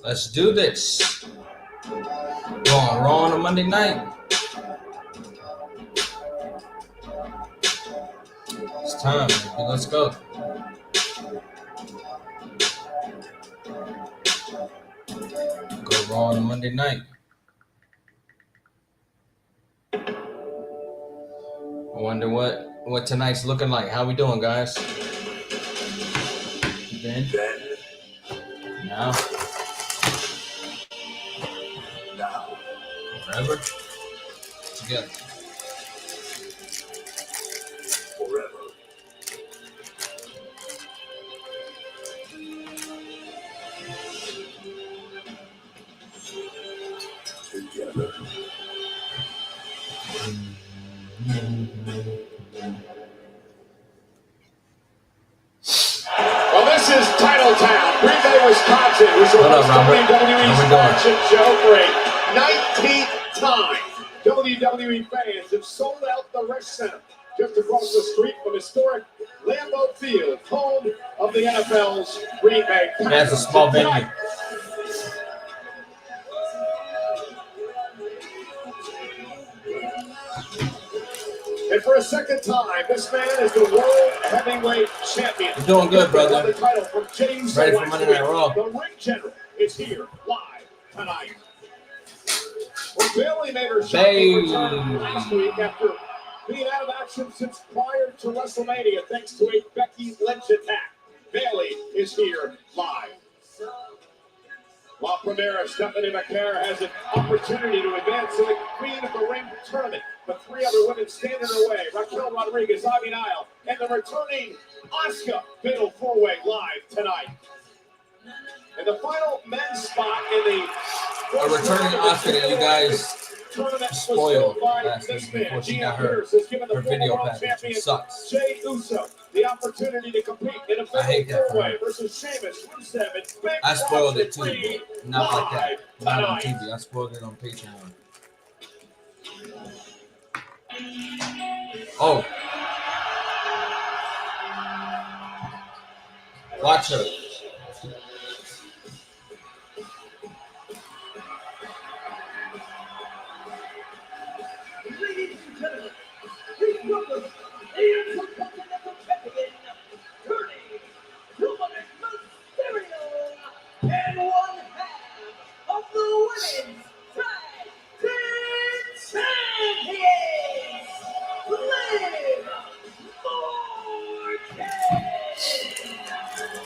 Let's do this. Going Raw on a Monday night. It's time, baby. Let's go. Go Raw on a Monday night. I wonder what tonight's looking like. How we doing, guys? Then. Now. Forever. Together. Forever. Together. Well, this is Titletown, Green Bay, Wisconsin. What up, Robert? WWE's flagship show for a 19th time. WWE fans have sold out the Resch Center just across the street from historic Lambeau Field, home of the NFL's Green Bay Packers. That's a small venue. And for a second time, this man is the World Heavyweight Champion. You're doing good, brother. The title from James Ready for Monday Night Raw. The Ring General is here live tonight. Well, Bayley made her shocking return last week after being out of action since prior to WrestleMania thanks to a Becky Lynch attack. Bayley is here live. La Primera, Stephanie McCare has an opportunity to advance to the Queen of the Ring tournament, but three other women stand in her way. Raquel Rodriguez, Ivy Nile, and the returning Asuka. Fatal four-way live tonight. And the final men's spot in the A returning Asuka that you guys spoiled last week before she got her video package. It sucks. Jey Uso, the opportunity to compete in a fatal four-way versus Sheamus, Rusev, and Big I spoiled it too, Reed but not like that. Not on tonight. TV. I spoiled it on Patreon. Oh. Watch her. Ladies and gentlemen, please welcome the Intercontinental Champion, Tony Dominic Mysterio, and one half of the Women's Tag Team Champions, Liv Morgan.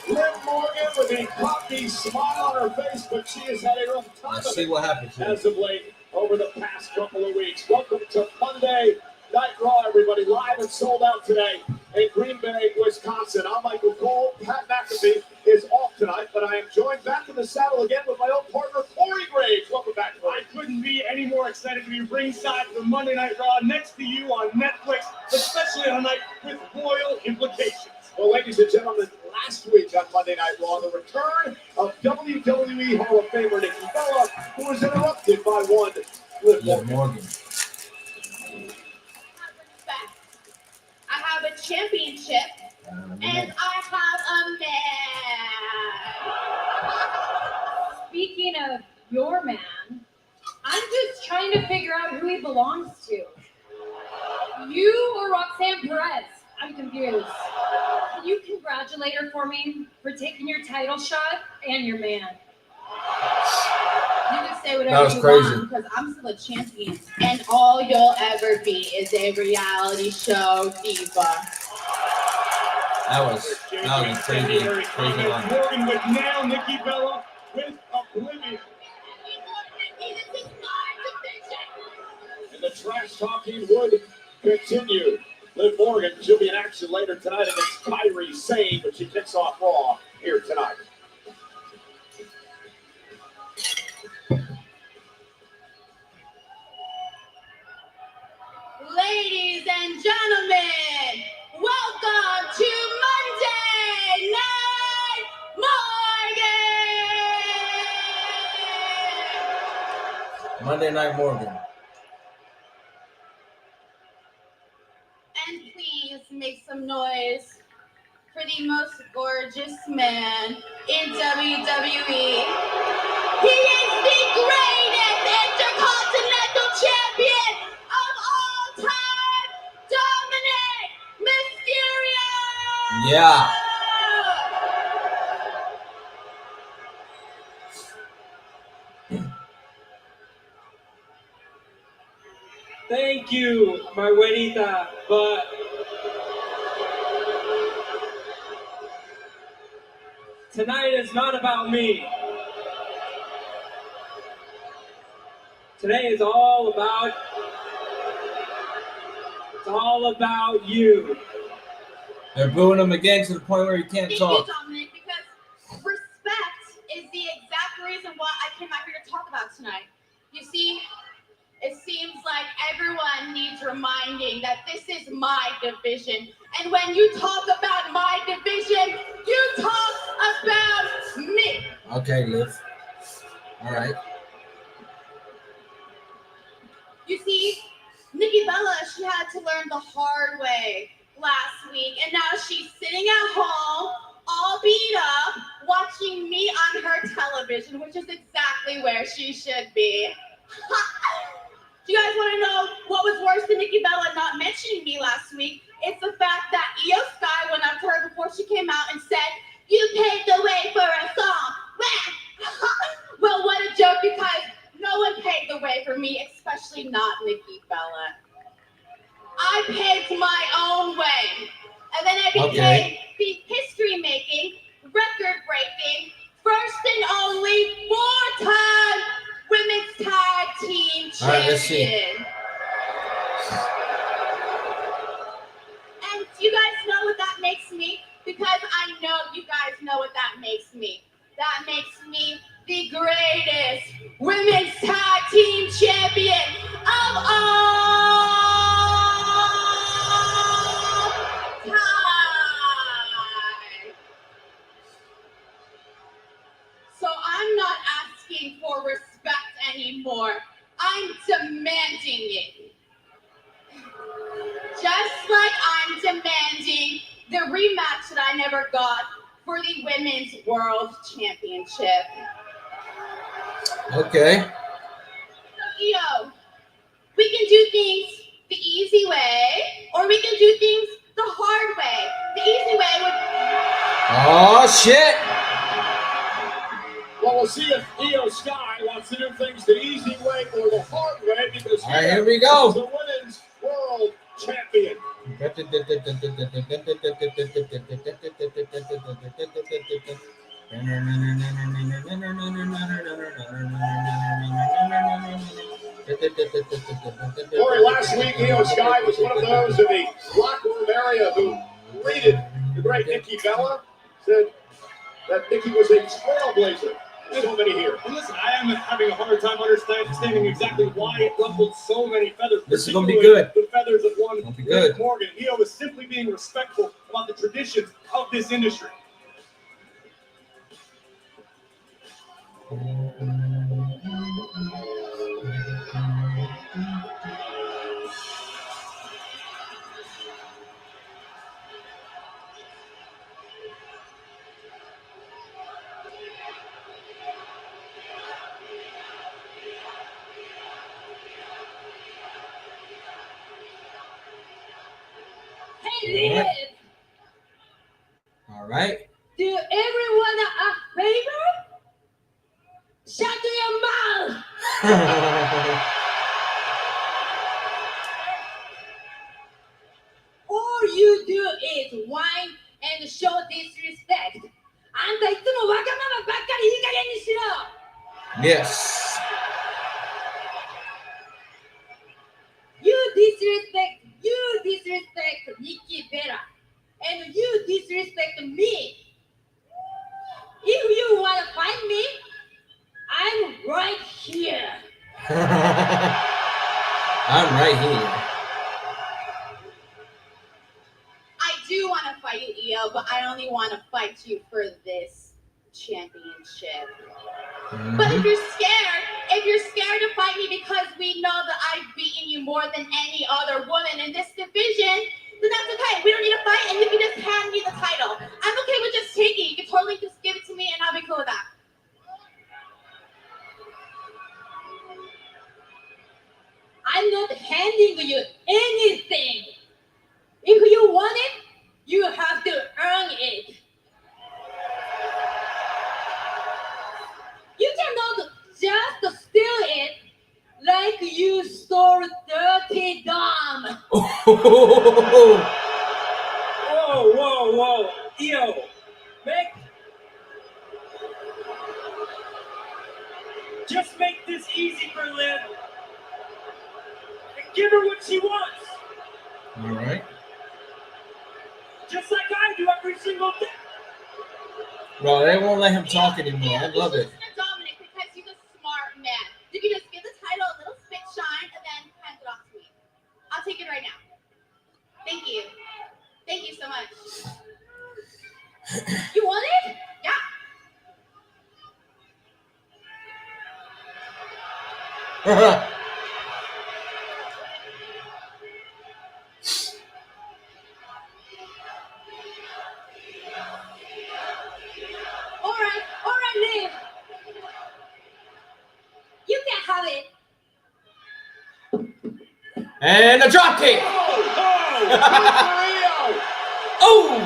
Liv Morgan with a cocky smile on her face, but she has had a rough time Let's of see it what happens here. as of late over the past couple of weeks. Welcome to Monday Night Raw, everybody. Live and sold out today in Green Bay, Wisconsin. I'm Michael Cole. Pat McAfee is off tonight, but I am joined back in the saddle again with my old partner, Corey Graves. Welcome back, Corey. I couldn't be any more excited to be ringside for Monday Night Raw next to you on Netflix, especially on a night with royal implications. Well, ladies and gentlemen, last week on Monday Night Raw, the return of WWE Hall of Famer Nikki Bella, who was interrupted by one Liv Liv Morgan. Morgan. I have a championship, and I have a man. Speaking of your man, I'm just trying to figure out who he belongs to. You or Roxanne Perez? I'm confused. Can you congratulate her for me for taking your title shot and your man? You can say That whatever was you crazy. want because I'm still a champion, and all you'll ever be is a reality show diva. That was a crazy line. Morgan would nail Nikki Bella with oblivion. And the trash talking would continue. Liv Morgan, she'll be in action later tonight against Kairi Sane, but she kicks off Raw here tonight. Ladies and gentlemen, welcome to Monday Night Morgan! Monday Night Morgan. And please make some noise for the most gorgeous man in WWE. He is the greatest intercontinental champion of all time, Dominic Mysterio! Yeah. Thank you, my güerita, but tonight is not about me. Today is all about you. They're booing him again to the point where he can't Thank talk. you, Dominic, because respect is the exact reason why I came out here to talk about tonight. You see, it seems like everyone needs reminding that this is my division. And when you talk about my division, you talk about me. Okay, Liv. All right. You see, Nikki Bella, she had to learn the hard way last week. And now she's sitting at home, all beat up, watching me on her television, which is exactly where she should be. Do you guys want to know what was worse than Nikki Bella not mentioning me last week? It's the fact that Io Sky went up to her before she came out and said, "You paved the way for us all." Well, what a joke, because no one paved the way for me, especially not Nikki Bella. I paved my own way. And then I became the history-making, record-breaking, first and only 4-time women's tag team champion. All right, let's see. And you guys know what that makes me? Because I know you guys know what that makes me. That makes me the greatest women's tag team champion of all time. So I'm not asking for respect anymore. I'm demanding it. Just like I'm demanding the rematch that I never got for the Women's World Championship. Okay. Io, we can do things the easy way, or we can do things the hard way. The easy way would... Oh, shit. Well, we'll see if Io Sky wants to do things the easy way or the hard way, because All right, here we go. the Women's World Champion. Corey, last week, Io Sky was one of those in the locker room area who greeted the great Nikki Bella, said that Nikki was a trailblazer. So many here. And listen, I am having a hard time understanding exactly why it ruffled so many feathers. This is gonna be particularly good. The feathers of one Gonna be good. Liv Morgan. Io was simply being respectful about the traditions of this industry. Hey, Liv, All right. do everyone a favor? Shut your mouth. All you do is whine and show disrespect. あんたいつもわがままばっかりいい加減にしろ。 Yes. You disrespect Nikki Bella, and you disrespect me. If you want to find me, I'm right here. I'm right here. I do want to fight you, Io, but I only want to fight you for this championship. But if you're scared to fight me because we know that I've beaten you more than any other woman in this division, then that's okay. We don't need to fight, and you can just hand me the title. I'm okay with just taking it. You can totally just give it to me, and I'll be cool with that. not handing you anything. If you want it, you have to earn it. You cannot just steal it like you stole Dirty Dom. Whoa, whoa, whoa. Io, just make this easy for Liv. And give her what she wants. All right. Just like I do every single day. Bro, they won't let him talk anymore. I love it. Listen to Dominic because he's a smart man. You can just give the title a little spit shine and then hand it off to me. I'll take it right now. Thank you. Thank you so much. You want it? Yeah. All right, Liv. You can have it. And a drop kick. Oh!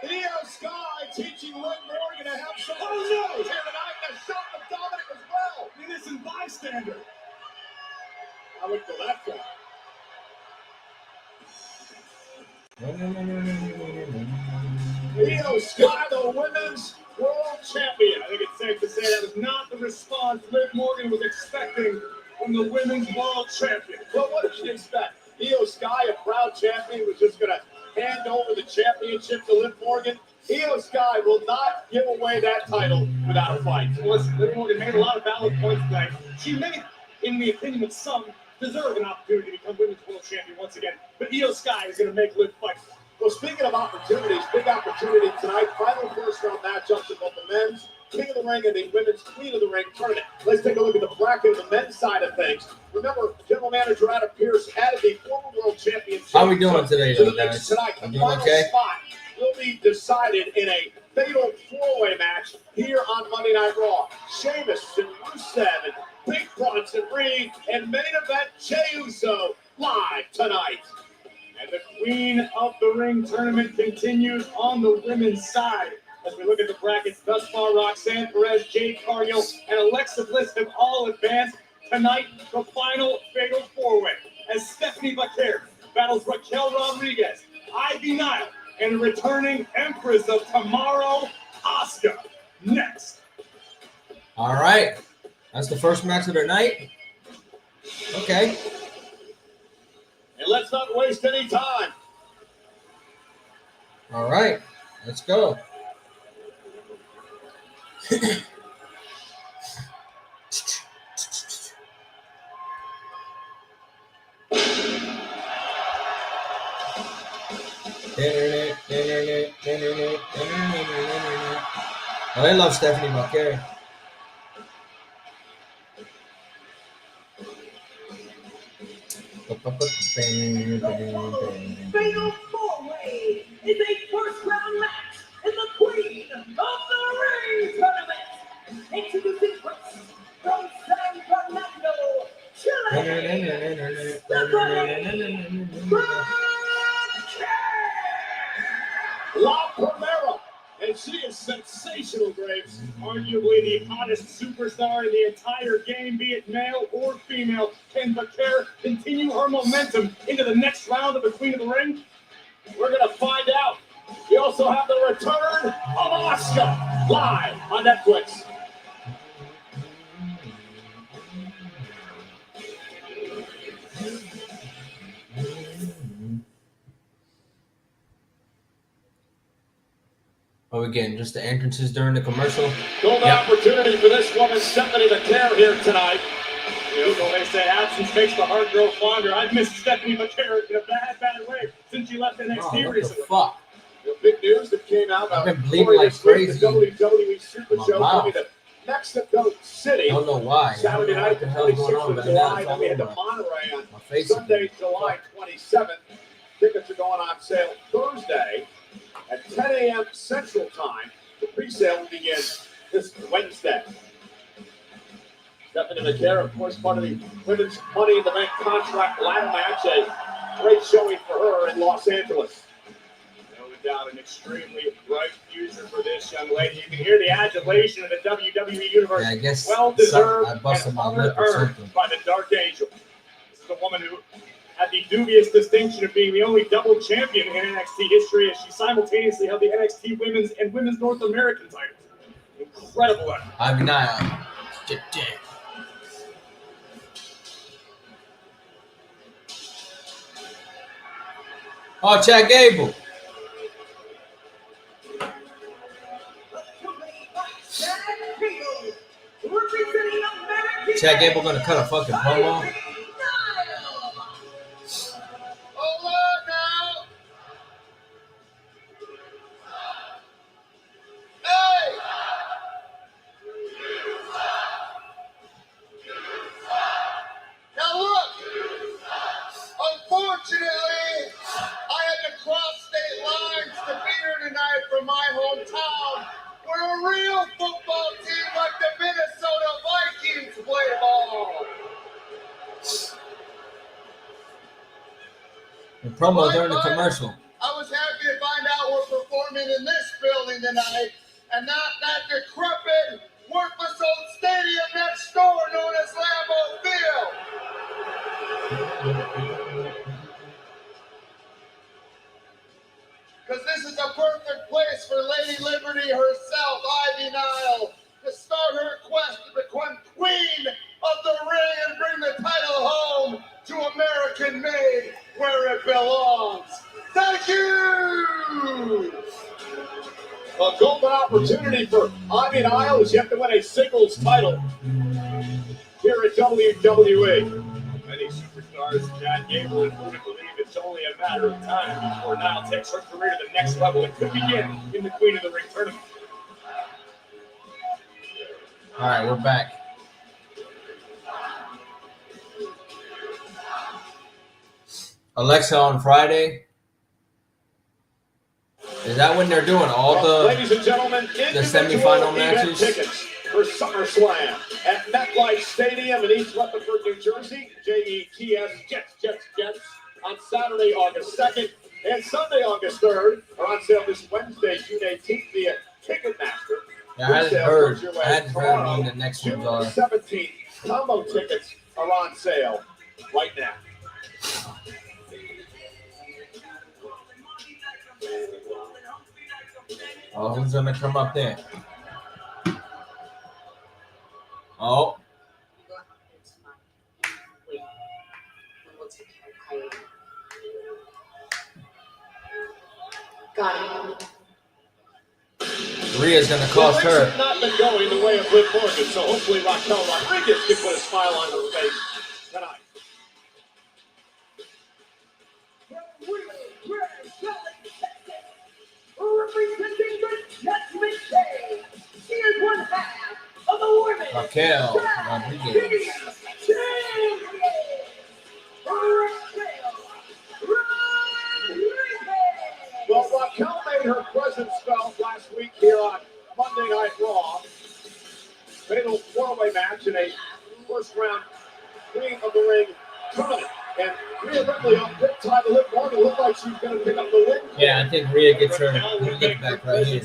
Io Sky teaching Liv Morgan to have some moves here tonight. The shot of Dominic as well. Innocent bystander. I would go that far. Io Sky, the women's world champion. I think it's safe to say that was not the response Liv Morgan was expecting from the women's world champion. Well, what did she expect? Io Sky, a proud champion, was just going to hand over the championship to Liv Morgan. Io Sky will not give away that title without a fight. Listen, Liv Morgan made a lot of valid points tonight. She may, in the opinion of some, deserve an opportunity to become women's world champion once again. But Io Sky is going to make Liv fight. Well, speaking of opportunities, big opportunity tonight. Final first-round matchups in both the men's King of the Ring and the women's Queen of the Ring tournament. Let's take a look at the bracket of the men's side of things. Remember, General Manager Adam Pearce added the former world champion. How we doing today, though, guys? Tonight, I'm the doing final okay. spot will be decided in a fatal four-way match here on Monday Night Raw. Sheamus and Rusev and Big Bronson Reed and main event Jey Uso live tonight. And the Queen of the Ring tournament continues on the women's side. As we look at the brackets, thus far, Roxanne Perez, Jade Cargill, and Alexa Bliss have all advanced. Tonight, the final fatal four-way, as Stephanie Vaquer battles Raquel Rodriguez, Ivy Nile, and the returning Empress of Tomorrow, Asuka. Next. All right. That's the first match of the night. Okay. And let's not waste any time. All right. Let's go. Oh, I love Stephanie Vaquer. Fatal four-way is a first-round match in the Queen of the Ring tournament. Introducing first from San Fernando, Chile, La Primera. And she is sensational, Graves. Arguably the hottest superstar in the entire game, be it male or female. Can Vaquer continue her momentum into the next round of the Queen of the Ring? We're going to find out. We also have the return of Asuka live on Netflix. Oh, again, just the entrances during the commercial. Golden opportunity for this woman, Stephanie Vaquer, here tonight. You know, they say absence makes the heart grow fonder. I've missed Stephanie Vaquer in a bad way since she left NXT Oh, what the recently. fuck? The big news that came out I've about been bleeding like crazy. The WWE Super My Show mouth. coming to Mexico City. I don't know why. Saturday I don't know night, what the the hell is going 26th on, of but July, it's then all we head to over Monterey on my face. Sunday, July 27th. Tickets are going on sale Thursday at 10 a.m. Central Time. The pre-sale will begin this Wednesday. Stephanie McCare, of course, part of the Women's Money in the Bank contract ladder match. A great showing for her in Los Angeles. No doubt an extremely bright future for this young lady. You can hear the adulation of the WWE Universe. Yeah, I guess Well deserved I busted and my honor lip or earned something. by the Dark Angel. This is a woman who had the dubious distinction of being the only double champion in NXT history as she simultaneously held the NXT Women's and Women's North American titles. Incredible effort. Ivy Nile. Oh, Chad Gable. Chad Gable gonna cut a fucking promo. Hold on now. Hey! Now look, unfortunately, I had to cross state lines to be here tonight from my hometown, where a real football team like the Minnesota Vikings play ball. The promo during the commercial. I was happy to find out we're performing in this building tonight, and not that decrepit, worthless old stadium next door known as Lambeau Field. Because this is a perfect place for Lady Liberty herself, Ivy Nile, to start her quest to become queen of the ring and bring the title home to American Made, where it belongs. Thank you! A golden opportunity for Ivy Nile is yet to win a singles title here at WWE. Many superstars, Chad Gable included, believe it's only a matter of time before Nile takes her career to the next level and could begin in the Queen of the Ring tournament. All right, we're back. Alexa on Friday. Is that when they're doing all Ladies and gentlemen, the semifinal matches? Tickets for SummerSlam at MetLife Stadium in East Rutherford, New Jersey. JETS, Jets, on Saturday, August 2nd, and Sunday, August 3rd, are on sale this Wednesday, June 18th, via Ticketmaster. Yeah, I hadn't heard when the next June ones are. 17th, combo tickets are on sale right now. Oh, who's gonna come up there? Oh, Got it. Rhea's gonna cost Things her. have not been going the way of Liv Morgan, so hopefully Raquel Rodriguez can put a smile on her face tonight. Representing the Judgment Day, she is one half of the women's Raquel Rodriguez. Well, Raquel made her presence felt last week here on Monday Night Raw. Fatal four-way match in a first-round Queen of the Ring tournament. And Rhea Ripley on pit time to Liv Morgan looked like she was going to pick up the win. Yeah, I think Rhea gets her look back right here.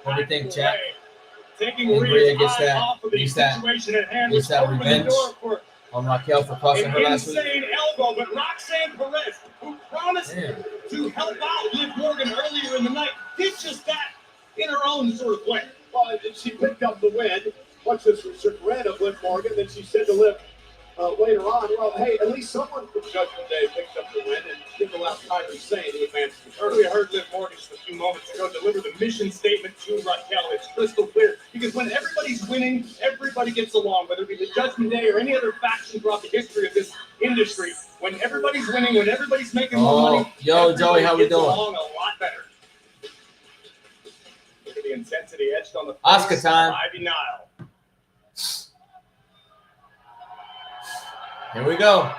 What do you think, Chad? Taking And Rhea gets Rhea's eye that- off of the gets that- situation at hand, gets which that opened the revenge door for on Raquel for costing her an last week. insane elbow, but Roxanne Perez, who promised Damn. to help out Liv Morgan earlier in the night, did just that in her own sort of way. Well, she picked up the win, much as the chagrin of Liv Morgan. Then she said to Liv later on, well, hey, at least someone from Judgment Day picked up the win and didn't allow Kyrie Sane to advance to the tournament. Earlier, I heard Liv Morgan just a few moments ago deliver the mission statement to Raquel. It's crystal clear because when everybody's winning, everybody gets along, whether it be the Judgment Day or any other faction throughout the history of this industry. When everybody's winning, when everybody's making more money, yo, Joey, everybody how we gets doing? along a lot better. Look at the intensity etched on the Oscar face time. of Ivy Nile. Here we go.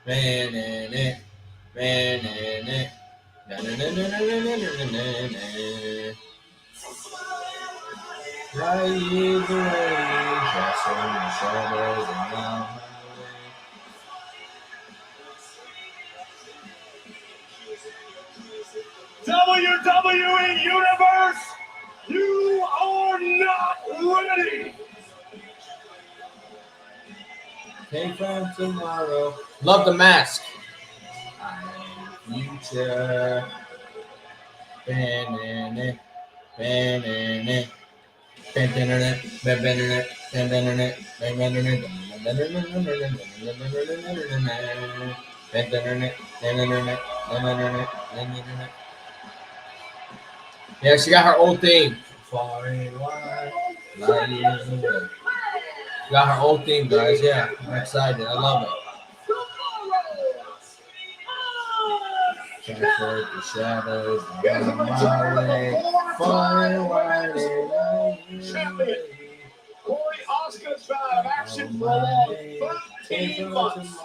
Man in it. Man in it. Right is the range, that's on the shadows and down WWE Universe, you are not ready. Came from tomorrow. Love the mask. I am future. Banana, banana, banana, banana, banana, banana. Yeah, she got her old theme. Far and wide, light years away. She got her old theme, guys. Yeah, I'm excited. I love it. Transferred the shadows on my way. Far and wide Champion Corey Asuka's been out of action for a long 13 months.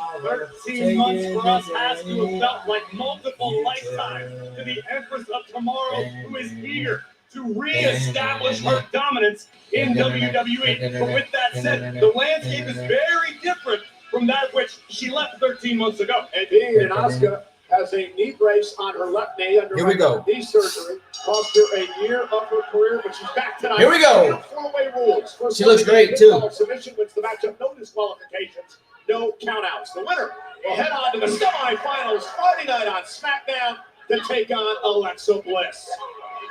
13 months for us has to have felt like multiple lifetimes to the Empress of Tomorrow, who is eager to reestablish her dominance in WWE. But with that said, the landscape is very different from that which she left 13 months ago. Indeed, and Asuka has a knee brace on her left knee under Here we go. knee surgery. Cost her a year of her career, but she's back tonight. Here we go. Four-way rules. First She looks great, too. Submission wins the matchup. No disqualifications, no countouts. The winner will head on to the semifinals Friday night on SmackDown to take on Alexa Bliss.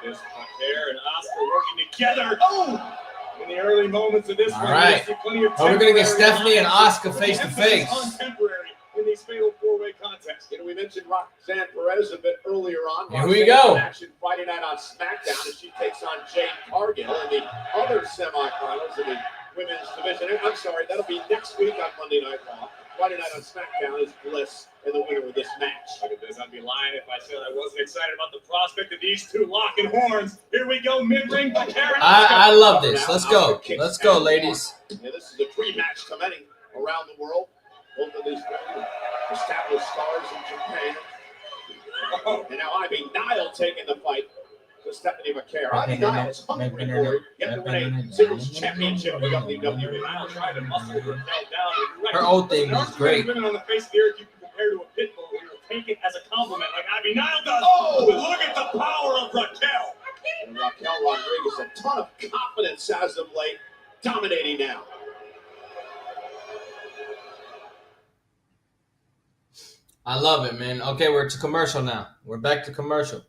This Hair and Asuka working together. Oh! In the early moments of this All one, right. we see plenty of We're gonna get temporary Stephanie and alliances Asuka with face to emphasis face. on temporary in these fatal four-way contests. You know, we mentioned Roxanne Perez a bit earlier on. Here we Roxanne go. in action Friday night on SmackDown as she takes on Jade Cargill in the other semifinals of the women's division. I'm sorry, that'll be next week on Monday Night Raw. Friday night on SmackDown is Bliss and the winner of this match. Look at this. I'd be lying if I said I wasn't excited about the prospect of these two locking horns. Here we go, mid-ring by Karen. I love this. Let's go. Let's go, ladies. Yeah, this is a pre-match commenting around the world. Both of these established stars in Japan. And now Ivy Nile taking the fight to Stephanie McCare. Ivy Nile is hungry, Corey. Yet to win a singles championship with WWE. Nile trying to muscle her down. Her old thing was great. Women on the face of the earth you can compare to a pit bull. You take it as a compliment like Ivy Nile does. Oh! But look at the power of Raquel. And Raquel Rodriguez, a ton of confidence as of late, dominating now. I love it, man. Okay, we're to commercial now. We're back to commercial. Of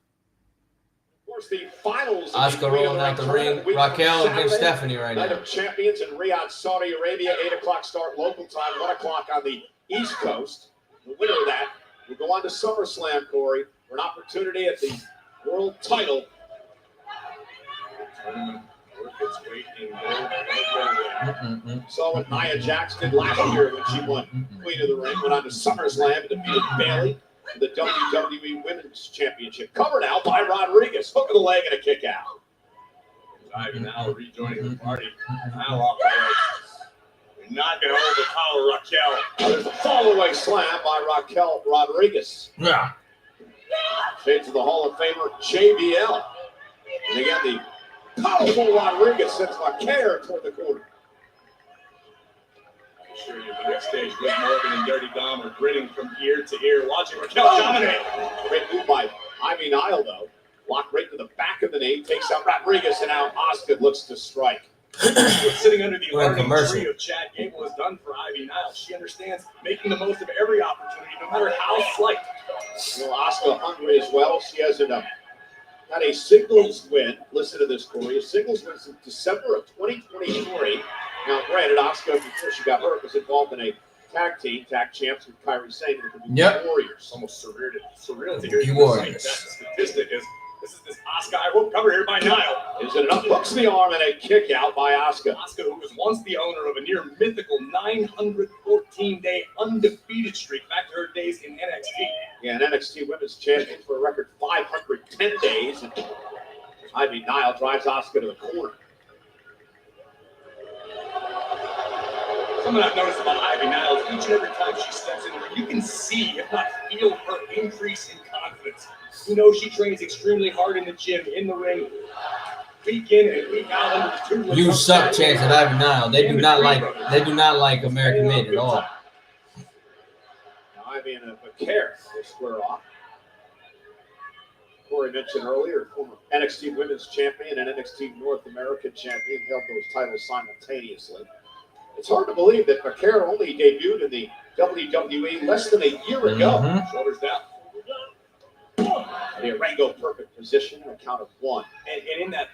course, the finals. Asuka rolling out the ring. Raquel against Stephanie right Night now. of Champions in Riyadh, Saudi Arabia. 8 o'clock start local time. 1 o'clock on the East Coast. The winner of that will go on to SummerSlam, Corey, for an opportunity at the world title. Saw what Nia Jax did last year when she won Queen of the Ring. Went on to SummerSlam and defeated Bayley for the WWE Women's Championship. Covered out by Rodriguez. Hook of the leg and a kick out. Ivy Nile rejoining the party. Nile off the ledge. Not going to overpower Raquel. Now there's a fall-away slam by Raquel Rodriguez. Yeah. Shades of the Hall of Famer JBL. And again, the powerful Rodriguez sends McCare toward the corner. I'm sure you're backstage with Morgan and Dirty Dom are grinning from ear to ear, watching Raquel dominate. Great move by Ivy Nile, though. Blocked right to the back of the knee, takes out Rodriguez, and now Asuka looks to strike. What's sitting under the We're in learning commercial. tree of Chad Gable is done for Ivy Nile. She understands making the most of every opportunity, no matter how slight. You know, Asuka hungry as well. She has had a singles win. Listen to this, Corey. A singles win since December of 2023. Now, granted, Asuka, before she got hurt, was involved in a tag champs with Kairi Sane and the Yep. Warriors. Almost surreal to hear You you Warriors. recite that statistic. This is this Asuka I won't cover here by Nile. Is it enough? Hooks the arm and a kick out by Asuka. Asuka, who was once the owner of a near mythical 914-day undefeated streak back to her days in NXT. Yeah, an NXT Women's Champion for a record 510 days. And Ivy Nile drives Asuka to the corner. something I've noticed about Ivy Niles, each and every time she steps in the ring, you can see, if not feel, her increase in confidence. You know, she trains extremely hard in the gym, in the ring, week in and week out under the tutelage. You suck, Chance at Ivy Nile. They do not like American Made at all. Now, Ivy and McCare will square off. Corey mentioned earlier, former NXT Women's Champion and NXT North American Champion held those titles simultaneously. It's hard to believe that McCare only debuted in the WWE less than a year ago. Shoulders down. The Rango perfect position, a count of 1. And in that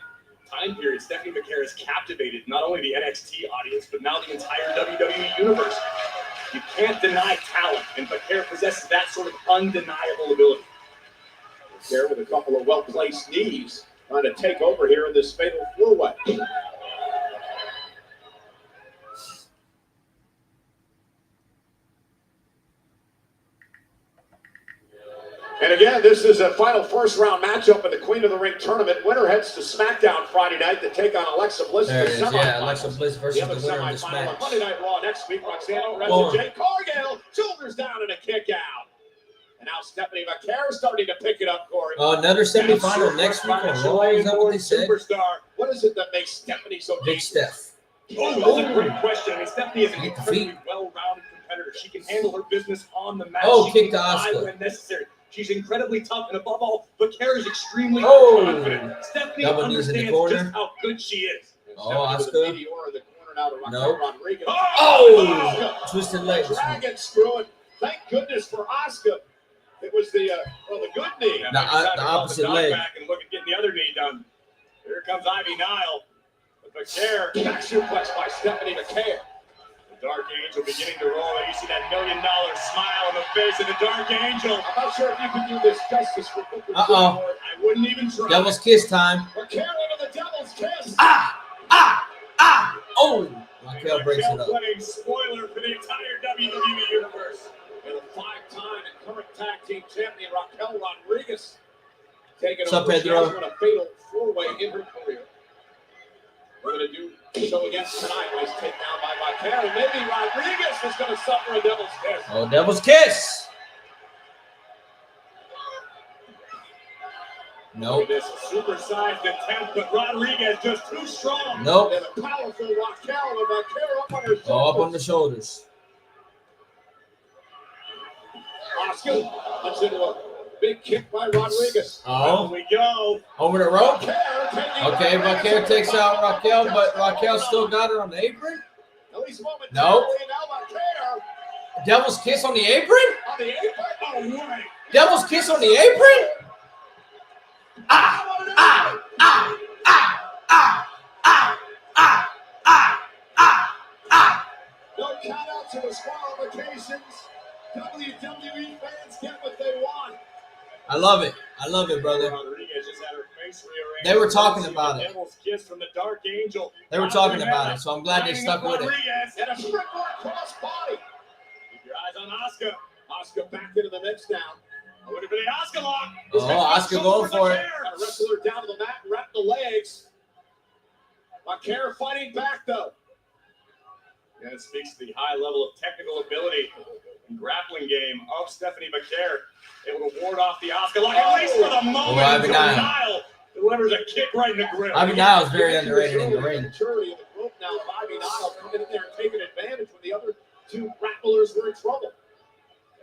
time period, Stephanie McCare has captivated not only the NXT audience, but now the entire WWE universe. You can't deny talent, and McCare possesses that sort of undeniable ability. McCare with a couple of well-placed knees, trying to take over here in this fatal four-way. And again, this is a final first-round matchup in the Queen of the Ring tournament. Winner heads to SmackDown Friday night to take on Alexa Bliss. There it is, yeah, Alexa Bliss versus the winner of this match. On Monday Night Raw next week, Roxanne Perez and Jade Cargill, shoulders down and a kick out. And now Stephanie McCare starting to pick it up, Corey. Another semifinal next week on Raw. Is that what they said? Superstar. What is it that makes Stephanie so Big Steph. Oh, that's a great question. I mean, Stephanie is an incredibly well-rounded competitor. She can handle her business on the mat. Oh, she kick can to lie Asuka. when necessary. She's incredibly tough, and above all, McCare is extremely confident. Stephanie Double knees in the understands corner. just how good she is. Oh, Asuka. Asuka. No. Oh, twisted legs. Dragon screwing. Thank goodness for Asuka. It was the good knee. The opposite leg. Back and look at getting the other knee done. Here comes Ivy Nile. But McCare, back suplex by Stephanie McCare. The Dark Angel beginning to roll. You see that $1 million smile on the face of the Dark Angel. I'm not sure if you can do this justice for Booker T. Uh-oh. I wouldn't even try. Devil's kiss time. McCare into the Devil's Kiss. Oh, Raquel breaks it up. Playing spoiler for the entire WWE universe. And a 5-time and current tag team champion Raquel Rodriguez taking What's up, over. Pedro? She has won a fatal four-way in her career. We're going to do so again tonight. Nice takedown by McCare. And maybe Rodriguez is going to suffer a Devil's Kiss. Oh, Devil's kiss. Nope. This supersized attempt, but Rodriguez just too strong. Nope. And a powerful Raquel with McCare up on her shoulders. Oh, up on the shoulders. Asuka puts into a big kick by Rodriguez. Oh, we go. over the rope. McCare taking Okay, Rodriguez McCare over takes the out top. Raquel, but Raquel still got her on the apron. At least momentarily. Nope. Now McCare Devil's kiss on the apron? on the apron. Oh, right. Devil's kiss on the apron? No count out to disqualifications. WWE fans get what they want. I love it. I love it, brother. Rodriguez just had her face rearranged. They were talking about it. Devil's kiss from the Dark Angel. They were talking about it, so I'm glad they stuck with it. Rodriguez And a springboard cross body. Keep your eyes on Asuka. Asuka back into the mix now. Would have been the Asuka lock. Oh, Asuka going for it. Got to wrestle her down to the mat and wrap the legs. McCare fighting back though. And it speaks to the high level of technical ability and grappling game of Stephanie McCare. Able to ward off the Asuka lock, at least for the moment. Ivy until Nile. Nile delivers a kick right in the grill. Ivy Nile is very underrated in the ring. Maturity of the group now. Ivy Nile coming in there and taking advantage when the other two grapplers were in trouble.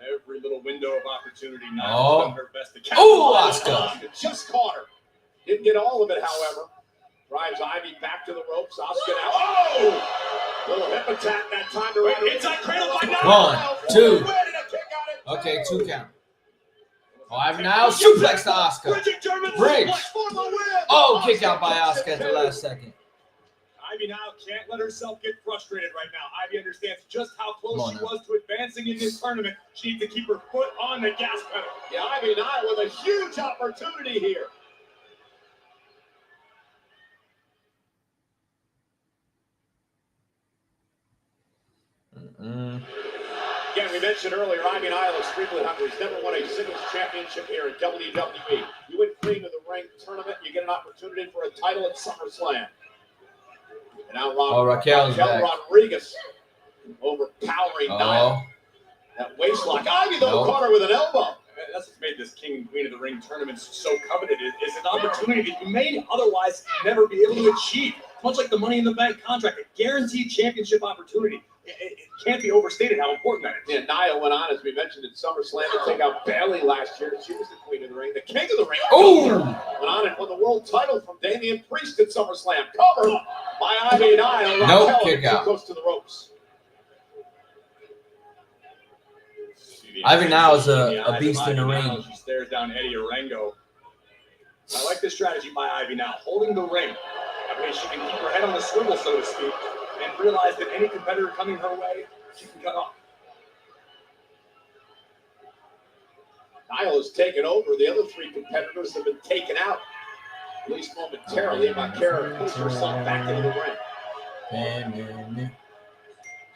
Every little window of opportunity. Oh. Nile's done her best to capitalize Oh, on. Asuka. Just caught her. Didn't get all of it, however. Drives Ivy back to the ropes. Asuka now. Oh! Little hip attack that time to Rodriguez. Inside cradle by Nile. 1, 2. Ready to kick out at Okay, two. 2 count. Oh, Ivy Nile suplex to Asuka. Bridget German Bridge. suplex for the win. Oh, kick out by Asuka at the last second. Ivy now can't let herself get frustrated right now. Ivy understands just how Come close on she now. was to advancing in this tournament. She needs to keep her foot on the gas pedal. Yeah, Ivy Nile with a huge opportunity here. Again, we mentioned earlier, Ivy Nile is extremely hungry. He's never won a singles championship here in WWE. You win Queen of the Ring tournament, you get an opportunity for a title at SummerSlam. And now Oh, Raquel's back. Rodriguez Overpowering Oh, Nia. That waist lock. Ivy, though, Nope. caught her with an elbow. That's what's made this King and Queen of the Ring tournament so coveted. Is an opportunity that you may otherwise never be able to achieve. Much like the Money in the Bank contract, a guaranteed championship opportunity. It can't be overstated how important that is. Yeah, Nia went on, as we mentioned, in SummerSlam to take out Bayley last year. She was the Queen of the Ring, the King of the Ring. Ooh. Went on and won the world title from Damian Priest at SummerSlam. Covered by Ivy Nia. Nope, Raquel kick too out. close to the ropes. Ivy now is a eyes beast of in the Ivy ring. Now, she stares down Eddie Orengo. I like this strategy by Ivy now, holding the ring. That way she can keep her head on the swivel, so to speak, and realize that any competitor coming her way, she can cut off. Nia has taken over. The other three competitors have been taken out, at least momentarily. Makara pushed herself back into the ring.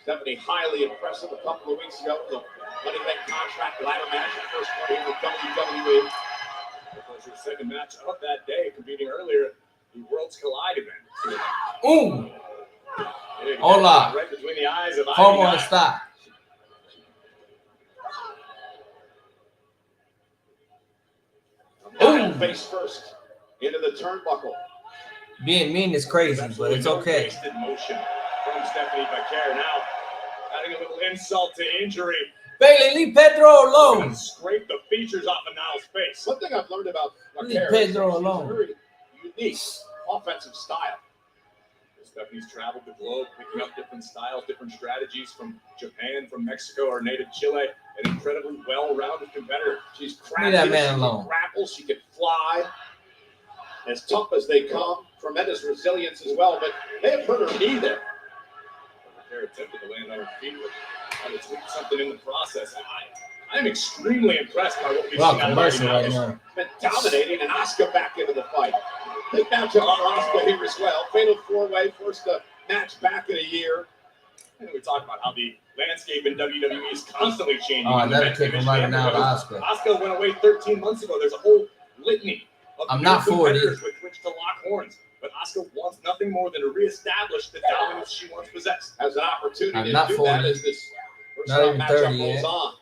Stephanie, highly impressive a couple of weeks ago. The Money Bank contract ladder match, the first one here with WWE. That was her second match of that day, competing earlier the Worlds Collide event. Ooh. Big Hola. right between the eyes of Ivy Como Nia. está? Nia face first into the turnbuckle. Being mean is crazy, but it's okay. Wasted motion from Stephanie Bakar. Now, adding a little insult to injury. Bailey, leave Pedro alone. Scrape the features off of Niall's face. One thing I've learned about Leave Makara is Pedro she's alone. a very unique offensive style. Stephanie's traveled the globe, picking up different styles, different strategies from Japan, from Mexico, or native Chile. An incredibly well-rounded competitor. She's Leave crafty, that she man can alone. grapple, she can fly. As tough as they come, tremendous resilience as well, but they have hurt her knee there. Bakar attempted to land on her feet, but had to tweak something in the process. I'm extremely impressed by what we've We're on seen out of Ivy commercial Nia. right now. Been dominating, and Asuka back into the fight. Big matchup for Asuka here as well. Fatal four-way, first match back in a year. And we talked about how the landscape in WWE is constantly changing. Oh, In the another men's kick from division, right now to Asuka. Asuka went away 13 months ago. There's a whole litany of I'm not new 40. competitors with which to lock horns. But Asuka wants nothing more than to reestablish the dominance she once possessed. Has an opportunity I'm to not do 40. that as this first Not round even matchup 30 goes yet. on.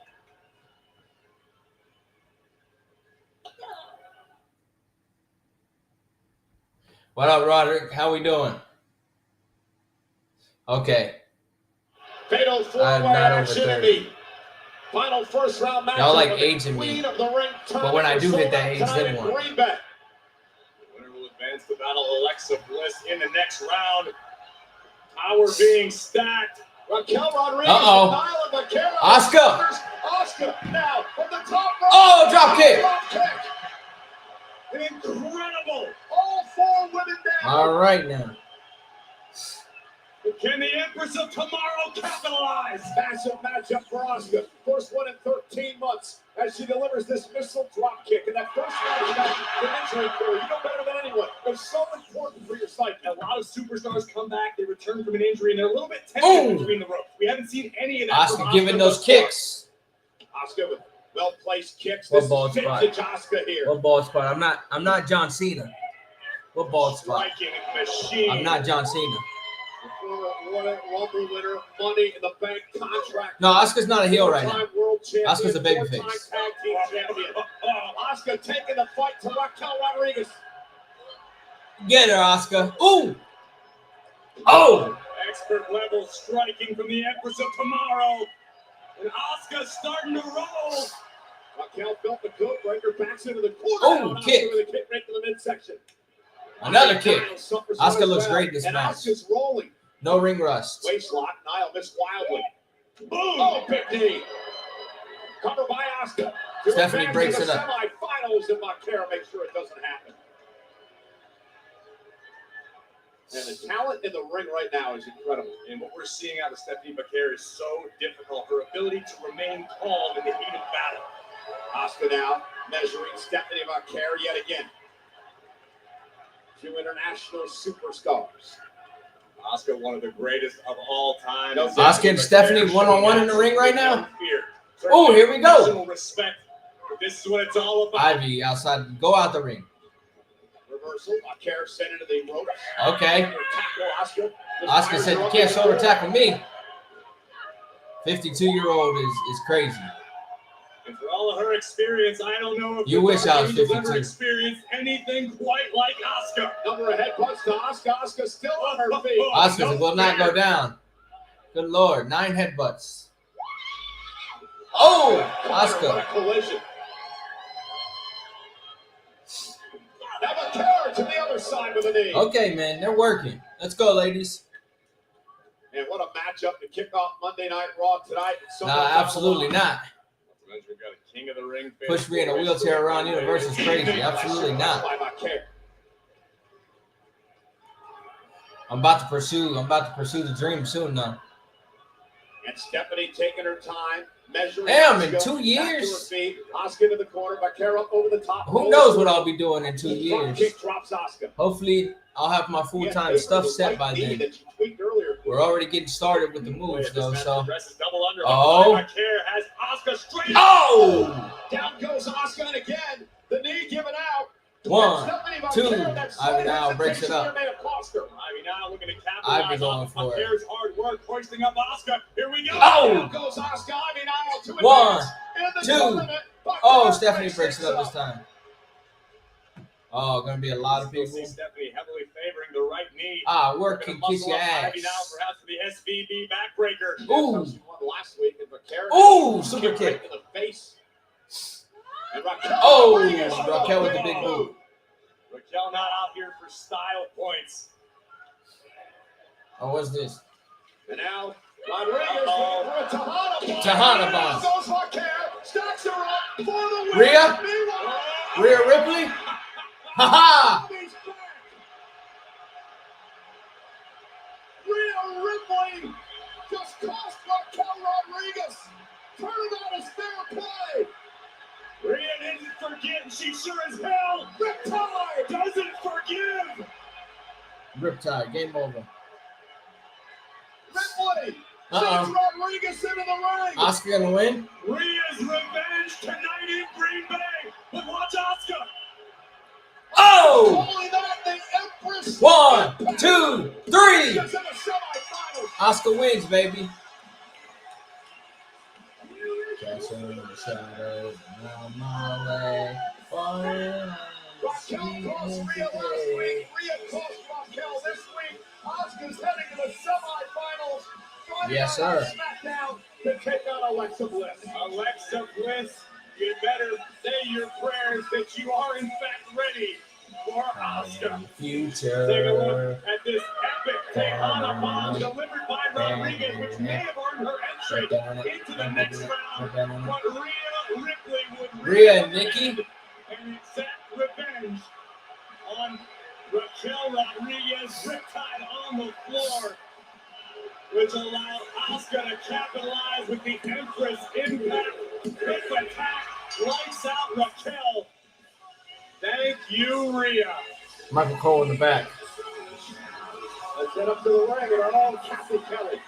What up, Roderick? How we doing? Okay. Fatal I'm four-way not over action in 30. the final first round matchup. Y'all like of the aging me. Queen of the Ring But when I do hit that age, tonight then in what? Green Bay. The winner will advance to battle Alexa Bliss in the next round. Power being stacked. Raquel Rodriguez. Uh-oh. and Nyla Bakara. Asuka. Asuka now from the top rope. Oh, drop kick. Drop kick. Incredible. All four women down. All right now. Can the Empress of Tomorrow capitalize? Massive matchup for Asuka. First one in 13 months as she delivers this missile drop kick. And that first match back from injury career, you know better than anyone. It's so important for your psyche. A lot of superstars come back, they return from an injury, and they're a little bit Ooh. tentative between the ropes. We haven't seen any of that. from Asuka giving those thus far. kicks. Asuka with well-placed kicks. What This ball is spot? vintage Asuka here. What bald spot? I'm not John Cena. What bald spot? Striking machine. I'm not John Cena. The former Rumble winner, Money in the Bank contract. No, Asuka's not a heel right now. Four-time world champion, Asuka's a babyface. four-time tag team champion. Asuka taking the fight to Raquel Rodriguez. Get her, Asuka. Ooh. Oh. Expert level striking from the Empress of Tomorrow. And Asuka's starting to roll. Raquel felt the coat breaker, backs into the corner. Oh, now, and kick. Asuka with a kick right to the midsection. Another kick. Niall suffers Asuka as looks well, great this and match. Asuka's rolling. No ring rust. Waist lock. Niall missed wildly. Boom. Oh, big knee. Covered by Asuka. To Stephanie advance breaks to the it up. Semifinals, and Makara makes sure it doesn't happen. And the talent in the ring right now is incredible. And what we're seeing out of Stephanie Bakar is so difficult. Her ability to remain calm in the heat of battle. Asuka now measuring Stephanie Bakar yet again. Two international superstars. Asuka, one of the greatest of all time. No, Asuka and Stephanie one-on-one in the ring right now? Fear. Oh, here we go. Personal respect. But this is what it's all about. Ivy outside. Go out the ring. Reversal. Bakar sent into the ropes. Okay. Tackle Asuka. Asuka said you can't shoulder tackle me. 52-year-old is crazy. And for all of her experience, I don't know if You the wish I was Queen's ever 52. experienced anything quite like Asuka. Number of headbutts to Asuka. Asuka still on her feet. Asuka will not go down. Good Lord. 9 headbutts. Oh, What a Asuka. collision. Now McCarr to the other side with a knee. Okay, man. They're working. Let's go, ladies. And what a matchup to kick off Monday Night Raw tonight. Nah, absolutely not. We've got a King of the Ring. Push me in a wheelchair around universe is crazy. Absolutely not. By McCarr. I'm about to pursue the dream soon now. And Stephanie taking her time, measuring. Damn, in Asuka 2 back to years? her feet. Asuka to the corner. McCarr up over the top. Who knows what I'll be doing in 2 Front years? kick drops Asuka. Hopefully, I'll have my full-time stuff set by then. That she tweaked earlier. We're already getting started with the moves, though, so. Double under. Oh. McCarr has Asuka straight. Oh! Down goes Asuka, and again, the knee given out. 1, Stephanie 2. McCarr, that slight Ivy now breaks it hesitation up. there may have cost her. Ivy now looking to Ivy capitalize going on for it. McCarr's hard work, hoisting up Asuka. Here we go. Oh! Down goes Asuka, Ivy now to 1, advance in the 2. tournament. Oh, McCarr Stephanie breaks it up things this time. Oh, gonna be a lot of We'll people. see Stephanie heavily favoring the right knee. Ah, We're work gonna can kiss muscle your up ass. Ivy now, perhaps for the SVB backbreaker. Ooh. She won last week, and McCarr Ooh, super kicked kick. right to the face. And Raquel Oh, Rodriguez with a Raquel with the big big boot. Raquel not out here for style points. Oh, what's this? And now Rodriguez Uh-oh. for a Tejana bomb. Tejana bomb. Now goes Raquel, stacks her up for the win. Rhea? Meanwhile, Rhea Ripley? Ha Bobby's back. Rhea Ripley just cost Raquel Rodriguez. Turnabout is fair play. Rhea didn't forget, and she sure as hell Riptide. doesn't forgive. Riptide, game over. Ripley Uh-oh. sends Rodriguez into the ring. Oscar gonna win? Rhea's revenge tonight in Green Bay. But watch Asuka. Oh! Only that, the Empress. 1, 2, 3. Gets in the semifinals. Oscar wins, baby. Castle in the shadows, on my way. Raquel cost Rhea last week. Rhea cost Raquel this week. Asuka's heading to the semifinals. Friday Yes, night sir. SmackDown to take on Alexa Bliss. Alexa Bliss, you better say your prayers that you are in fact ready for Asuka. Future. Take a look at this epic Tejana bomb delivered by Rodriguez, which may have earned her entry into the next round. But Rhea Ripley would Rhea and Nikki. and exact revenge on Raquel Rodriguez, Riptide on the floor, which allowed Asuka to capitalize with the Empress impact. Quick attack, lights out Raquel. Thank you, Rhea. Michael Cole in the back. Let's head up to the ring and our own Kathy Kelly.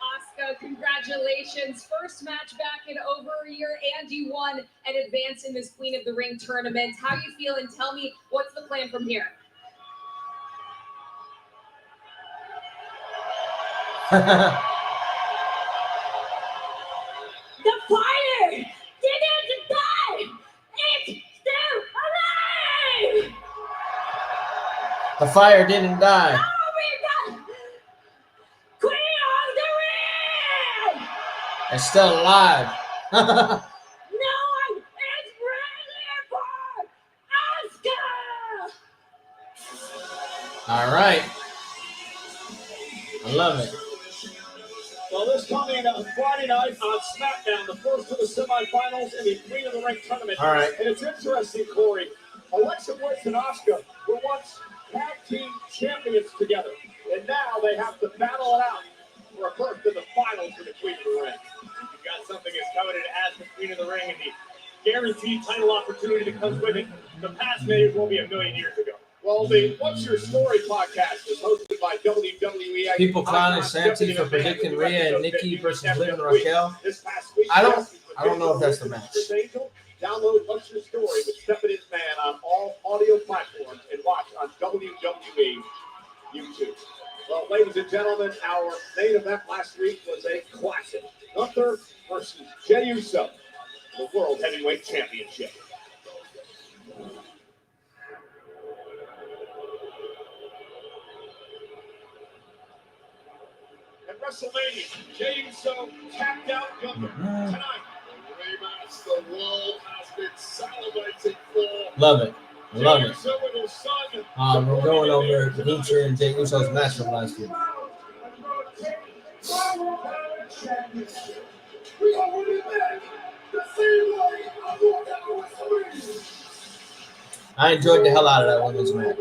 Asuka, congratulations. First match back in over a year, and you won and advanced in this Queen of the Ring tournament. How you feel, and tell me what's the plan from here? The fire didn't die. It's still alive. The fire didn't die. Oh, we got Queen of the Ring. It's still alive. No one is ready for Asuka. All right. I love it. Well, this coming Friday night on SmackDown, the first of the semifinals in the Queen of the Ring tournament. All right. And it's interesting, Corey. Alexa Bliss and Asuka were once tag team champions together, and now they have to battle it out for a berth in the finals for the Queen of the Ring. You've got something as coveted as the Queen of the Ring and the guaranteed title opportunity that comes with it. The past may as well be a million years ago. Well, the What's Your Story podcast is hosted by WWE. People clowning Santi for predicting Rhea and Nikki versus Liv and Raquel. This past week, I don't know if that's the match. Angel. Download What's Your Story with Stephanie McMahon on all audio platforms and watch on WWE YouTube. Well, ladies and gentlemen, our main event last week was a classic. Gunther versus Jey Uso, the World Heavyweight Championship. At WrestleMania, Jey Uso tapped out Gunther. Tonight, rematch the world has been salivating for. Love it. I love Jey it. Uso and his son. We're going over Gunther and Jey Uso's match from last week. I enjoyed the hell out of that women's match.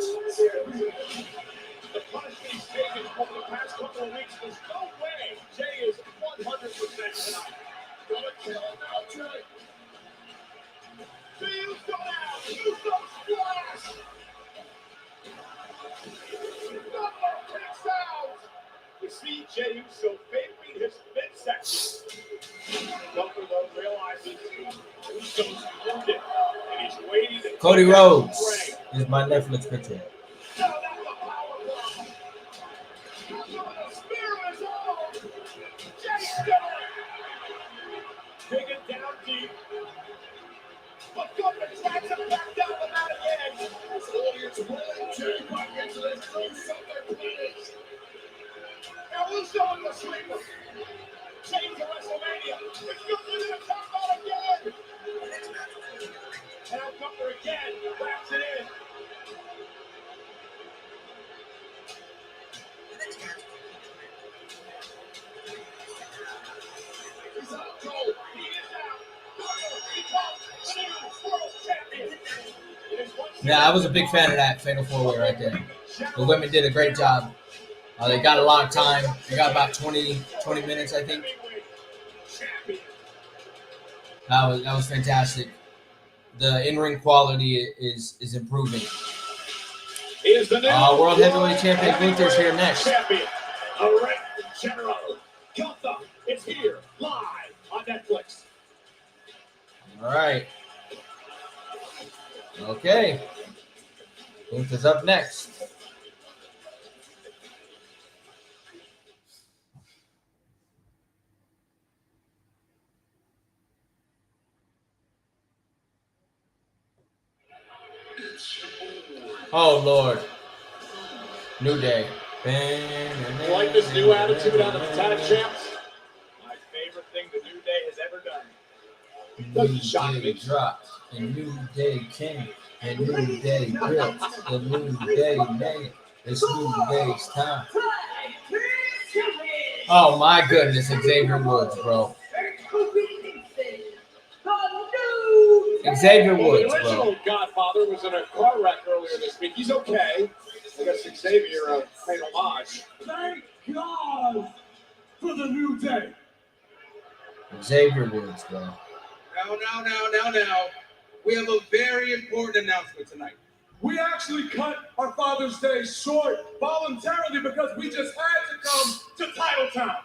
The punishment he's taken over the past couple of weeks was no way. Jey is 100% tonight. Gonna kill him now, Jey. Jey Uso now. Uso splash. Gunther kicks out. You see Jey Uso favoring his midsection. Gunther, though, realizes Uso's wounded, and he's waiting to Cody take out Rhodes the fray. is my Netflix picture. Now that's a power bomb. Uso with a spear of his own. Jey still digging down deep. But Gunther drags him back down the mat again. This audience willing Jey back into this true Sunday finish. Now Uso in the sleeper. Jey to WrestleMania. It's Gunther in the top out again. Now Gunther again. Wraps it in. He's out cold. He is out. Gunther becomes the new world champion. It is once Yeah, I was a big fan of that Fatal 4-Way right there. The women did a great job. They got a lot of time. They got about 20 minutes, I think. That was fantastic. The in-ring quality is improving. He is the new World Heavyweight Champion Gunther's here next. Champion. All right, General Gunther is here live on Netflix. All right. Okay. Gunther's up next. Oh, Lord. New Day. You like this new attitude on the Tag Champs? My favorite thing the New Day has ever done. Doesn't shock New me. Day dropped. A new day came. A new day built. A new day made. It's new day's time. Oh, my goodness. Xavier Woods, bro. Xavier The Woods, original bro. Godfather was in a car wreck earlier this week. He's okay. I guess Xavier paid homage. Thank God for the New Day. Xavier Woods, bro. Now. We have a very important announcement tonight. We actually cut our Father's Day short voluntarily because we just had to come to Titletown.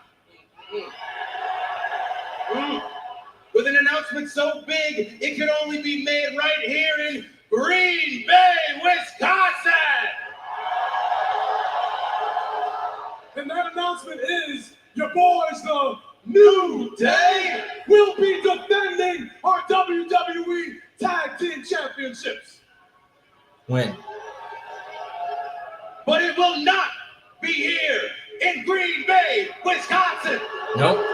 With an announcement so big, it could only be made right here in Green Bay, Wisconsin. And that announcement is your boys, the New Day, will be defending our WWE Tag Team Championships. When? But it will not be here in Green Bay, Wisconsin. Nope.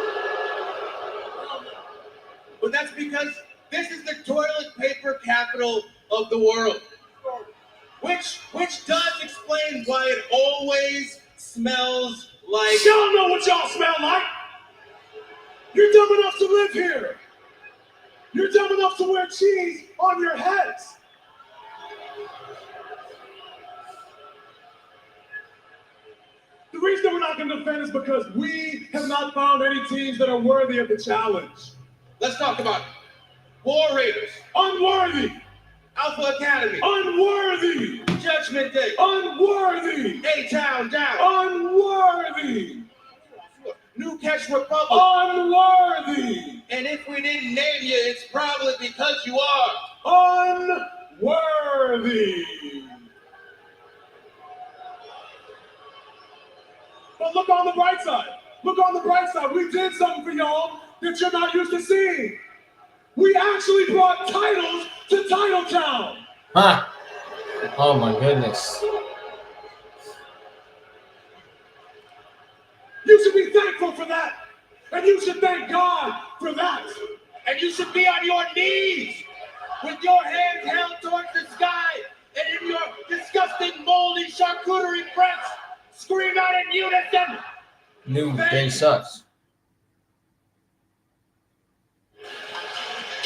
But that's because this is the toilet paper capital of the world. Which does explain why it always smells like... Y'all know what y'all smell like. You're dumb enough to live here. You're dumb enough to wear cheese on your heads. The reason we're not going to defend is because we have not found any teams that are worthy of the challenge. Let's talk about it. War Raiders, Unworthy. Alpha Academy, Unworthy. Judgment Day, Unworthy. A-Town Down, Unworthy. New Cash Republic. Unworthy. And if we didn't name you, it's probably because you are. Unworthy. But look on the bright side. Look on the bright side. We did something for y'all that you're not used to seeing. We actually brought titles to Title Town. Huh. Oh my goodness. You should be thankful for that. And you should thank God for that. And you should be on your knees with your hands held towards the sky and in your disgusting, moldy charcuterie press. Scream out in unison. New Day sucks.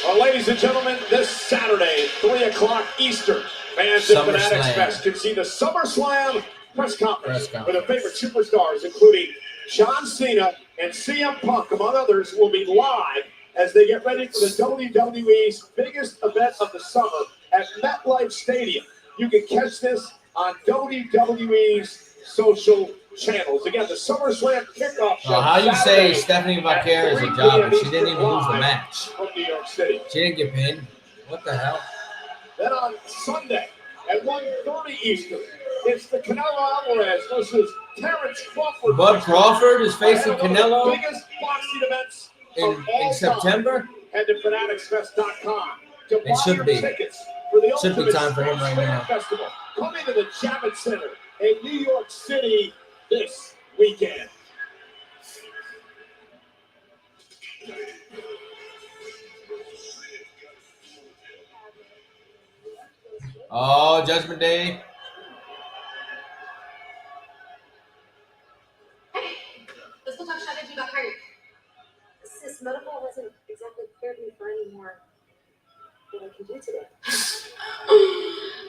Well, ladies and gentlemen, this Saturday, 3 o'clock Eastern, fans at Fanatics Fest can see the SummerSlam press conference with the favorite superstars, including John Cena and CM Punk, among others, will be live as they get ready for the WWE's biggest event of the summer at MetLife Stadium. You can catch this on WWE's social channels. Again, the SummerSlam kickoff show. How you Saturday say Stephanie Vaquer is a jobber? She didn't even lose the match. From New York City. She didn't get pinned. What the hell? Then on Sunday at 1:30 Eastern, it's the Canelo Alvarez versus Terrence Crawford. Bud Crawford is facing One of the Canelo biggest boxing events in September. Head to fanaticsfest.com to buy should your be. tickets for the Should be Ultimate time for him Sports right Fan now. Festival. Coming to the Javits Center in New York City this weekend. Oh, Judgment Day. Let's go talk strategy about Kyrie. Sis, medical wasn't exactly cleared me for any more than I can do today.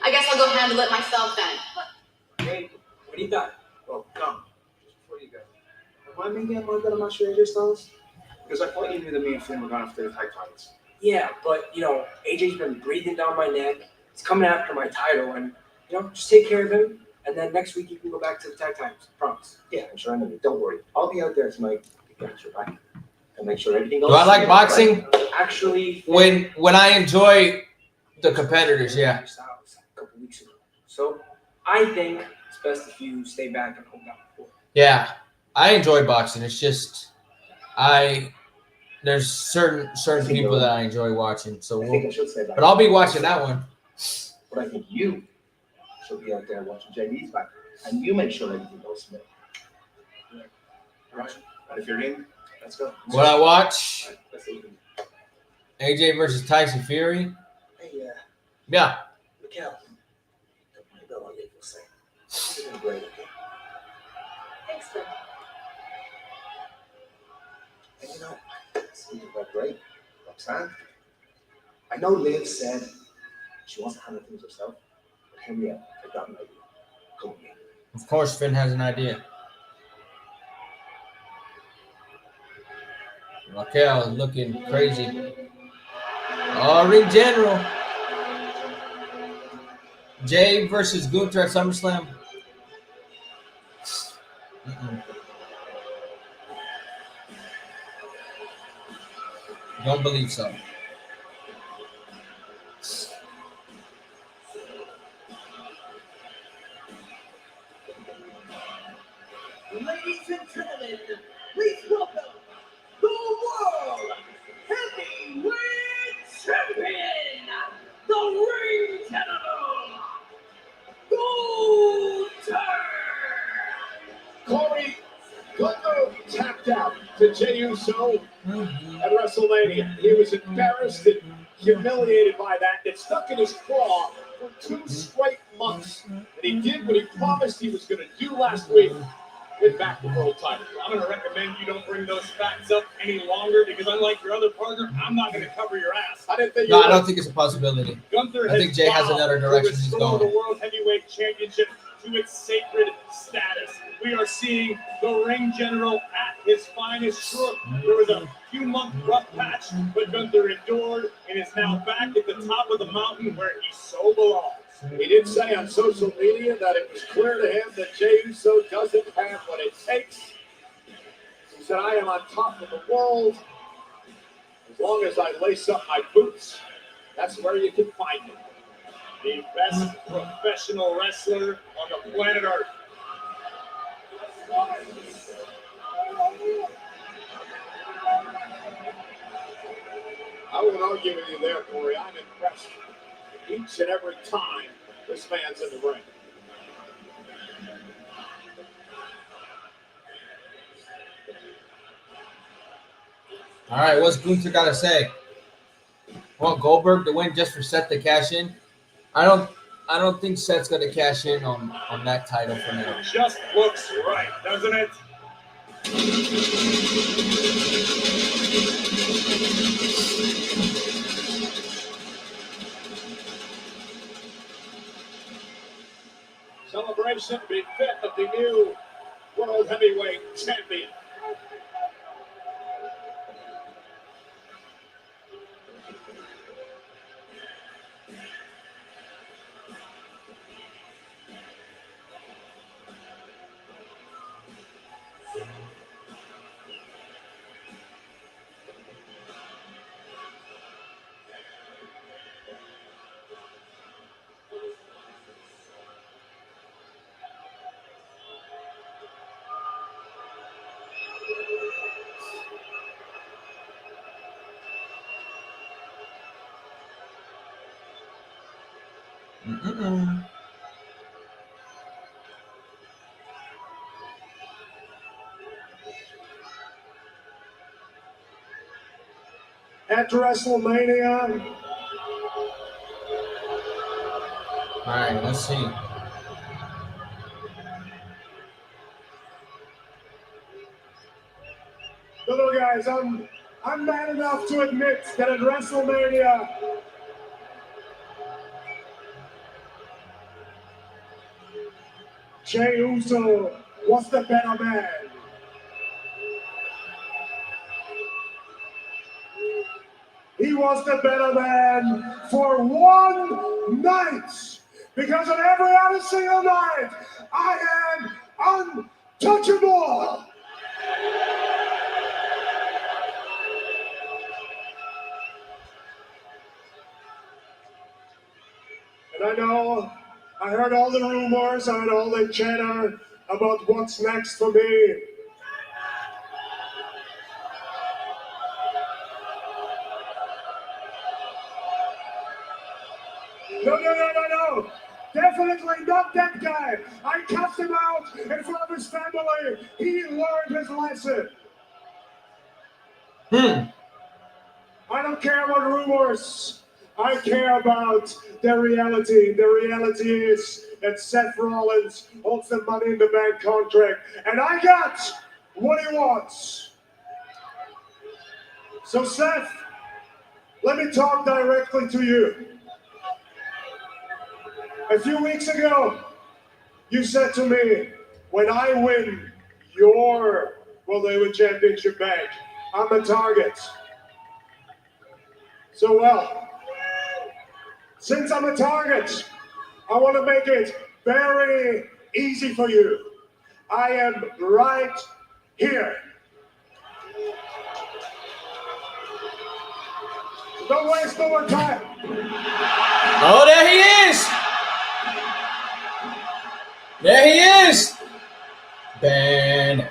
I guess I'll go handle it myself then. Hey, what do you got? Oh, come. Just before you go. Am I making one that I'm not sure AJ Styles? Because I thought you knew that me and Finn were going after the tag titles. Yeah, but AJ's been breathing down my neck. He's coming after my title, and just take care of him. And then next week you can go back to the tag titles. Promise. Yeah, I'm sure I know. Don't worry. I'll be out there tonight to get your back and make sure everything goes. Do I like boxing? Actually, When I enjoy the competitors, yeah. A couple weeks ago. So I think it's best if you stay back and hold down the fort. Yeah, I enjoy boxing. It's just there's certain people that I enjoy watching. So, I think I should say that. but I'll be watching that one. But I think you should be out there watching JD's back. And you make sure everything goes smooth. All right. And if you're in, let's go. What I watch, All right, let's see. AJ versus Tyson Fury. Hey, Yeah, Mikhail, don't worry about what Nick will say. You're doing great. Thanks, Phil. And speaking about great, Roxanne, I know Liv said she wants to handle things herself, but hear me out. I've got an idea. Come with me. of course Finn has an idea. Raquel is looking crazy. Oh, Ring General. Jay versus Gunther at SummerSlam. Don't believe so. Ladies and gentlemen, please welcome the World Heavyweight Champion, the Ring General, Gunther. Corey Gunther tapped out to Jey Uso at WrestleMania. He was embarrassed and humiliated by that. It stuck in his craw for 2 straight months. And he did what he promised he was going to do last week. Win back the world title. I'm going to recommend you don't bring those facts up any longer because unlike your other partner, I'm not going to cover your ass. I didn't think No, I don't think it's a possibility. Gunther I think Jay has vowed another to direction he's restore going. the World Heavyweight Championship to its sacred status. We are seeing the Ring General at his finest. Sure, there was a few month rough patch, but Gunther endured and is now back at the top of the mountain where he so belongs. He did say on social media that it was clear to him that Jey Uso doesn't have what it takes. He said, I am on top of the world. As long as I lace up my boots, that's where you can find me. The best professional wrestler on the planet Earth. argue with you there, Corey. I'm impressed each and every time this man's in the ring. All right, what's Gunther got to say? Want Goldberg to win just for Seth to cash in? I don't think Seth's going to cash in on that title for now. Just looks right, doesn't it? Celebration befit of the new World Heavyweight Champion. At WrestleMania. All right, let's see. Little guys, I'm mad enough to admit that at WrestleMania, Jey Uso was the better man. He was the better man for one night. Because on every other single night, I am untouchable. And I know, I heard all the rumors, I heard all the chatter about what's next for me. No. Definitely not that guy. I cast him out in front of his family. He learned his lesson. I don't care about rumors. I care about the reality. The reality is that Seth Rollins holds the Money in the Bank contract. And I got what he wants. So Seth, let me talk directly to you. A few weeks ago, you said to me, when I win your World Heavyweight Championship back, I'm a target. So well, since I'm a target, I want to make it very easy for you. I am right here. Don't waste no more time. Oh, there he is. There he is. Ben.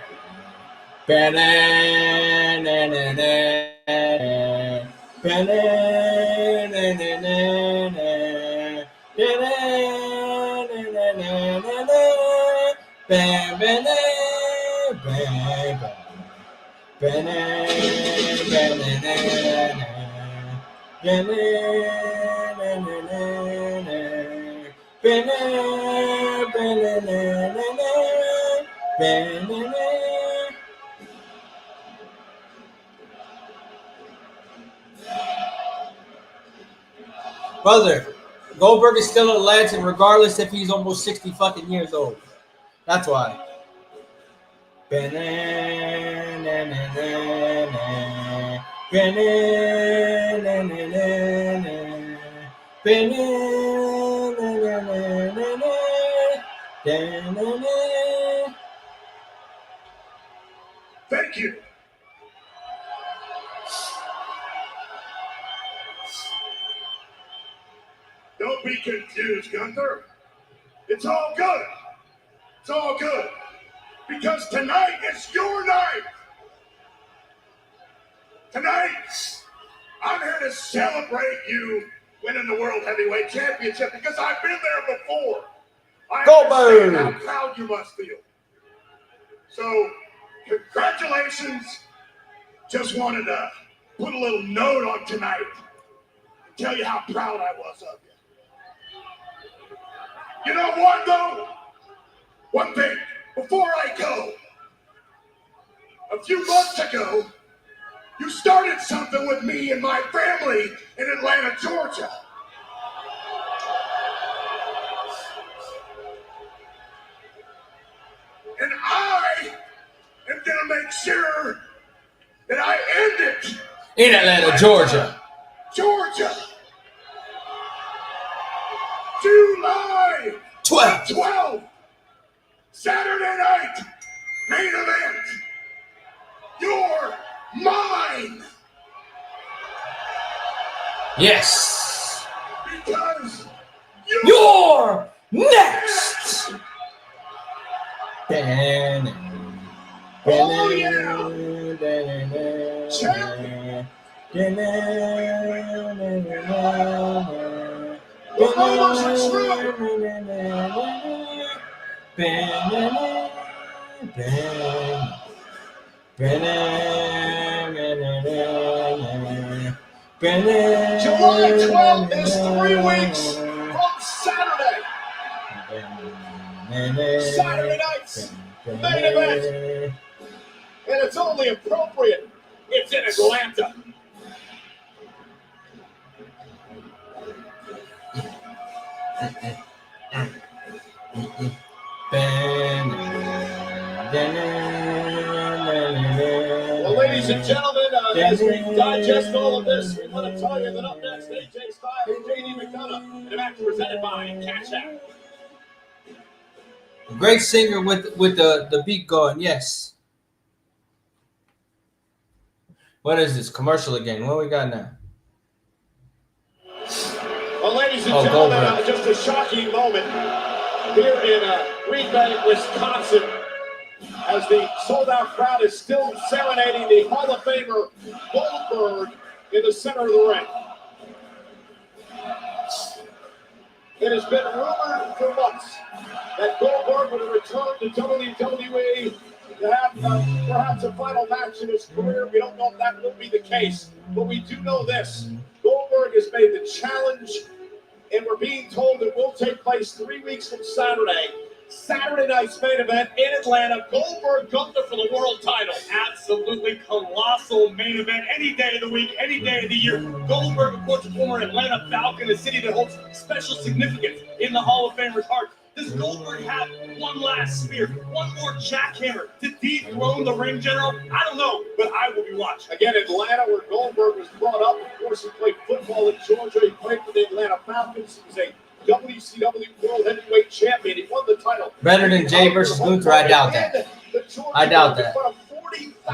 Brother, Goldberg is still a legend regardless if he's almost 60 fucking years old. That's why. Thank you. Don't be confused, Gunther. It's all good. It's all good. Because tonight is your night. Tonight, I'm here to celebrate you winning the World Heavyweight Championship because I've been there before. I understand how proud you must feel. So, congratulations. Just wanted to put a little note on tonight and tell you how proud I was of you. You know what, though? One thing, before I go, a few months ago, you started something with me and my family in Atlanta, Georgia. And I am going to make sure that I end it in Atlanta, Georgia. July 12th. Saturday night, main event. You're mine. Yes. Because you're next. Oh, yeah. Champion. The rumors are true. July 12th is 3 weeks from Saturday. Saturday night's main event. And it's only appropriate. It's in Atlanta. Well, ladies and gentlemen, as we digest all of this, we want to tell you that up next, AJ Styles and JD McDonough, and a match presented by Cash App. Great singer with the beat going, yes. What is this commercial again? What we got now? Well, ladies and gentlemen, just a shocking moment here in Green Bay, Wisconsin, as the sold-out crowd is still serenading the Hall of Famer Goldberg in the center of the ring. It has been rumored for months that Goldberg would return to WWE to have perhaps a final match in his career. We don't know if that will be the case, but we do know this. Goldberg has made the challenge, and we're being told it will take place 3 weeks from Saturday. Saturday night's main event in Atlanta. Goldberg Gunther for the world title. Absolutely colossal main event. Any day of the week, any day of the year. Goldberg, of course, a former Atlanta Falcon, a city that holds special significance in the Hall of Famer's heart. Does Goldberg have one last spear, one more jackhammer to dethrone the ring general? I don't know, but I will be watching. Again, Atlanta, where Goldberg was brought up. Of course, he played football in Georgia. He played for the Atlanta Falcons. He was a WCW World Heavyweight Champion. He won the title. Better than Jay versus Luther, I doubt that. I doubt that.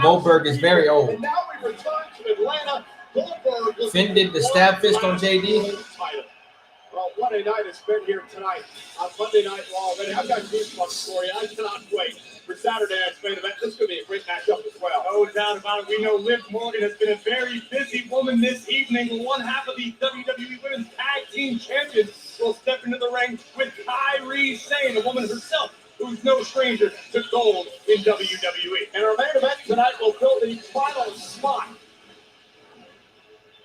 Goldberg is very old. And now we return to Atlanta. Goldberg Finn did the stab fist on JD. Well, what a night it's been here tonight on Monday Night Raw. I've got goosebumps for you. I cannot wait for Saturday night's main event. This is going to be a great matchup as well. No doubt about it. We know Liv Morgan has been a very busy woman this evening. One half of the WWE Women's Tag Team Champions will step into the ring with Kairi Sane, a woman herself who's no stranger to gold in WWE. And our main event tonight will fill the final spot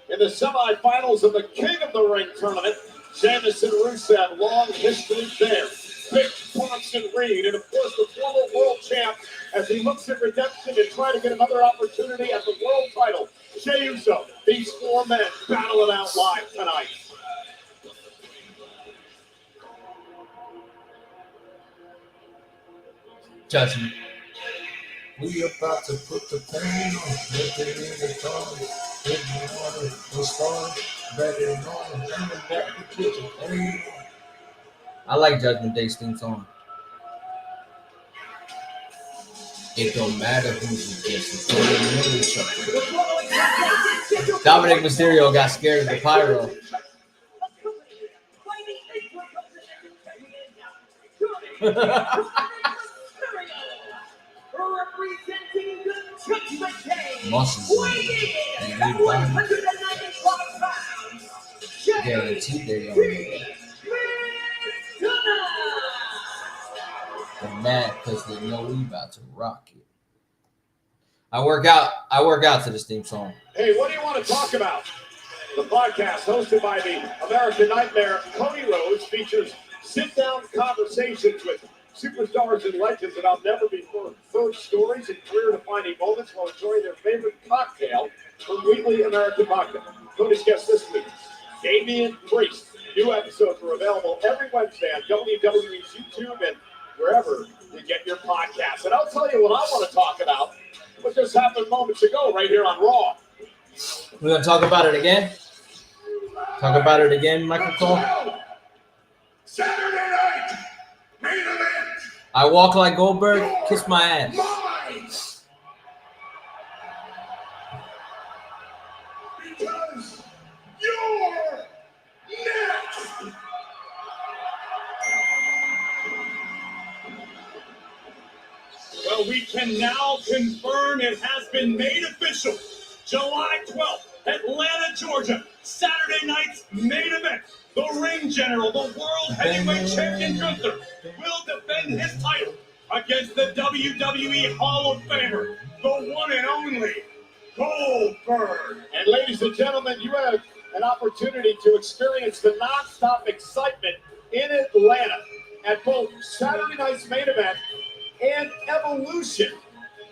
in the semifinals of the King of the Ring tournament. Sheamus and Rusev, long history there. Big Bronson Reed, and of course the former world champ, as he looks at redemption and try to get another opportunity at the world title. Jey Uso, these four men battle it out live tonight. Judgment. We about to put the pain on, nothing in the tongue. If you want it, we'll start. Better than on, bring it back to put the pain on. I like Judgment Day's theme song. It don't matter who's against the Dominic Mysterio got scared of the pyro. Representing the Judgment Day, Muscles. weighing in at 196 guaranteed they're gonna win. They're mad because they know we about to rock it. I work out to this theme song. Hey, what do you want to talk about? The podcast, hosted by the American Nightmare, Cody Rhodes, features sit-down conversations with superstars and legends about never-before-heard stories and career-defining moments while enjoying their favorite cocktail from Wheatley American Vodka. Cody's guest this week, Damian Priest. New episodes are available every Wednesday on WWE's YouTube and wherever you get your podcasts. And I'll tell you what I want to talk about, what just happened moments ago right here on Raw. We're going to talk about it again? Talk about it again, Michael Cole? Saturday night, main event. I walk like Goldberg, kiss my ass. Minds. Because you're next. Well, we can now confirm it has been made official. July 12th, Atlanta, Georgia. Saturday night's main event. The ring general, the world heavyweight champion Gunther, will defend his title against the WWE Hall of Famer, the one and only Goldberg. And ladies and gentlemen, you have an opportunity to experience the non-stop excitement in Atlanta at both Saturday night's main event and Evolution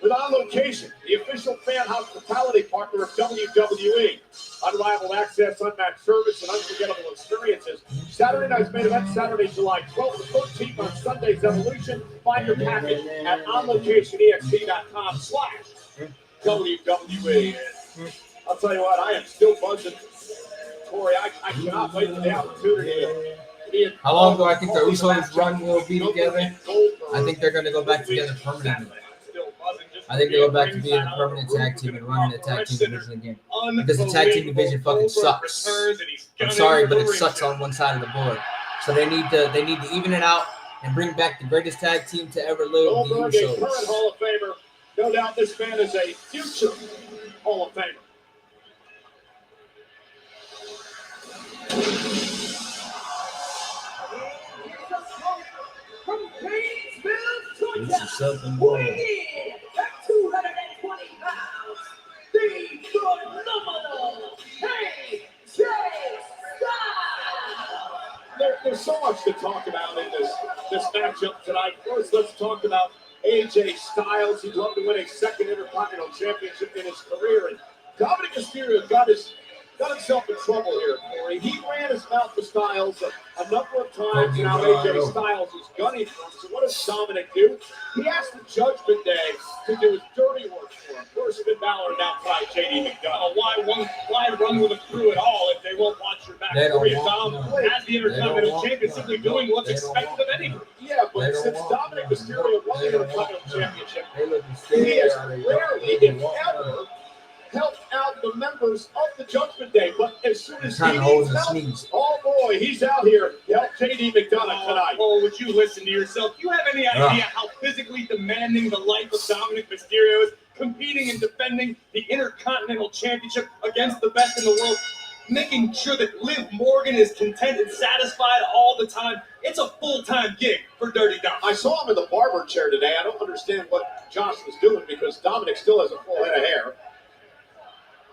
with On Location, the official fan hospitality partner of WWE. Unrivaled access, unmatched service, and unforgettable experiences. Saturday night's main event, Saturday, July 12th to 13th on Sunday's Evolution. Find your package at onlocationext.com/WWE. I'll tell you what, I am still buzzing. Corey, I cannot wait for the opportunity to be in. How long do I think the Usos run will be together? I think they're going to go back together permanently. I think they go back to being a permanent tag team and running the tag team division again. Because the tag team division fucking sucks. I'm sorry, but it sucks on one side of the board. So they need to even it out and bring back the greatest tag team to ever live, the Goldberg, a Usos. current Hall of Famer. No doubt this man is a future Hall of Famer. From Painesville, This Georgia, is something weighing good. in at 220 pounds, the phenomenal AJ Styles. There's so much to talk about in this matchup tonight. First, let's talk about AJ Styles. He'd love to win a second Intercontinental Championship in his career. And Dominic Mysterio got himself in trouble here, Corey. He ran his mouth to Styles a number of times, and now AJ Styles is gunning for him. So what does Dominic do? He asked the Judgment Day to do his dirty work for him. First, Finn Balor now by JD McDonough. Why run with a crew at all if they won't watch your back? They don't Corey want- Dom, no. as the Intercontinental They don't Champion, want- simply no. doing what's They don't expected of anybody. Yeah, They but don't since want- Dominic no. Mysterio won the They don't Intercontinental want- no. Championship, They look he has scared. rarely, They if want- ever, helped out the members of the Judgment Day. But as soon as he Trying to hold needs his help, sneeze. oh boy, he's out here to help JD McDonough tonight. Oh, would you listen to yourself? Do you have any idea how physically demanding the life of Dominic Mysterio is, competing and defending the Intercontinental Championship against the best in the world, making sure that Liv Morgan is content and satisfied all the time? It's a full-time gig for Dirty Dom. I saw him in the barber chair today. I don't understand what Josh was doing because Dominic still has a full head of hair.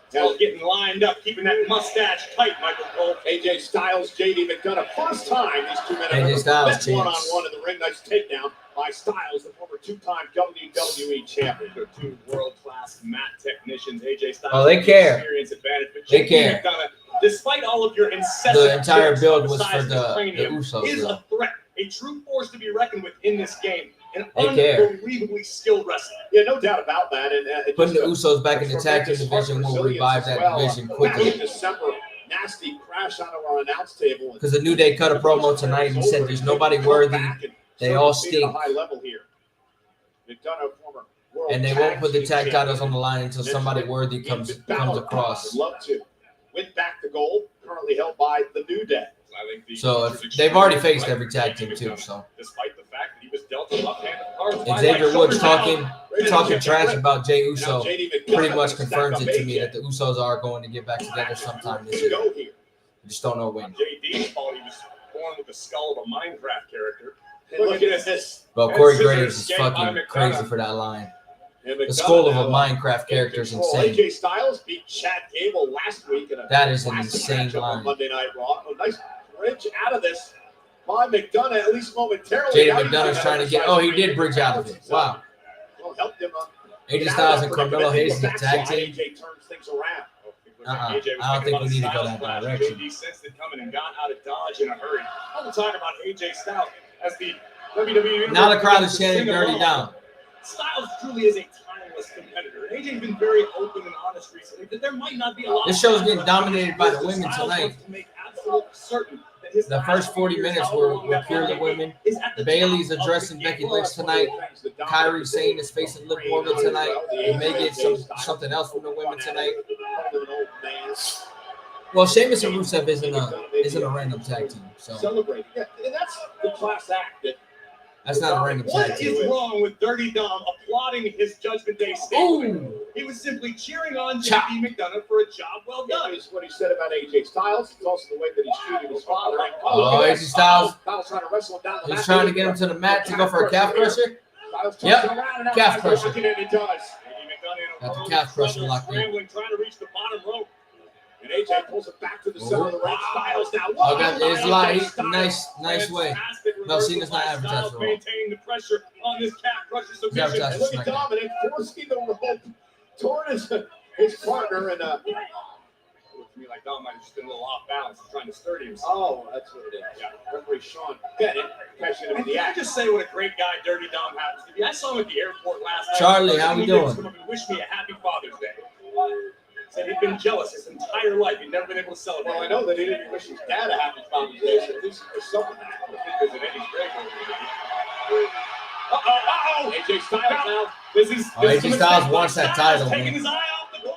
Still getting lined up, keeping that mustache tight, Michael Cole. AJ Styles, JD McDonough. First time these two men have AJ ever Styles met chance. one-on-one in the ring. Nice takedown by Styles, the former two-time WWE champion. They're two world-class mat technicians. AJ Styles. Oh, they care. Experience advantage, but They JD care. McDonough, despite all of your incessant The entire tips build on the was size for of his the cranium, Usos, is though. a threat, a true force to be reckoned with in this game. An They care. unbelievably skilled wrestler. Yeah, no doubt about that. And Putting the just Usos back in the tremendous tag team heart division will resilience revive as that well. division Back quickly. in December, nasty crash out of our announce table. Because the New Day cut a promo tonight and said there's nobody worthy. They all stink. High level here. McDonough, former world And they won't put the tag titles on the line until somebody worthy comes across. I'd love to. Went back to gold, currently held by the New Day. I think the So answer is they've already extremely faced right every for tag JD team too. McDonough, So despite the fact that he was dealt a left-handed card by Xavier right Woods shoulder talking trash about Jey Now Uso JD McDonough pretty much is back confirms up it to eight me yet. that the Usos are going to get back together sometime this To year. go here. You just don't know when. JD thought he was born with the skull of a Minecraft character. And look at this. But Corey Graves is fucking crazy for that line. The skull of a Minecraft character is insane. AJ Styles beat Chad Gable last week. That is an insane line. Monday Night Raw. A nice bridge out of this by McDonough, at least momentarily. JD McDonough's trying to get. Oh, he did bridge out of it. Wow. Well, helped him. AJ Styles and Carmelo Hayes get tag team. AJ turns things around. I don't think we need to go that direction. JD sensed it coming and got out of Dodge in a hurry. I will talk about AJ Styles as the WWE. Now the crowd is chanting Dirty Dom. Styles truly is a timeless competitor. And AJ's been very open and honest recently that there might not be a lot. This show's getting dominated by the women tonight. The first 40 minutes were purely women. Bailey's addressing Becky Lynch tonight. Kairi Sane is facing Liv Morgan tonight. We may get something else from the women tonight. Well, Sheamus and Rusev isn't a random tag team. So Celebrate. Yeah, and that's the class act that. that's not a random tag What team. is wrong with Dirty Dom applauding his Judgment Day statement? He was simply cheering on Chop. JD McDonough for a job well done. That is what he said about AJ Styles. It's also the way that he's treating his father. Oh, look at AJ that. Styles. Styles trying to wrestle him down the He's mat. trying to get him to the mat to go for a calf crusher. Styles turns Yep. it around and out. Calf crusher. Looking at it, he does. JD McDonough in a Got the world calf of crusher trouble, locked in. scrambling, trying to reach the bottom rope. And AJ pulls it back to the center of the ring. Styles now. Oh, that is light. Styles. Nice way. Fantastic No, reversal Cena's not by advertised Styles, for Raw. maintaining the pressure on this calf crusher submission. advertised And look at Dominic forcing the rope toward his partner. And Looked to me like Dom might have just been a little off balance, trying to sturdy himself. oh, that's what it is. Yeah. Referee Sean Bennett catching him in And the can I act. just say what a great guy Dirty Dom happens to be? I saw him at the airport last night. Charlie, how we He did doing? come up and wish me a happy Father's Day. Said he'd been jealous his entire life. He'd never been able to celebrate. Well, I know that he didn't wish his dad a happy Father's Day, so at least there's something happened. Visit Eddie's grave over there. AJ Styles now. This is Oh, AJ Styles wants that title, taking man. his eye off the ball.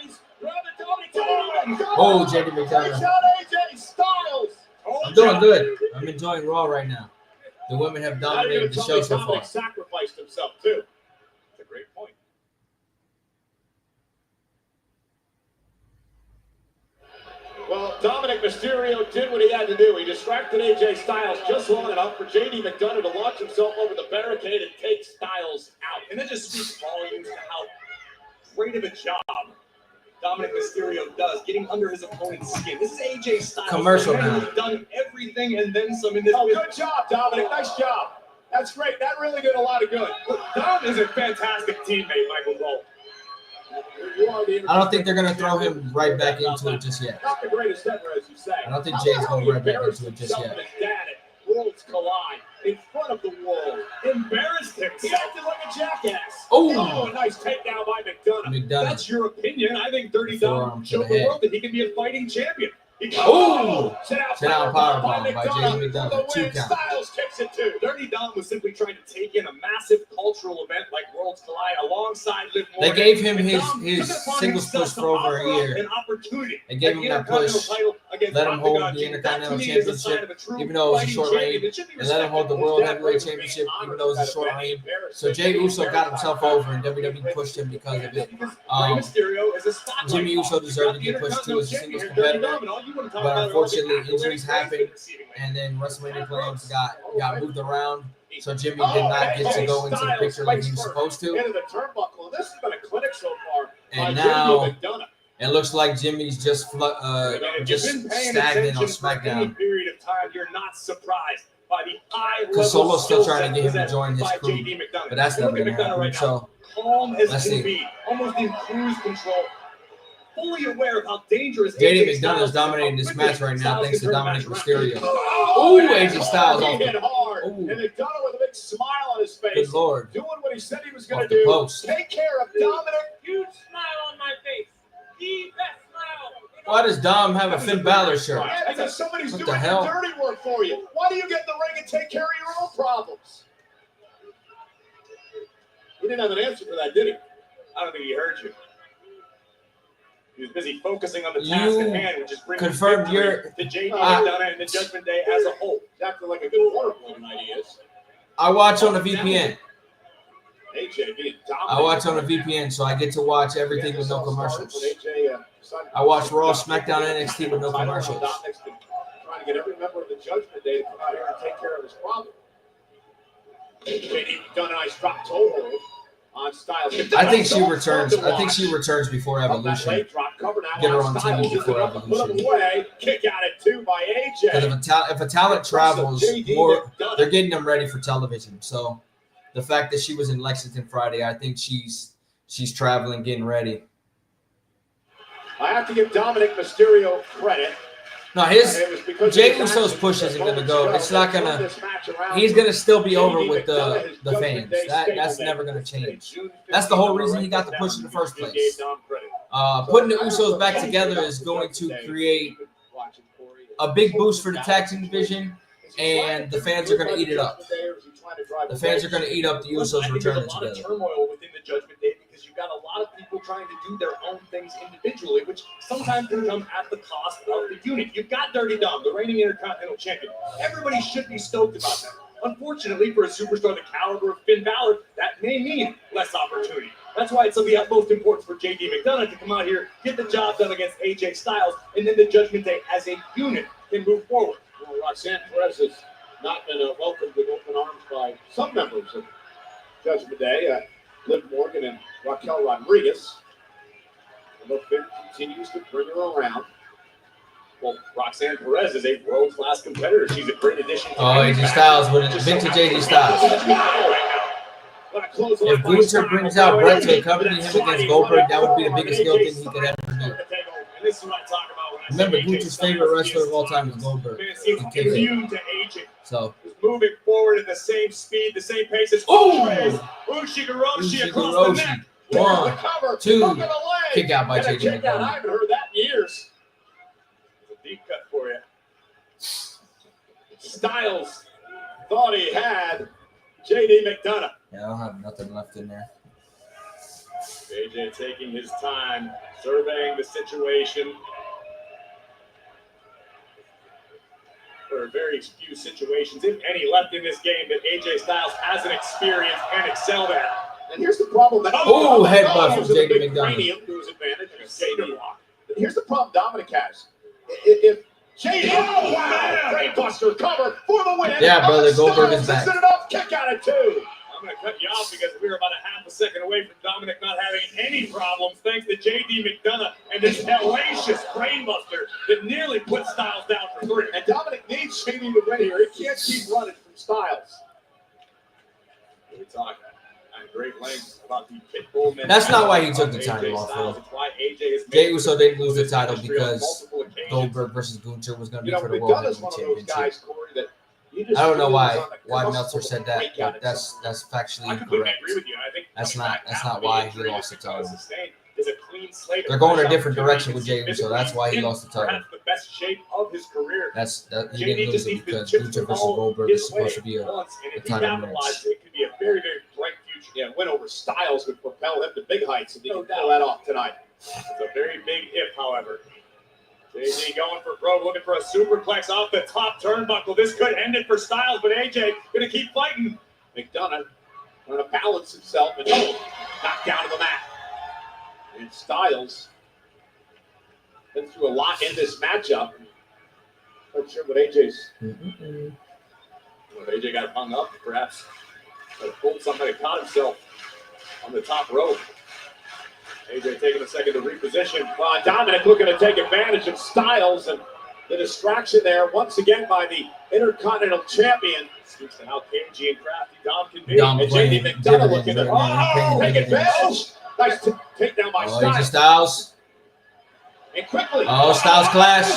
He's grabbing Tony. Oh, JD Takes McDonough. out AJ Styles. I'm doing good. I'm enjoying Raw right now. The women have dominated the show so far. Dominic sacrificed himself too. That's a great point. Well, Dominic Mysterio did what he had to do. He distracted AJ Styles just long enough for JD McDonough to launch himself over the barricade and take Styles out. And that just speaks volumes to how great of a job Dominic Mysterio does getting under his opponent's skin. This is AJ Styles. Commercial the man now. who's done everything and then some in this Oh, business. good job, Dominic. Nice job. That's great. That really did a lot of good. Dom is a fantastic teammate, Michael Cole. You are the I don't think they're gonna throw him right back into it just yet. not the greatest ever, as you say. I don't think Jay's going right back into it just yet. His dad at Worlds Collide in front of the world. Embarrassed him. He acted like a jackass. Oh. A nice takedown by McDonough. McDonough. That's your opinion. I think Dirty Forearm Dom to showed the the head. world that he can be a fighting champion. Oh! Sit out Sit down powerbomb by JD McDonough. McDonough. For the 2 win. count. Styles kicks it too. Dirty Dom was simply trying to take in a massive cultural event like Worlds Collide alongside Liv They Morgan. gave him And his Dom his took it upon singles himself push to for over a offer up year. An opportunity. They gave him An that push. Intercontinental title against Let him hold Octagon the Champion. Intercontinental That to me is a sign Championship, of a true even though it was a fighting short champion reign, that should be and let him hold the respected. World His dad Heavyweight was Championship, being even though it was a honored short at reign. Embarrassing. So Jey Uso got himself over, and WWE pushed him because of it. Because Rey Mysterio is a spotlight Jimmy Uso hog. deserved to He's get got the pushed too as a Intercontinental singles champion. Dirty competitor. Dom, and all you want to talk But about are unfortunately, all the injuries accolades happened, receiving. and then WrestleMania plans got moved around. So Jimmy did not get to go into the picture like he was supposed to. Into the turnbuckle. This has been a clinic so far. And by now JD McDonough. it looks like Jimmy's just And if just you've been paying stagnant on attention for any SmackDown. period of time, you're not surprised by the high level Because Solo's still skill trying to get him to set join his by crew, JD McDonough. but that's You never look at gonna McDonough happen. right now, So calm as let's can see. be, almost in cruise control, fully aware of how dangerous JD AJ McDonough Styles is dominating how this quickly match right now Styles thanks can to turn a Dominic match Mysterio. around. Oh, AJ Styles He off hit the hard. Ooh. And McDonough with a big smile on his face. Good Lord. Doing what he said he was going Off to the do. post. Take care of Dominic. Huge smile on my face. The best smile. Why does Dom have a Finn Balor shirt? Yeah, because somebody's What the doing the hell? dirty work for you. Why do you get in the ring and take care of your own problems? He didn't have an answer for that, did he? I don't think he heard you. He was busy focusing on the task You at hand, which is bringing confirmed victory your- to JD Ah. McDonough and the Judgment Day as a whole. Acting like a good water boy tonight he is. I watch on a VPN. AJ being dominant. I watch on a VPN, so I get to watch everything with no commercials. When AJ I watched Raw, SmackDown, NXT with no commercials. Dominic's been trying to get every member of the Judgment Day to come out here and take care of his problem. JD done a nice drop toe hold on Styles. I think she returns. I think she returns before Evolution. Get her on TV before Evolution. Kick out at 2 by AJ. Because if a talent travels more, they're getting them ready for television. So the fact that she was in Lexington Friday, I think she's traveling, getting ready. I have to give Dominic Mysterio credit. No, Jey Uso's push isn't going to go. It's not going to. He's going to still be over with the fans. That's never going to change. That's the whole reason he got the push in the first place. Putting the Usos back together is going to create a big boost for the tag team division, and the fans are going to eat it up. The fans are going to eat up the Usos returning together. Turmoil within the Judgment Day because you've got a lot of people trying to do their own things individually, which sometimes can come at the cost of the unit. You've got Dirty Dom, the reigning Intercontinental Champion. Everybody should be stoked about that. Unfortunately, for a superstar the caliber of Finn Balor, that may mean less opportunity. That's why it's of the utmost importance for JD McDonough to come out here, get the job done against AJ Styles, and then the Judgment Day as a unit can move forward. Well, Roxanne Perez has not been welcomed with open arms by some members of Judgment Day, Liv Morgan and Raquel Rodriguez. Although Finn continues to bring her around. Well, Roxanne Perez is a world-class competitor. She's a great addition. AJ Styles with vintage AJ Styles. If Gunther brings out Bret to accompany him against Goldberg, that would be the biggest heel thing he could ever do. Remember, Gunther's favorite wrestler of all time is Goldberg. So moving forward at the same speed, the same pace as Ushigoroshi across the neck. 1, 2, kick out by JD McDonough. I haven't heard that in years. It's a deep cut for you. Styles thought he had JD McDonough. Yeah, I don't have nothing left in there. AJ taking his time, surveying the situation. There are very few situations, if any, left in this game that AJ Styles hasn't experienced and excelled at. And here's the problem. Headbutt from JD McDonough. To his advantage and JD block. Here's the problem Dominic has. If JD, brainbuster cover for the win. Yeah, brother, Goldberg is back. Kick out at 2. I'm going to cut you off because we were about a half a second away from Dominic not having any problems thanks to JD McDonough and this hellacious brainbuster that nearly put Styles down for 3. And Dominic needs JD to win here. He can't keep running from Styles. We talk at great length about the Pitbull mentality. That's not why he took the title off, though. Jey Uso didn't lose the title because Goldberg versus Gunther was going to be for the World Heavyweight Championship. I don't know why Meltzer said that, but that's factually incorrect. That's not why he lost the title. They're going a different direction with Jey Uso. That's why he lost the title. The best shape of his career. He didn't lose it because Gunther versus Goldberg is supposed to be a title match. It could be a very, very bright future. Yeah, win over Styles would propel him to big heights if he can pull that off tonight. It's a very big if, however. JD going for broke, looking for a superplex off the top turnbuckle. This could end it for Styles, but AJ going to keep fighting. McDonough trying to balance himself and knocked down to the mat. And Styles been through a lot in this matchup. Not sure what AJ's. What AJ got hung up, perhaps. Pulled somebody, caught himself on the top rope. AJ taking a second to reposition. Dominic looking to take advantage of Styles and the distraction there once again by the Intercontinental Champion. Speaks to how cagey and crafty Dom can be. Dom and JD McDonough looking to take advantage. Nice takedown by Styles. AJ Styles. And quickly. Styles clash.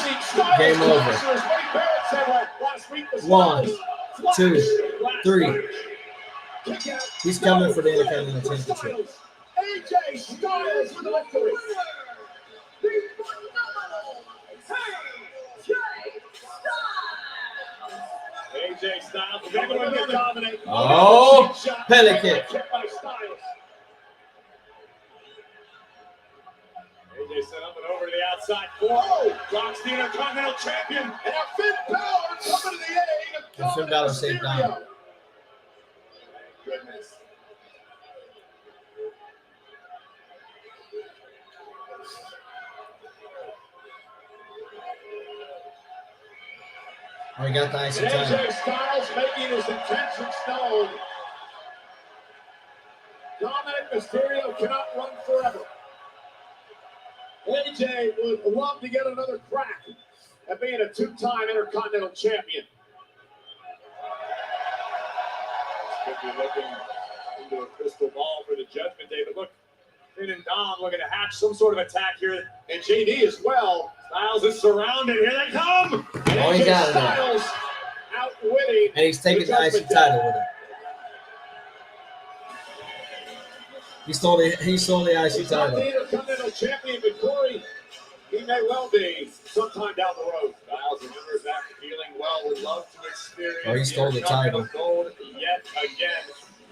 Game over. 1, 2, 3. He's coming for the Intercontinental Championship. AJ Styles with the victory. AJ Styles able to dominate. Pele kick. AJ set up and over to the outside. Rocks the Intercontinental Champion. And now Finn Balor coming to the aid of Finn Balor saved Dom. Goodness. Oh, he got the IC And title. AJ Styles making his intentions known. Dominic Mysterio cannot run forever. AJ would love to get another crack at being a two-time Intercontinental Champion. Could be looking into a crystal ball for the Judgment Day, but look, Finn and Dom looking to hatch some sort of attack here, and JD as well. Styles is surrounded. Here they come. And Oh, he AJ got it. Styles outwitting. And he's taking the IC Judgment Day. title with him. He stole the IC He's not title. the Intercontinental Champion, but Corey, he may well be sometime down the road. Styles remembers that feeling well. Would love to experience. Oh, he stole the title. Gold yet again.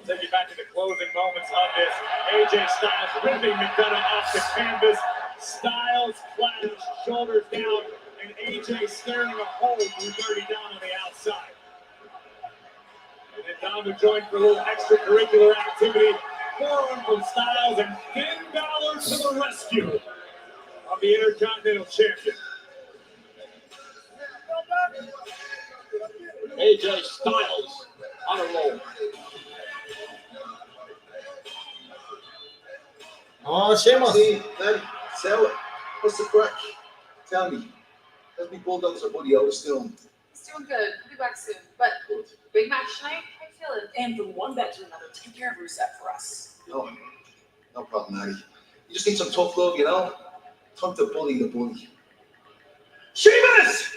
Take you back to the closing moments of this. AJ Styles ripping McDonough off the canvas. Styles flash, shoulders down, and AJ staring a hole through 30 down on the outside. And then Dom would join for a little extracurricular activity. Forearm from Styles, and Finn Balor to the rescue of the Intercontinental Champion. AJ Styles on a roll. Oh, Sheamus. See, man, sell it. What's the crack? Tell me. How's me Bulldogs or Buddy Ellis still? He's doing good. He'll be back soon. But big match tonight. How you feeling? And from one bet to another, take care of Rusev for us. Oh, no problem, Maddie. You just need some tough love, you know? Time to bully the bully. Sheamus!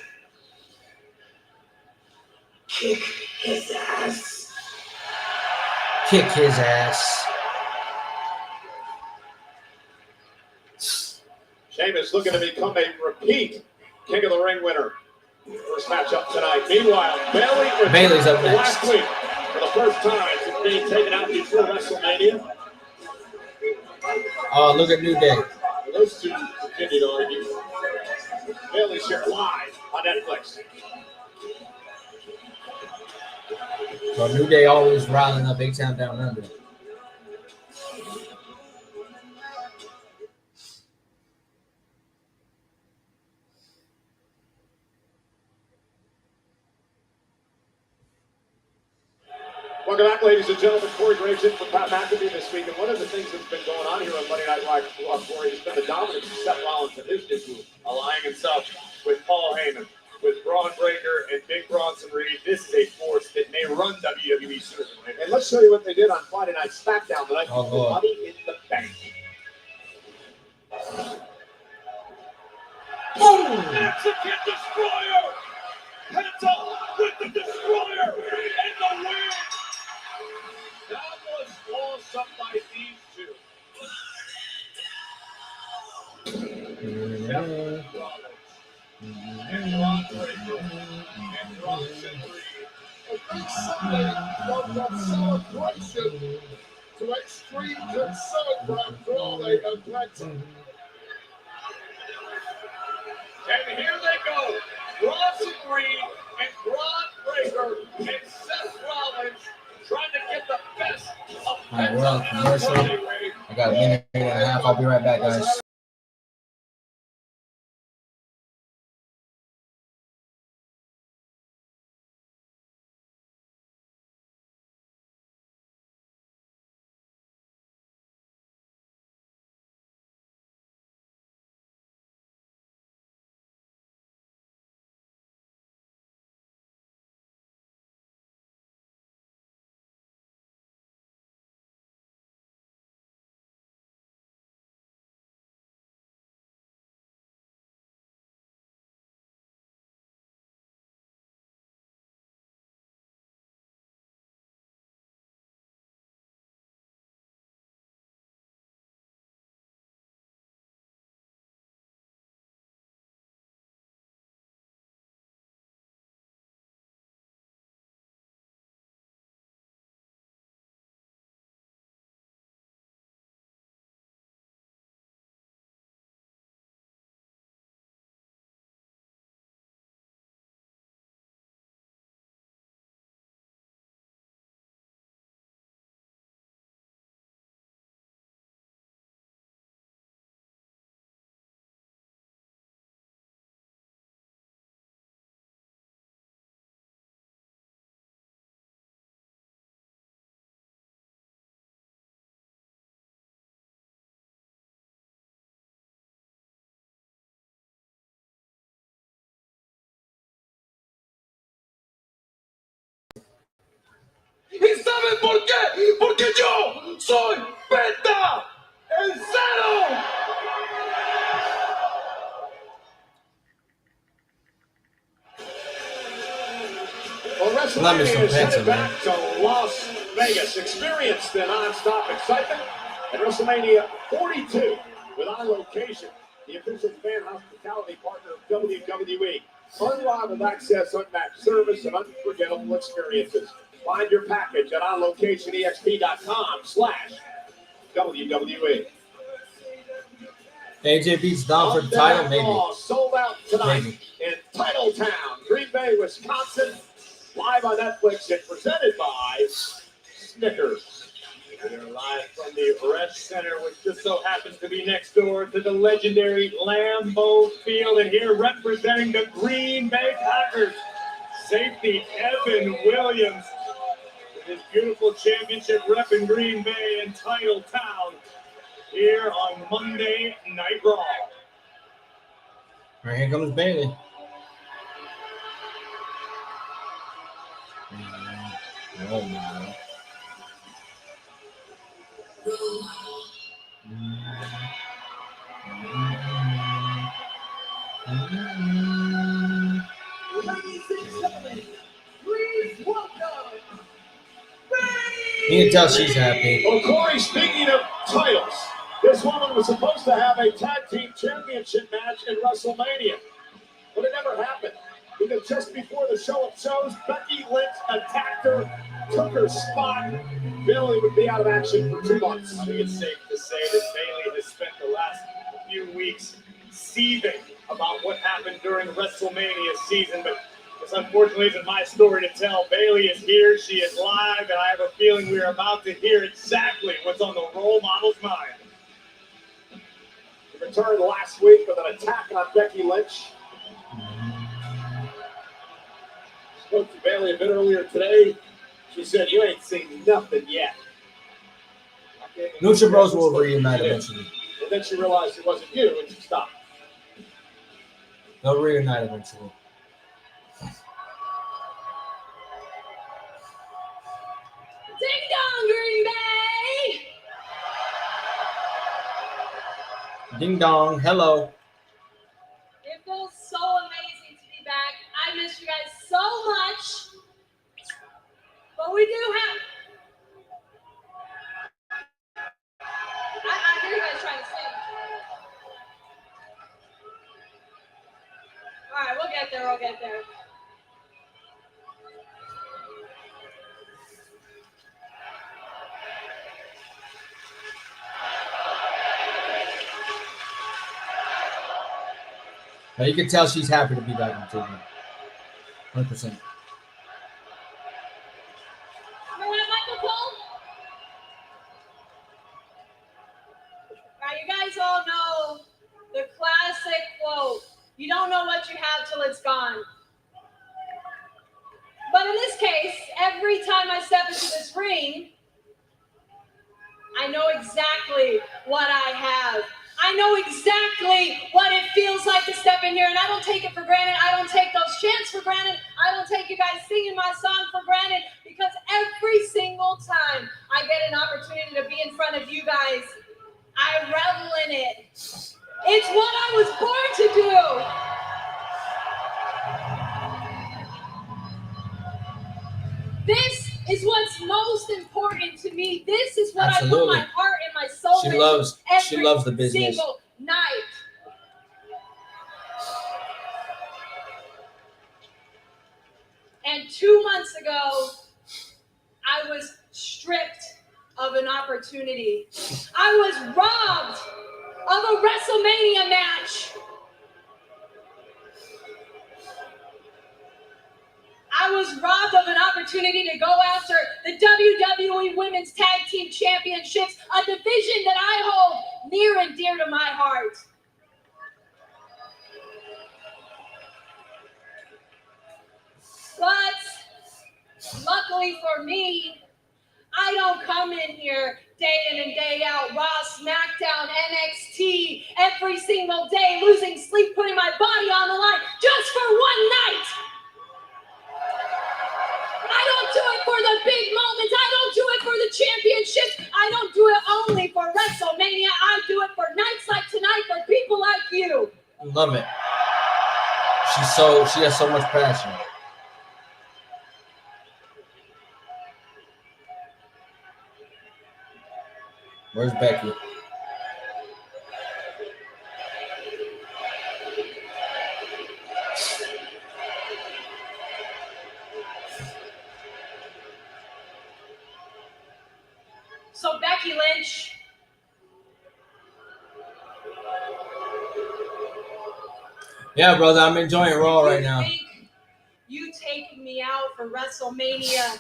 Kick his ass. Kick his ass. Sheamus looking to become a repeat King of the Ring winner. First matchup tonight. Meanwhile, Bailey's up next. last week for the first time since being taken out before WrestleMania. Oh, look at New Day. Those two continue to argue. Bailey's here live on Netflix. So New Day always riling up Big Town Down Under. Welcome back, ladies and gentlemen. Corey Graves in for Pat McAfee this week. And one of the things that's been going on here on Monday Night Live, Corey, has been the dominance of Seth Rollins and his new move, allying himself with Paul Heyman, with Braun Breaker and Big Bronson Reed. This is a force that may run WWE sooner than later. And let's show you what they did on Friday Night SmackDown tonight. Oh, Lord. Money in the Bank. Boom! Mexican Destroyer! Penta with the Destroyer and the win! That was awesome by these two. And Braun Breaker and Bronson Reed. A big Sunday from celebration to extreme concern for Andrade and Penta. And here they go. Bronson Reed and Braun Breaker and Seth Rollins trying to get the best of All right, we're Penta on and commercial. Andrade. I got a minute and a half. I'll be right back, guys. ¿Y saben por qué? Porque yo soy Penta El Zero. Well, WrestleMania is headed back to Las Vegas. Experience the non-stop excitement at WrestleMania 42 with On Location, the official fan hospitality partner of WWE. Unrivaled access, unmatched service, and unforgettable experiences. Find your package at onlocationexp.com/WWE. AJ beats Dom for the title, maybe. Sold out tonight in Titletown, Green Bay, Wisconsin. Live on Netflix and presented by Snickers. We're live from the Resch Center, which just so happens to be next door to the legendary Lambeau Field. And here representing the Green Bay Packers, safety Evan Williams with his beautiful championship rep in Green Bay and Titletown here on Monday Night Raw. All right, here comes Bayley. Oh, my. Ladies and gentlemen, please welcome You can tell she's happy. Well, Corey, speaking of titles, this woman was supposed to have a tag team championship match in WrestleMania, but it never happened. Because just before the show of shows, Becky Lynch attacked her, took her spot. Bayley would be out of action for 2 months. I think it's safe to say that Bayley has spent the last few weeks seething about what happened during WrestleMania season, but this unfortunately isn't my story to tell. Bayley is here, she is live, and I have a feeling we are about to hear exactly what's on the role model's mind. She returned last week with an attack on Becky Lynch. Spoke to Bayley a bit earlier today. She said, "You ain't seen nothing yet." Lucha Bros will reunite eventually. And then she realized it wasn't you, and she stopped. They'll reunite eventually. Ding dong, Green Bay! Ding dong, hello. It feels so amazing to be back. I miss you guys so much. But we do have. I hear you guys trying to sing. All right, we'll get there. We'll get there. Now you can tell she's happy to be back in TV. 100%. Everyone at Michael? Now you guys all know the classic quote, you don't know what you have till it's gone. But in this case, every time I step into this ring, I know exactly what I have. I know exactly what it feels like to step in here, and I don't take it for granted. I don't take those chants for granted. I don't take you guys singing my song for granted, because every single time I get an opportunity to be in front of you guys, I revel in it. It's what I was born to do. This is what's most important to me. This is what Absolutely. I put my heart and my soul She into loves every the business. single night. And 2 months ago, I was stripped of an opportunity. I was robbed of a WrestleMania match. I was robbed of an opportunity to go after the WWE Women's Tag Team Championships, a division that I hold near and dear to my heart. But luckily for me, I don't come in here day in and day out, Raw, SmackDown, NXT, every single day, losing sleep, putting my body on the line just for one night. I don't do it for the big moments the championship, I don't do it only for WrestleMania. I do it for nights like tonight for people like you. Love it. She has so much passion. Where's Becky? So Becky Lynch, Yeah, brother, I'm enjoying Raw right now. you taking me out for WrestleMania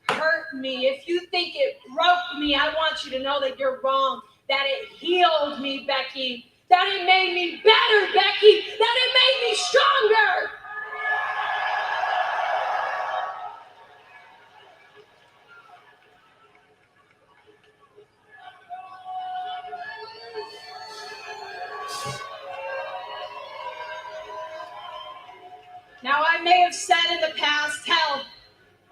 hurt me. If you think it broke me, I want you to know that you're wrong. That it healed me, Becky. That it made me better, Becky. That it made me stronger. Now, I may have said in the past, hell,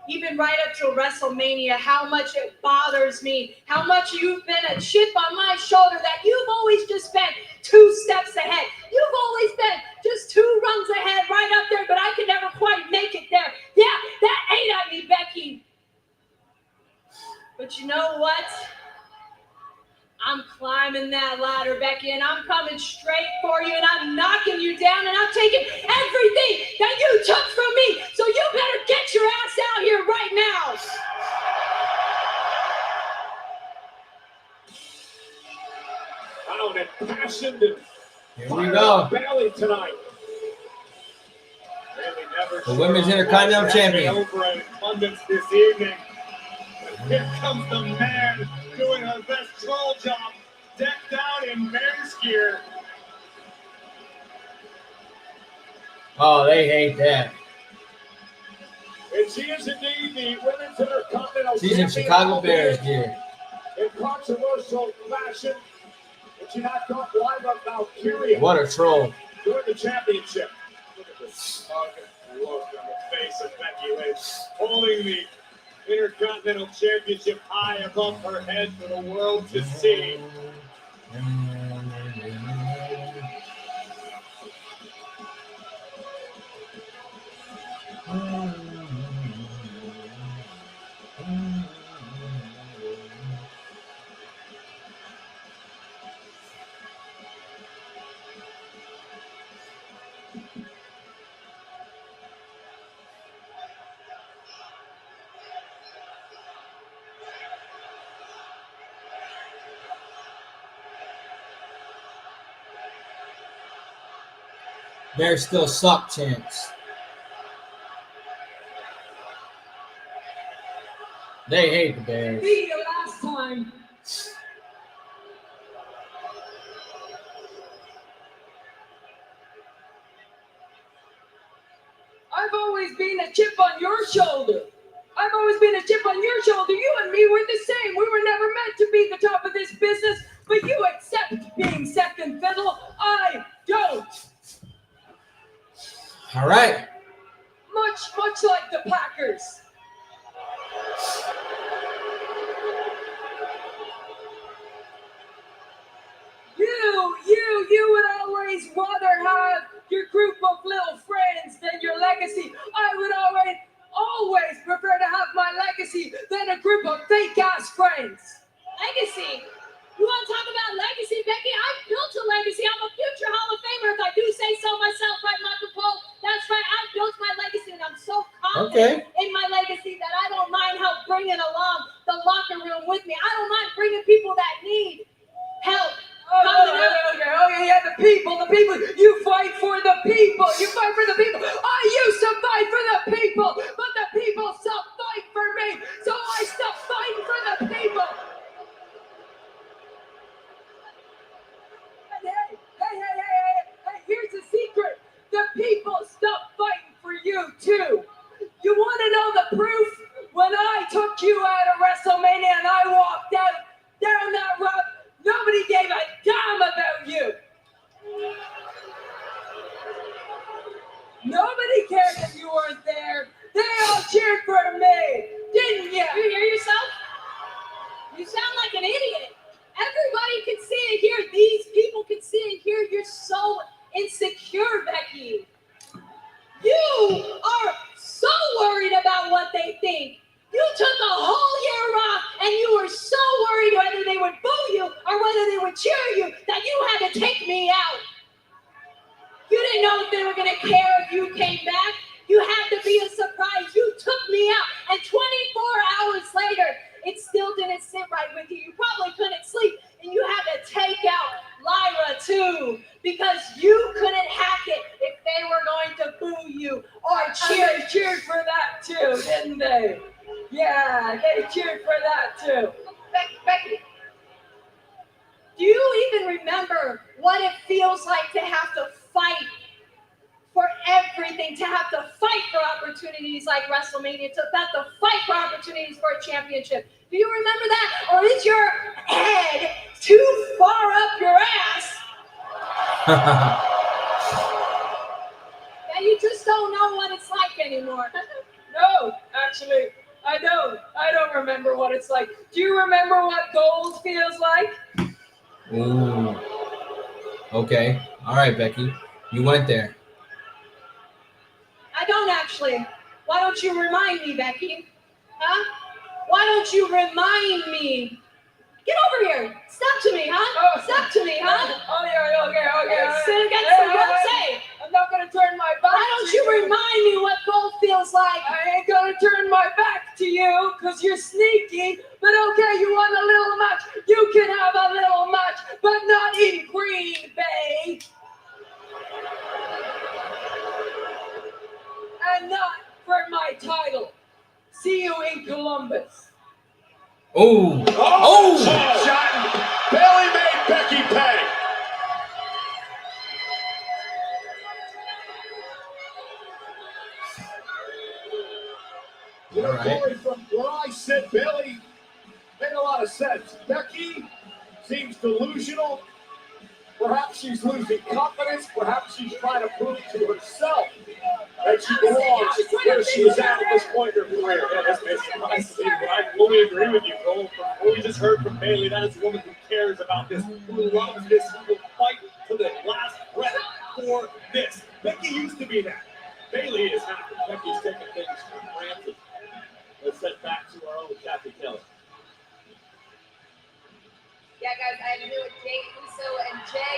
even right up to WrestleMania, how much it bothers me, how much you've been a chip on my shoulder, that you've always just been 2 steps ahead. You've always been just 2 runs ahead, right up there, but I could never quite make it there. Yeah, that ate at me, Becky. But you know what? I'm climbing that ladder, Becky, and I'm coming straight for you, and I'm knocking you down, and I'm taking everything that you took from me. So you better get your ass out here right now. Loud and passionate and Here we go. Bailey tonight. Really never The Women's Intercontinental Champion. over in abundance this evening. And here comes the man doing her best troll job, decked out in mare's gear. Oh, they hate that. And she is indeed the Women's Intercontinental She's in Champion. Chicago Bears gear. In controversial fashion, and she knocked off Lyra Valkyria. What a troll. During the championship. Look at the smug look on the face of Becky Lynch, holding the Intercontinental Championship high above her head for the world to see. Bears still suck chance. They hate the Bears. Be the last time. I've always been a chip on your shoulder. I've always been a chip on your shoulder. You and me were the same. We were never meant to be the top of this business, but you accept being second fiddle. I don't. All right. Much like the Packers. You would always rather have your group of little friends than your legacy. I would always prefer to have my legacy than a group of fake-ass friends. Legacy? You want to talk about legacy, Becky? I've built a legacy. I'm a future Hall of Famer, if I do say so myself, right, Michael Cole? That's right. I've built my legacy, and I'm so confident in my legacy that I don't mind help bringing along the locker room with me. I don't mind bringing people that need help. Okay, yeah, the people. You fight for the people. You fight for the people. I used to fight for the people, but the people stopped fighting for me, so I stopped fighting for the people. Hey, here's the secret. The people stopped fighting for you, too. You want to know the proof? When I took you out of WrestleMania and I walked out down that road, nobody gave a damn about you. Nobody cared that you weren't there. They all cheered for me, didn't you? You hear yourself? take me out. You didn't know if they were going to care if you came back. You had to be a surprise. You took me out. And 24 hours later, it still didn't sit right with you. You probably couldn't sleep. And you had to take out Lyra too. Because you couldn't hack it if they were going to boo you or cheer. They cheered for that too, didn't they? Yeah, they cheered for that too. Becky, do you even remember what it feels like to have to fight for everything, to have to fight for opportunities like WrestleMania, to have to fight for opportunities for a championship? Do you remember that? Or is your head too far up your ass that you just don't know what it's like anymore? No, actually, I don't. I don't remember what it's like. Do you remember what gold feels like? Ooh. Okay. All right, Becky. You went there. I don't actually. Why don't you remind me, Becky? Huh? Why don't you remind me? Get over here. Step to me, huh? Oh. Step to me, huh? Okay. Say against the what? Say. I'm not gonna turn my back. Why don't you remind me what gold feels like? I ain't gonna turn my back to you because you're sneaky. But okay, you want a little match? You can have a little match, but not in Green Bay. And not for my title. See you in Columbus. Oh. Shot. Bailey made Becky pay. You know, All right. Corey, from where I sit, Bailey made a lot of sense. Becky seems delusional. Perhaps she's losing confidence. Perhaps she's trying to prove to herself that she belongs where she is at this point in her career. Yeah, that's surprising. But I fully agree with you, Cole. From what we just heard from Bailey, that is a woman who cares about this, who loves this, who will fight to the last breath for this. Becky used to be that. Bailey is not. Becky's taking things for granted. Let's head back to our own Kathy Kelly. Yeah, guys, I knew it. Jay Uso and Jay,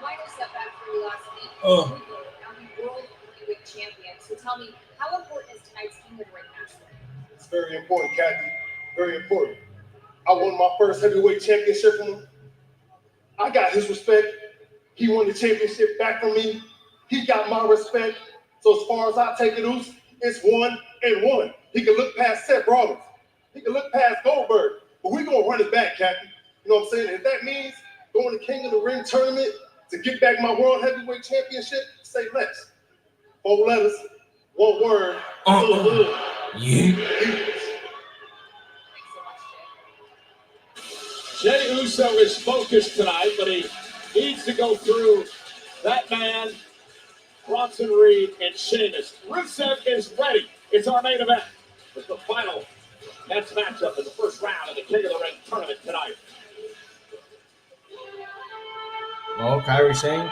minor setback for you last week. Oh. Now the World Heavyweight Champion. So tell me, how important is tonight's King of the Ring match? It's very important, Kathy. Very important. I won my first heavyweight championship from him. I got his respect. He won the championship back from me. He got my respect. So as far as I take it, Uso, it's 1-1. He can look past Seth Rollins. He can look past Goldberg. But we're going to run it back, Kathy. You know what I'm saying? If that means going to King of the Ring tournament to get back my World Heavyweight Championship, say less. 4 letters, 1 word. Yeah. Jey Uso is focused tonight, but he needs to go through that man, Bronson Reed, and Sheamus. Rusev is ready. It's our main event. It's the final next matchup in the first round of the King of the Ring tournament tonight. Oh, Kairi Sane.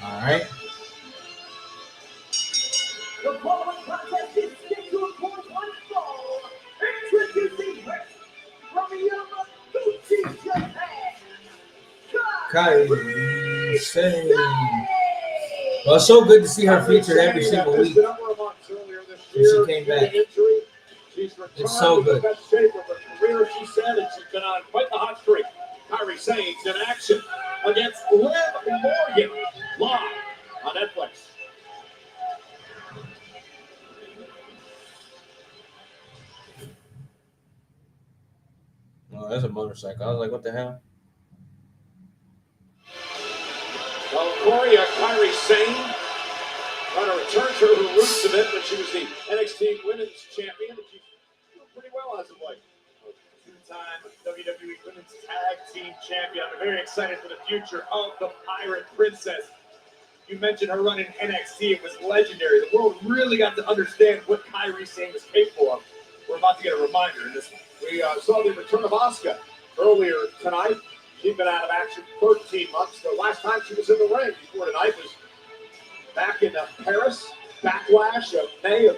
All right. The following contest is scheduled for one fall. Introducing first from Yamaguchi, Japan, Kairi Sane. Well, it's so good to see her featured every single week. Since she came back. It's so good. The best shape of her career, she said, and she's been on quite the hot streak. Kairi Sane's in action against Liv Morgan live on Netflix. Oh, that's a motorcycle. I was like, what the hell? Well, Corey, Kairi Sane trying to return to her roots a bit when she was the NXT Women's Champion. She's doing pretty well as of late. Two-time WWE Women's Tag Team Champion. I'm very excited for the future of the Pirate Princess. You mentioned her run in NXT. It was legendary. The world really got to understand what Kairi Sane was capable of. We're about to get a reminder in this one. We saw the return of Asuka earlier tonight. She's been out of action 13 months. The last time she was in the ring before tonight was back in Paris, Backlash of May of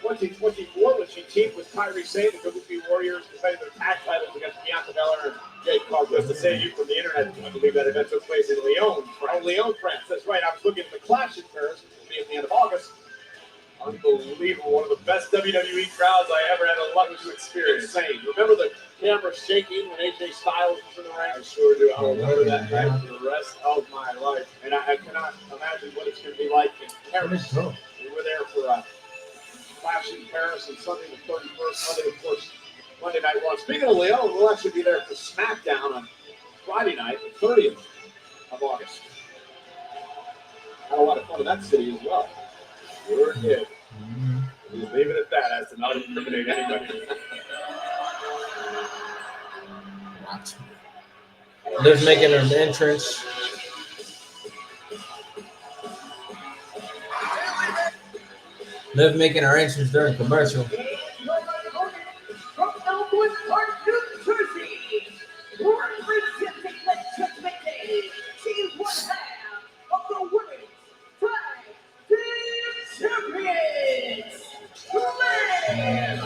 2024 when she teamed with Kairi Sane, the Kabuki Warriors, defending their tag titles against Bianca Belair and Jade Cargill. Just to say you from the internet, I believe that event took place in Lyon, France. That's right. I was looking at the Clash in Paris, which will be at the end of August. Unbelievable. One of the best WWE crowds I ever had the luck to experience. Insane. Remember the camera shaking when AJ Styles was in the ring? I sure do. I'll remember that night for the rest of my life. And I cannot imagine what it's going to be like in Paris. We were there for Clash in Paris on Sunday the 31st, Monday, of course, Monday Night Raw. Speaking of Lyon, we'll actually be there for SmackDown on Friday night, the 30th of August. Had a lot of fun in that city as well. Sure did. We'll leave it at that as to not incriminate anybody. Liv's making her entrance. Liv making her entrance during commercial. From Elmwood Park, New Jersey, representing the Judgment Day, she is one half of the women's tag team champions, Liv Morgan.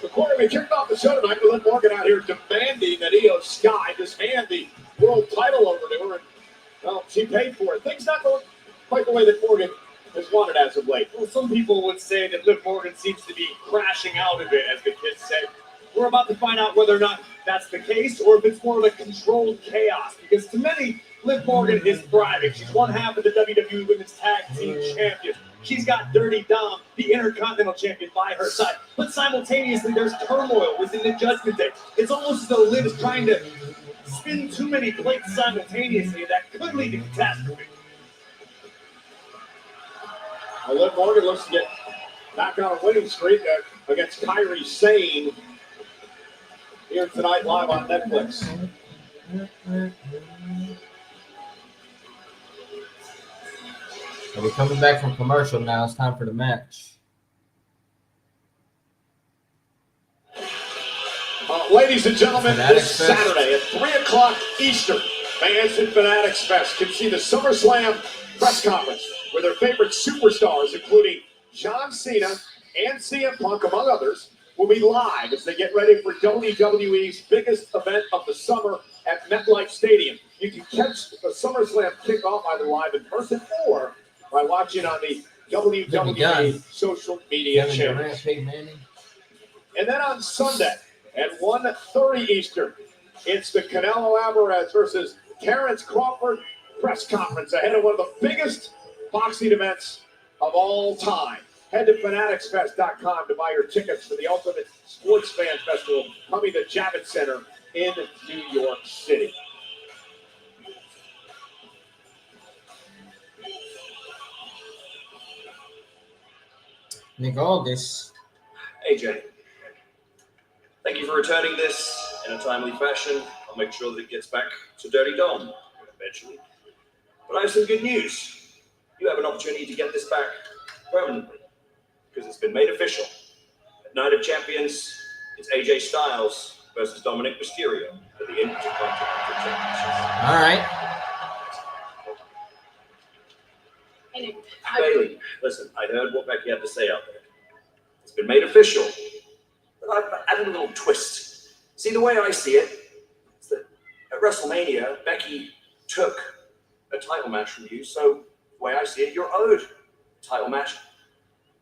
Before we kicked off the show tonight, we let Morgan out here demanding that Io Sky just hand the world title over to her, and well, she paid for it. Things not going quite the way that Morgan has wanted as of late. Well, some people would say that Liv Morgan seems to be crashing out of it, as the kids say. We're about to find out whether or not that's the case, or if it's more of a controlled chaos. Because to many, Liv Morgan is thriving. She's one half of the WWE Women's Tag Team Champions. She's got Dirty Dom, the Intercontinental Champion, by her side. But simultaneously, there's turmoil within the Judgment Day. It's almost as though Liv is trying to spin too many plates simultaneously, and that could lead to catastrophe. Well, Liv Morgan looks to get back on a winning streak against Kairi Sane here tonight live on Netflix. So we're coming back from commercial now. It's time for the match. Ladies and gentlemen, Fanatics this Saturday at 3 o'clock Eastern, fans at Fanatics Fest can see the SummerSlam press conference where their favorite superstars, including John Cena and CM Punk, among others, will be live as they get ready for WWE's biggest event of the summer at MetLife Stadium. You can catch the SummerSlam kickoff either live in person or by watching on the WWE social media channels. And then on Sunday at 1:30 Eastern, it's the Canelo Alvarez versus Terrence Crawford press conference ahead of one of the biggest boxing events of all time. Head to fanaticsfest.com to buy your tickets for the Ultimate Sports Fan Festival coming to Javits Center in New York City. Nick Aldis. AJ, thank you for returning this in a timely fashion. I'll make sure that it gets back to Dirty Dom eventually. But I have some good news. You have an opportunity to get this back permanently because it's been made official. At Night of Champions, it's AJ Styles versus Dominic Mysterio for the Intercontinental Championship. All right. Bailey, listen, I heard what Becky had to say out there. It's been made official, but I've added a little twist. See, the way I see it is that at WrestleMania, Becky took a title match from you, so the way I see it, you're owed a title match.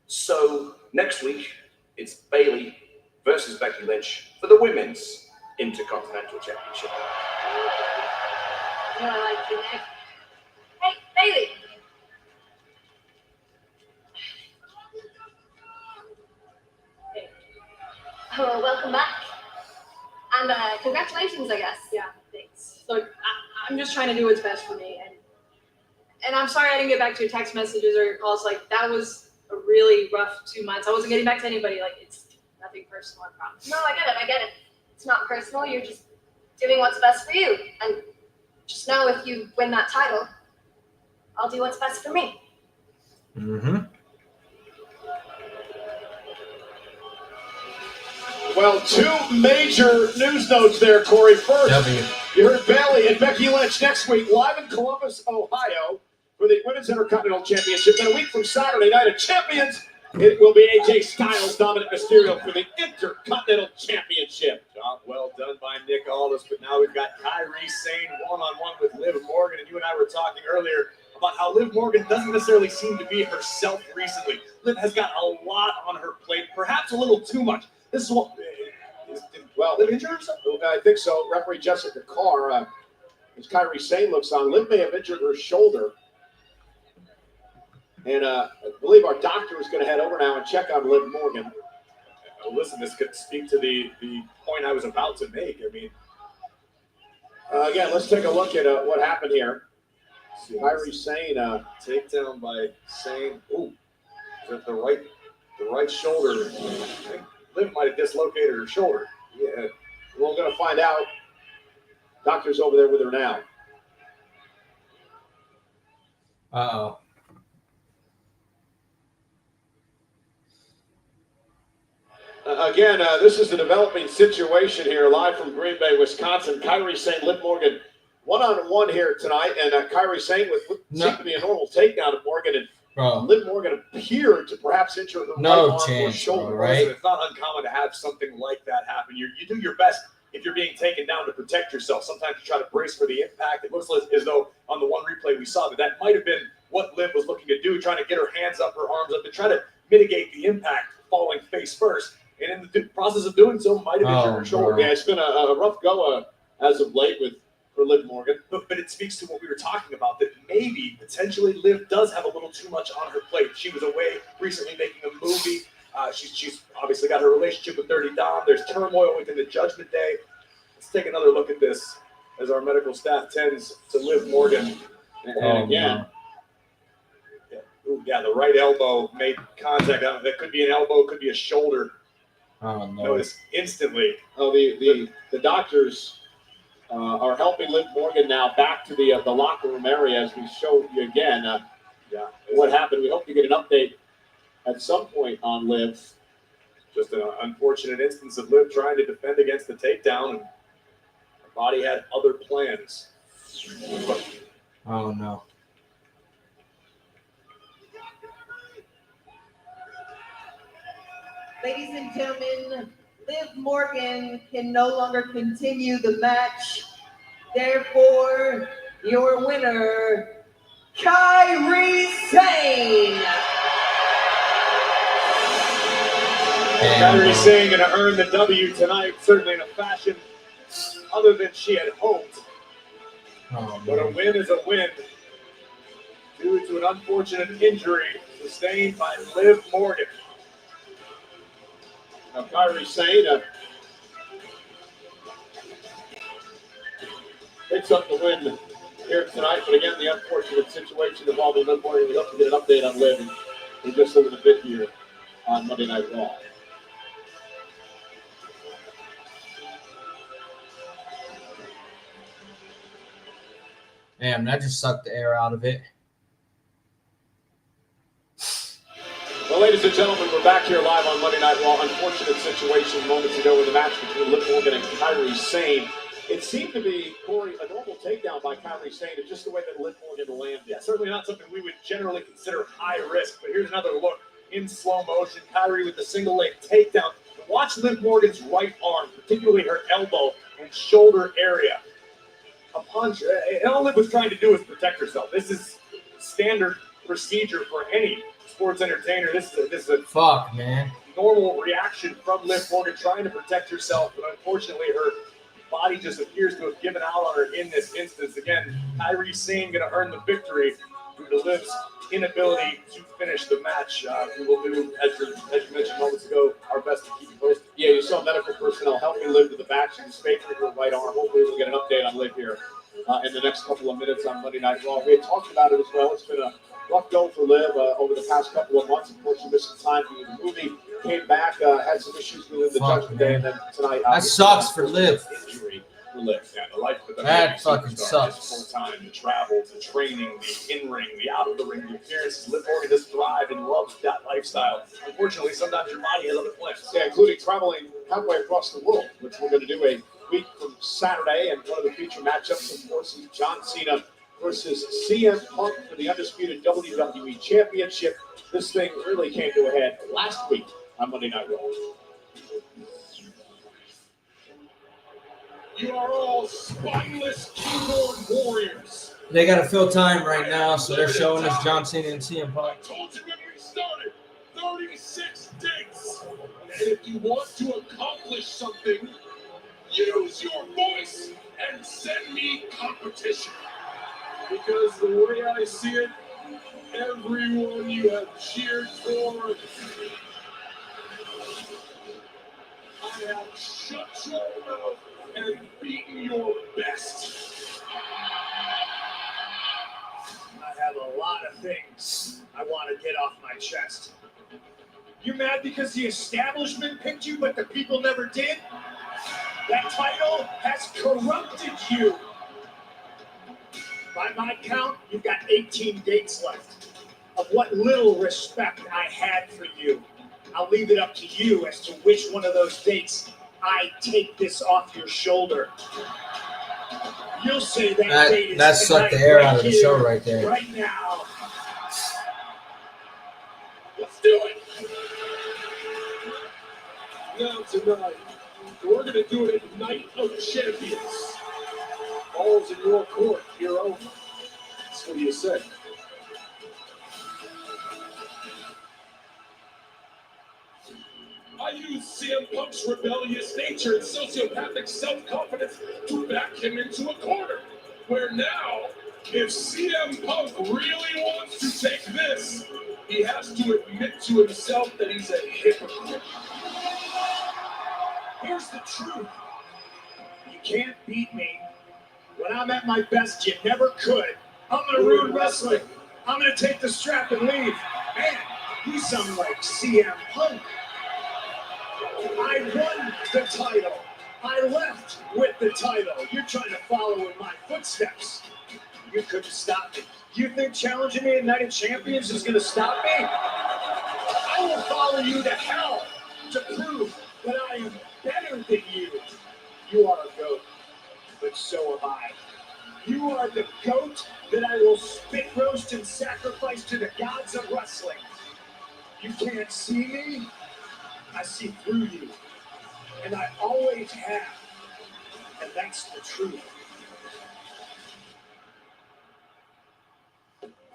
So next week, it's Bailey versus Becky Lynch for the Women's Intercontinental Championship. You know, I like you, Nick. Hey, Bailey. Oh, welcome back. And congratulations, I guess. Yeah, thanks. Look, I'm just trying to do what's best for me. And I'm sorry I didn't get back to your text messages or your calls. Like, that was a really rough 2 months. I wasn't getting back to anybody. Like, it's nothing personal, I promise. No, I get it. It's not personal. You're just doing what's best for you. And just know if you win that title, I'll do what's best for me. Mm-hmm. Well, two major news notes there, Corey. First, you heard Bailey and Becky Lynch next week live in Columbus, Ohio for the Women's Intercontinental Championship. Then a week from Saturday Night of Champions, it will be AJ Styles, Dominic Mysterio for the Intercontinental Championship. Job well done by Nick Aldis, but now we've got Kairi Sane one-on-one with Liv Morgan, and you and I were talking earlier about how Liv Morgan doesn't necessarily seem to be herself recently. Liv has got a lot on her plate, perhaps a little too much. This is what... Well, Liv injured herself? I think so. Referee Jessica Carr, as Kairi Sane looks on, Liv may have injured her shoulder. And I believe our doctor is going to head over now and check on Liv Morgan. Listen, this could speak to the point I was about to make. I mean, again, let's take a look at what happened here. Kairi Sane, takedown by Sane. Ooh, is that the right shoulder? I think Liv might have dislocated her shoulder. Yeah, we're going to find out. Doctor's over there with her now. Uh-oh. Again, this is a developing situation here, live from Green Bay, Wisconsin. Kairi Sane, Liv Morgan, one-on-one here tonight, and Kairi Sane with what seemed to be a normal takedown of Morgan, and Liv Morgan appeared to perhaps injure her right arm or shoulder. Right? It's not uncommon to have something like that happen. You do your best if you're being taken down to protect yourself. Sometimes you try to brace for the impact. It looks as though on the one replay we saw that might have been what Liv was looking to do, trying to get her hands up, her arms up, to try to mitigate the impact, falling face first. And in the process of doing so, might have injured her shoulder. Yeah, it's been a rough go as of late for Liv Morgan. But it speaks to what we were talking about, that maybe, potentially, Liv does have a little too much on her plate. She was away recently making a movie. She's obviously got her relationship with Dirty Dom. There's turmoil within the Judgment Day. Let's take another look at this as our medical staff tends to Liv Morgan. And again, yeah, the right elbow made contact. That could be an elbow, could be a shoulder. Oh, no. Notice instantly. Oh, the doctors are helping Liv Morgan now back to the locker room area, as we showed you again. What happened? We hope to get an update at some point on Liv. Just an unfortunate instance of Liv trying to defend against the takedown, and her body had other plans. Oh, no. Ladies and gentlemen, Liv Morgan can no longer continue the match. Therefore, your winner, Kairi Sane. Kairi Sane going to earn the W tonight, certainly in a fashion other than she had hoped. But a win is a win due to an unfortunate injury sustained by Liv Morgan. Now, Kairi Sane picks up the win here tonight, but again, the unfortunate situation involving Liv Morgan. We hope to get an update on Liv in just a little bit here on Monday Night Raw. Damn, that just sucked the air out of it. Well, ladies and gentlemen, we're back here live on Monday Night Raw. Unfortunate situation moments ago in the match between Liv Morgan and Kairi Sane. It seemed to be, Corey, a normal takedown by Kairi Sane. It's just the way that Liv Morgan landed. Yeah, certainly not something we would generally consider high risk. But here's another look in slow motion. Kairi with the single leg takedown. Watch Liv Morgan's right arm, particularly her elbow and shoulder area. A punch. All Liv was trying to do was protect herself. This is standard procedure for any sports entertainer. This is a fuck, man. Normal reaction from Liv Morgan trying to protect herself, but unfortunately her body just appears to have given out on her in this instance. Again, Kairi Sane going to earn the victory due to Liv's inability to finish the match. We will do, as you mentioned moments ago, our best to keep you posted. Yeah, you saw medical personnel helping Liv to the back. She's faking her right arm. Hopefully we'll get an update on Liv here in the next couple of minutes on Monday Night Raw. We had talked about it as well. It's been a rough go for Liv over the past couple of months. Of course, she missed some time doing the movie, came back, had some issues with the Judgment Day, and then tonight. That sucks for Liv. Injury for Liv. Yeah, the life of the that fucking sucks. Full time, the travel, the training, the in-ring, the out-of-the-ring, the appearances. Liv Morgan has thrived and loves that lifestyle. Unfortunately, sometimes your body has other plans. Yeah, including traveling halfway across the world, which we're going to do a week from Saturday, and one of the feature matchups, of course, is John Cena versus CM Punk for the undisputed WWE Championship. This thing really came to a head last week on Monday Night Raw. You are all spineless keyboard warriors. They got to fill time right now, so they're showing us John Cena and CM Punk. I told you when we started, 36 dates. And if you want to accomplish something, use your voice and send me competition. Because the way I see it, everyone you have cheered for, I have shut your mouth and beaten your best. I have a lot of things I want to get off my chest. You mad because the establishment picked you, but the people never did? That title has corrupted you. By my count, you've got 18 dates left. Of what little respect I had for you, I'll leave it up to you as to which one of those dates I take this off your shoulder. You'll say that date is That sucked the air out of the show right there. right now. Let's do it. Now tonight, we're going to do it at Night of Champions. Ball's in your court, hero. That's what you say. I used CM Punk's rebellious nature and sociopathic self-confidence to back him into a corner. Where now, if CM Punk really wants to take this, he has to admit to himself that he's a hypocrite. Here's the truth. You can't beat me. When I'm at my best, you never could. I'm going to ruin wrestling. I'm going to take the strap and leave. Man, you sound like CM Punk. I won the title. I left with the title. You're trying to follow in my footsteps. You couldn't stop me. You think challenging me at Night of Champions is going to stop me? I will follow you to hell to prove that I am better than you. You are a goat, but so am I. You are the goat that I will spit roast and sacrifice to the gods of wrestling. You can't see me. I see through you. And I always have. And that's the truth.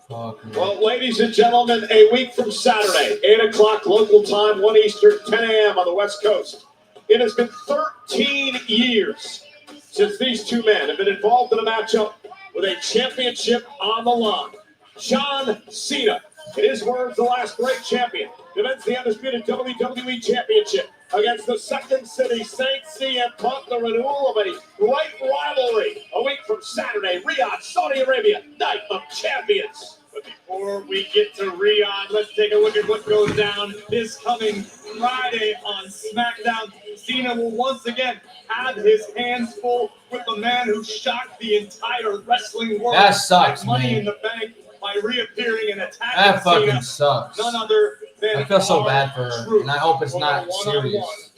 Well, ladies and gentlemen, a week from Saturday, 8 o'clock local time, 1 Eastern, 10 a.m. on the West Coast. It has been 13 years since these two men have been involved in a matchup with a championship on the line. John Cena, in his words, the last great champion, defends the undisputed WWE Championship against the Second City Saints, CM Punk, the renewal of a great rivalry. A week from Saturday, Riyadh, Saudi Arabia, Night of Champions. But before we get to Riyadh, let's take a look at what goes down this coming Friday on SmackDown. Cena will once again have his hands full with the man who shocked the entire wrestling world. That sucks, Money man. in the Bank by reappearing and attacking That fucking Cena. sucks. None other than I feel so bad for her, R-Truth. and I hope it's not One-on-one serious.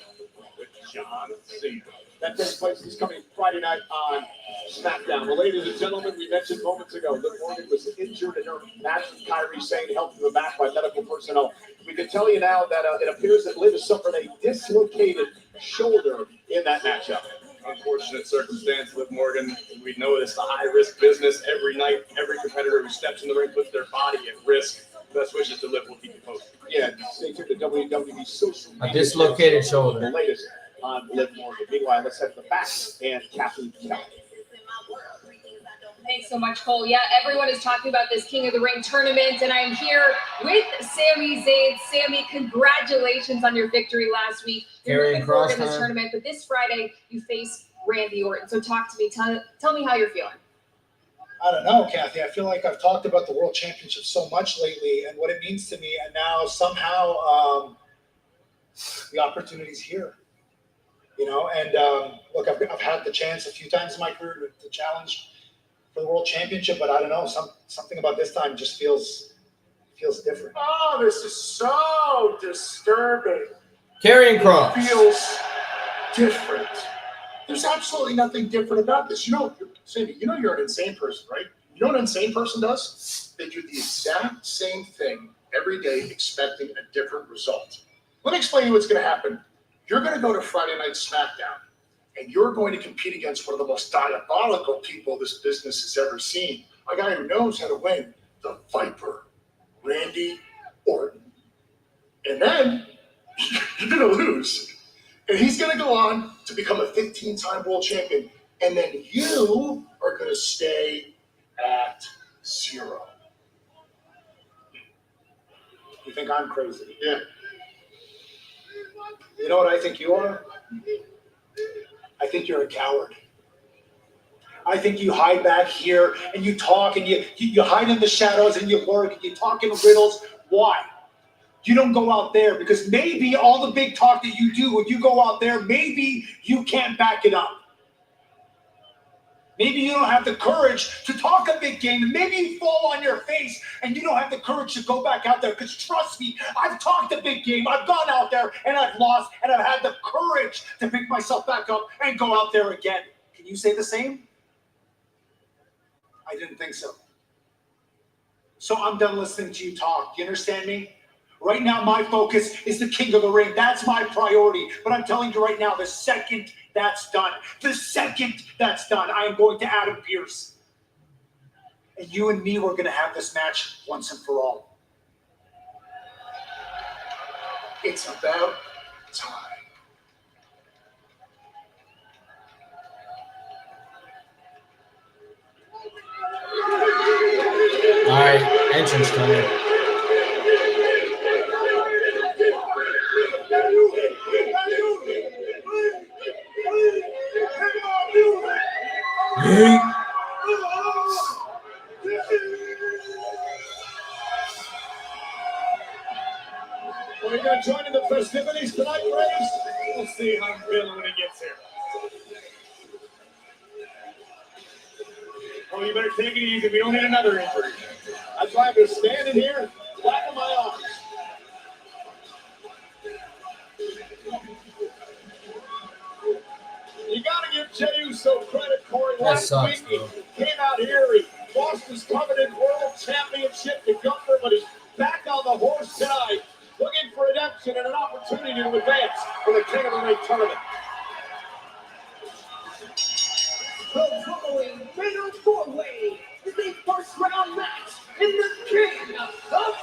with John Cena. That takes place this coming Friday night on SmackDown. Well, ladies and gentlemen, we mentioned moments ago, Liv Morgan was injured in her match with Kairi Sane, helped to the back by medical personnel. We can tell you now that it appears that Liv has suffered a dislocated shoulder in that matchup. Unfortunate circumstance with Morgan. We know it's a high-risk business. Every night, every competitor who steps in the ring puts their body at risk. Best wishes to Liv. We'll keep you posted. Yeah, stay tuned to WWE social media. A dislocated The shoulder. latest on Liv Morgan. Meanwhile, let's head to the back and Kathleen Kelly. Thanks so much, Cole. Yeah, everyone is talking about this King of the Ring tournament, and I'm here with Sami Zayn. Sami, congratulations on your victory last week. You're Karrion moving forward in Kross this time. tournament, but this Friday you face Randy Orton. So talk to me. Tell me how you're feeling. I don't know, Kathy. I feel like I've talked about the World Championship so much lately and what it means to me, and now somehow the opportunity's here. You know, and look, I've had the chance a few times in my career to challenge for the World Championship, but I don't know, something about this time just feels different. Oh, this is so disturbing. Karrion Kross. Feels different. There's absolutely nothing different about this. You know, Cindy, you know you're an insane person, right? You know what an insane person does? They do the exact same thing every day, expecting a different result. Let me explain to you what's going to happen. You're going to go to Friday Night SmackDown, and you're going to compete against one of the most diabolical people this business has ever seen. A guy who knows how to win, the Viper, Randy Orton. And then you're going to lose. And he's going to go on to become a 15-time world champion. And then you are going to stay at 0. You think I'm crazy? Yeah. You know what I think you are? I think you're a coward. I think you hide back here and you talk and you hide in the shadows and you lurk and you talk in riddles. Why? You don't go out there because maybe all the big talk that you do, when you go out there, maybe you can't back it up. Maybe you don't have the courage to talk a big game, and maybe you fall on your face and you don't have the courage to go back out there. Because trust me, I've talked a big game. I've gone out there and I've lost, and I've had the courage to pick myself back up and go out there again. Can you say the same? I didn't think so. So I'm done listening to you talk. You understand me? Right now, my focus is the King of the Ring. That's my priority. But I'm telling you right now, the second that's done, I am going to Adam Pearce. And you and me, we're going to have this match once and for all. It's about time. All right, entrance coming. Are you going to join in the festivities tonight, Braves? We'll see how I'm feeling when he gets here. Oh, you better take it easy. We don't need another injury. That's why I've been standing here, back in my office. You got to give Jey Uso credit, Corey. Last week he came out here, he lost his coveted world championship to Gunther, but he's back on the horse tonight, looking for redemption and an opportunity to advance for the King of the Ring tournament. The following fatal four-way is a first-round match in the King of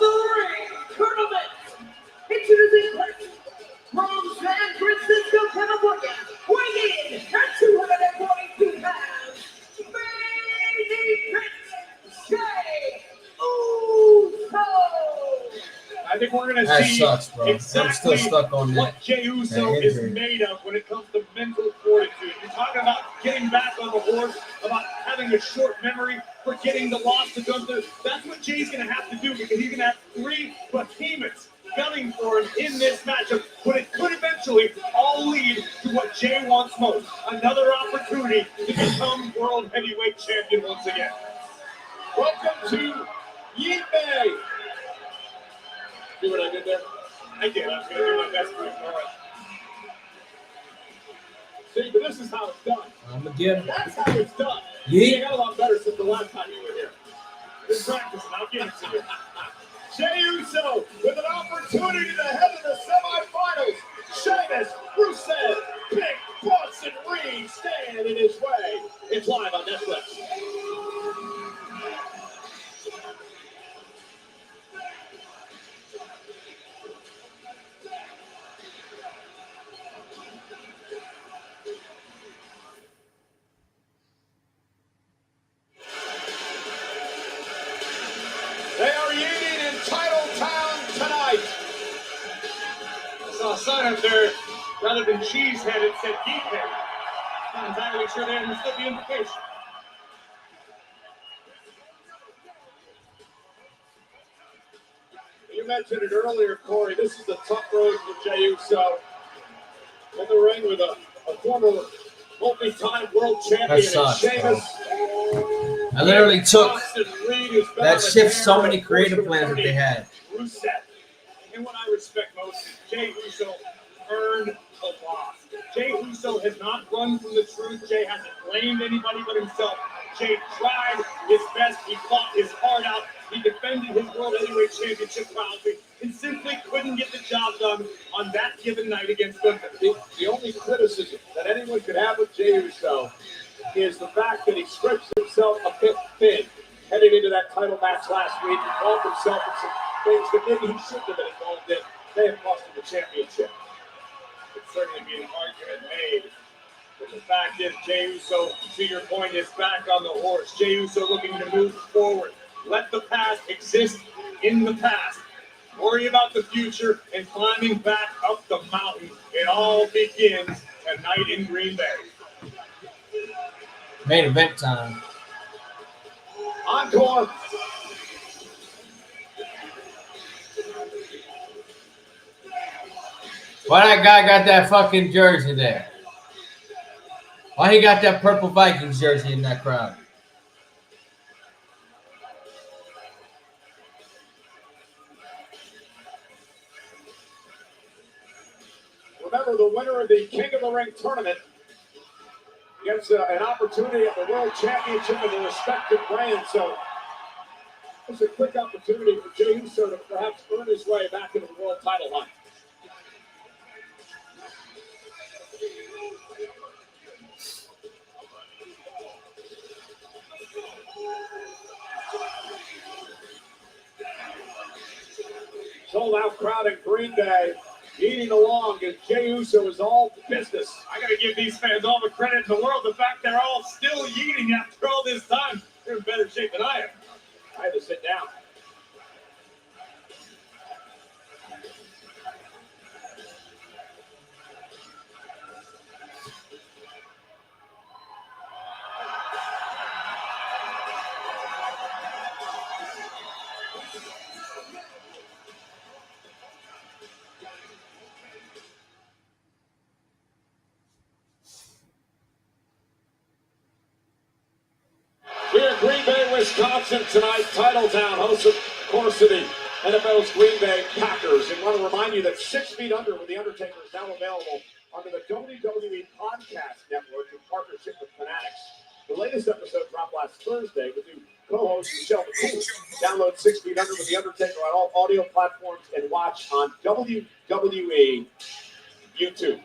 the Ring tournament. Introducing first, from San Francisco, California, weighing in at 242 pounds, main event, Jey Uso. I think we're going to That see sucks, bro. exactly I'm still stuck on what that. Jey Uso that is injury. made of when it comes to mental fortitude. You're talking about getting back on the horse, about having a short memory, forgetting the loss to Gunther. That's what Jey's going to have to do, because he's going to have 3 behemoths gunning for him in this matchup. But it could eventually all lead to what Jey wants most: another opportunity to become World Heavyweight Champion once again. Welcome to Yeet Bay. See what I did there? I did. I was going to do my best to ignore it. See, but this is how it's done. Again. That's how it's done. Yeet. You got a lot better since the last time you were here. Good practice, and I'll give it to you. Jey Uso with an opportunity to head to the semifinals. Sheamus, Rusev, Big Boss, and Reed stand in his way. It's live on Netflix. They are eating in Titletown tonight. I saw a sign up there, rather than cheesehead, it said geekhead. Not entirely sure they understood the implication. You mentioned it earlier, Corey. This is a tough road for Jey Uso. In the ring with a former multi-time world champion, That sucks, Sheamus. I literally took that shift so many creative plans that they had. Rusev. And what I respect most is Jey Uso earned a loss. Jey Uso has not run from the truth. Jey hasn't blamed anybody but himself. Jay tried his best. He fought his heart out. He defended his World Heavyweight Championship proudly and simply couldn't get the job done on that given night against Gunther. The only criticism that anyone could have of Jey Uso is the fact that he stretched himself a bit thin heading into that title match last week. He involved himself in some things that maybe he shouldn't have been involved in. They have cost him the championship. Could certainly be an argument made. But the fact is, Jey Uso, to your point, is back on the horse. Jey Uso looking to move forward. Let the past exist in the past. Worry about the future and climbing back up the mountain. It all begins tonight in Green Bay. Main event time. Encore. Why that guy got that fucking jersey there? Why he got that purple Vikings jersey in that crowd? Remember, the winner of the King of the Ring tournament gets an opportunity at the World Championship of the respective brands. So it's a quick opportunity for Jey Uso to perhaps earn his way back into the world title hunt. Sold out crowd in Green Bay, eating along as Jey Uso is all business. I got to give these fans all the credit in the world. The fact they're all still eating after all this time. They're in better shape than I am. I had to sit down. We're in Green Bay, Wisconsin tonight. Titletown, host of course of the NFL's Green Bay Packers. And want to remind you that 6 Feet Under with The Undertaker is now available under the WWE Podcast Network in partnership with Fanatics. The latest episode dropped last Thursday with new co-host Michelle McCool. Download 6 Feet Under with The Undertaker on all audio platforms and watch on WWE YouTube.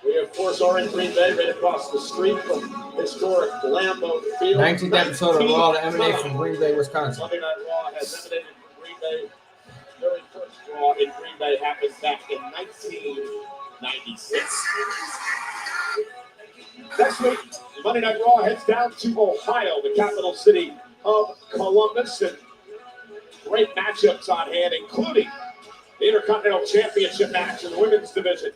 We, of course, are in Green Bay, right across the street from historic Lambeau Field. 19th episode of Raw to emanate from Green Bay, Wisconsin. Monday Night Raw has emanated from Green Bay. The very first Raw in Green Bay happened back in 1996. Next week, Monday Night Raw heads down to Ohio, the capital city of Columbus. And great matchups on hand, including the Intercontinental Championship match in the women's division.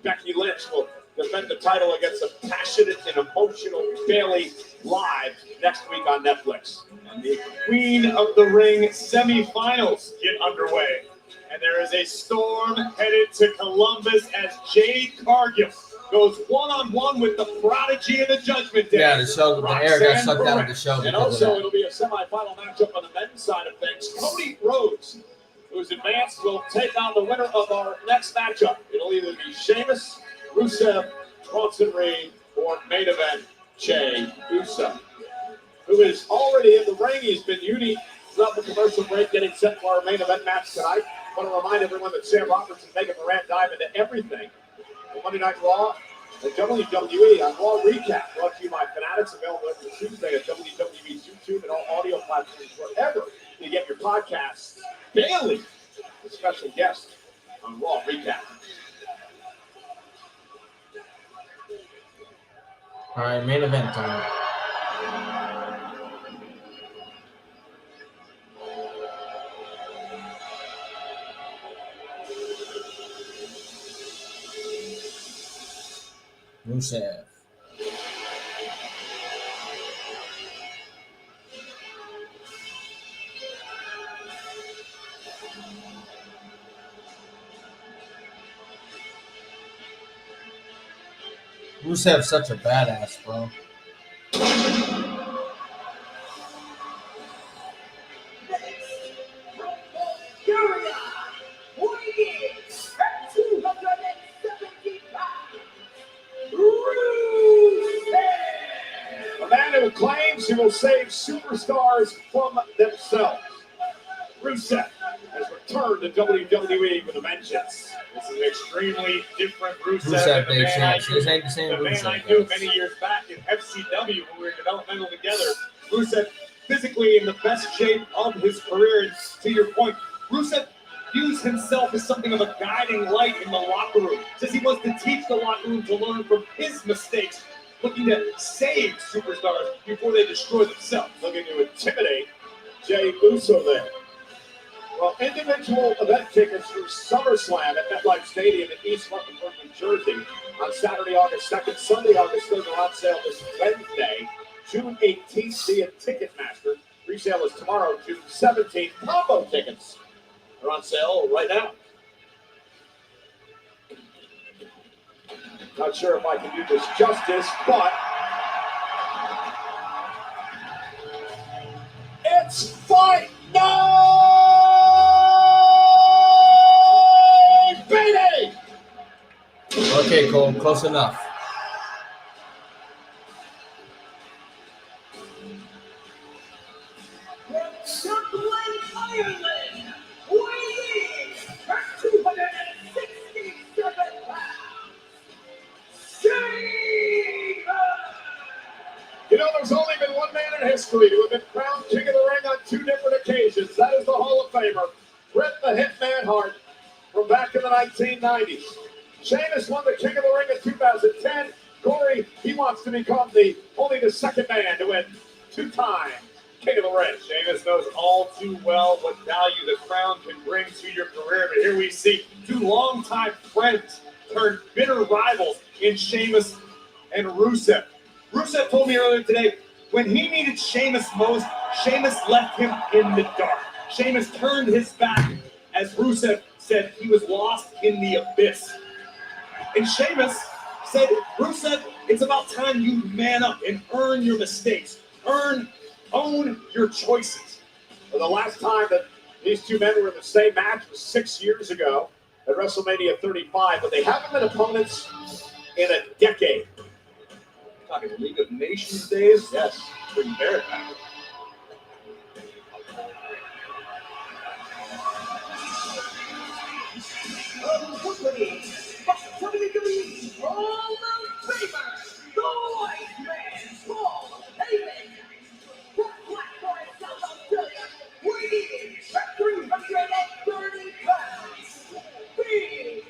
Becky Lynch will defend the title against a passionate and emotional Bayley live next week on Netflix. And the Queen of the Ring semifinals get underway. And there is a storm headed to Columbus as Jade Cargill goes one-on-one with the Prodigy and the Judgment Day. Yeah, the air got sucked out of the show. And also, it'll be a semifinal matchup on the men's side of things. Cody Rhodes, who's advanced, will take on the winner of our next matchup. It'll either be Sheamus, Rusev, Bronson Reed, or main event Jey Uso, who is already in the ring. He's been unique throughout the commercial break, getting set for our main event match tonight. I want to remind everyone that Sam Roberts and Megan Moran dive into everything on Monday Night Raw and WWE on Raw Recap, brought to you by Fanatics, available every Tuesday at WWE's YouTube and all audio platforms, wherever you get your podcasts. Daily, a special guest on Raw Recap. All right, main event time. Rusev. Rusev's such a badass, bro. who will save superstars from themselves. Rusev has returned to WWE with a vengeance. This is an extremely different Rusev. Rusev, than Dave the man I Chance. knew- This ain't the same the man Rusev, I knew guys. many years back in FCW when we were developmental together. Rusev physically in the best shape of his career. And to your point, Rusev views himself as something of a guiding light in the locker room. Says he wants to teach the locker room to learn from his mistakes, looking to save superstars before they destroy themselves. Looking to intimidate Jey Uso there. Well, individual event tickets for SummerSlam at MetLife Stadium in East Rutherford, New Jersey on Saturday, August 2nd, Sunday, August 3rd are on sale this Wednesday, June 18th via Ticketmaster. Resale is tomorrow, June 17th. Combo tickets are on sale right now. Not sure if I can do this justice, but it's Fight Night, baby! Okay, Cole, close enough. Dublin, Ireland, weighing at 267 pounds, Sheamus! You know, there's only been one man in history who has been crowned King of the Ring on 2 different occasions. That is the Hall of Famer, Bret the Hitman Hart, from back in the 1990s. Sheamus won the King of the Ring in 2010. Corey, he wants to become only the second man to win 2-time King of the Ring. Sheamus knows all too well what value the crown can bring to your career, but here we see 2 longtime friends turned bitter rivals in Sheamus and Rusev. Rusev told me earlier today, when he needed Sheamus most, Sheamus left him in the dark. Sheamus turned his back as Rusev said he was lost in the abyss. And Sheamus said, Rusev, it's about time you man up and earn your mistakes. Own your choices. Well, the last time that these two men were in the same match was 6 years ago at WrestleMania 35, but they haven't been opponents in a decade. Talking League of Nations days? Yes. Bring Barrett back. Quickly, WWE Hall of Famer, the White Man, Paul Heyman. From Blackpool, South Australia, weighing at 330 pounds, Big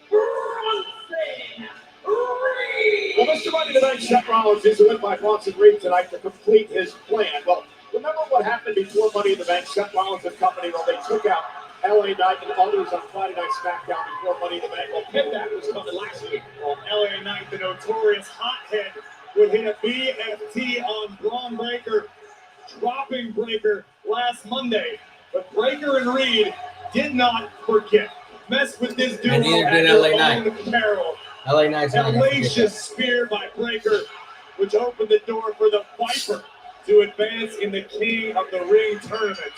Bronson Reed. Well, Mr. Money tonight, Seth Rollins is with by Bronson Reed tonight to complete his plan. Well, remember what happened before Money in the Bank? Seth Rollins and company, well, they took out LA Knight and others on Friday Night SmackDown before Money in the Bank. Well, Payback was coming last week. Well, LA Knight, the notorious hothead, would hit a BFT on Braun Breaker, dropping Breaker last Monday. But Breaker and Reed did not forget. Mess with this dude And neither at did their LA own Knight. peril. LA Knight's not gonna forget Hellacious spear by Breaker, which opened the door for the Viper to advance in the King of the Ring tournament.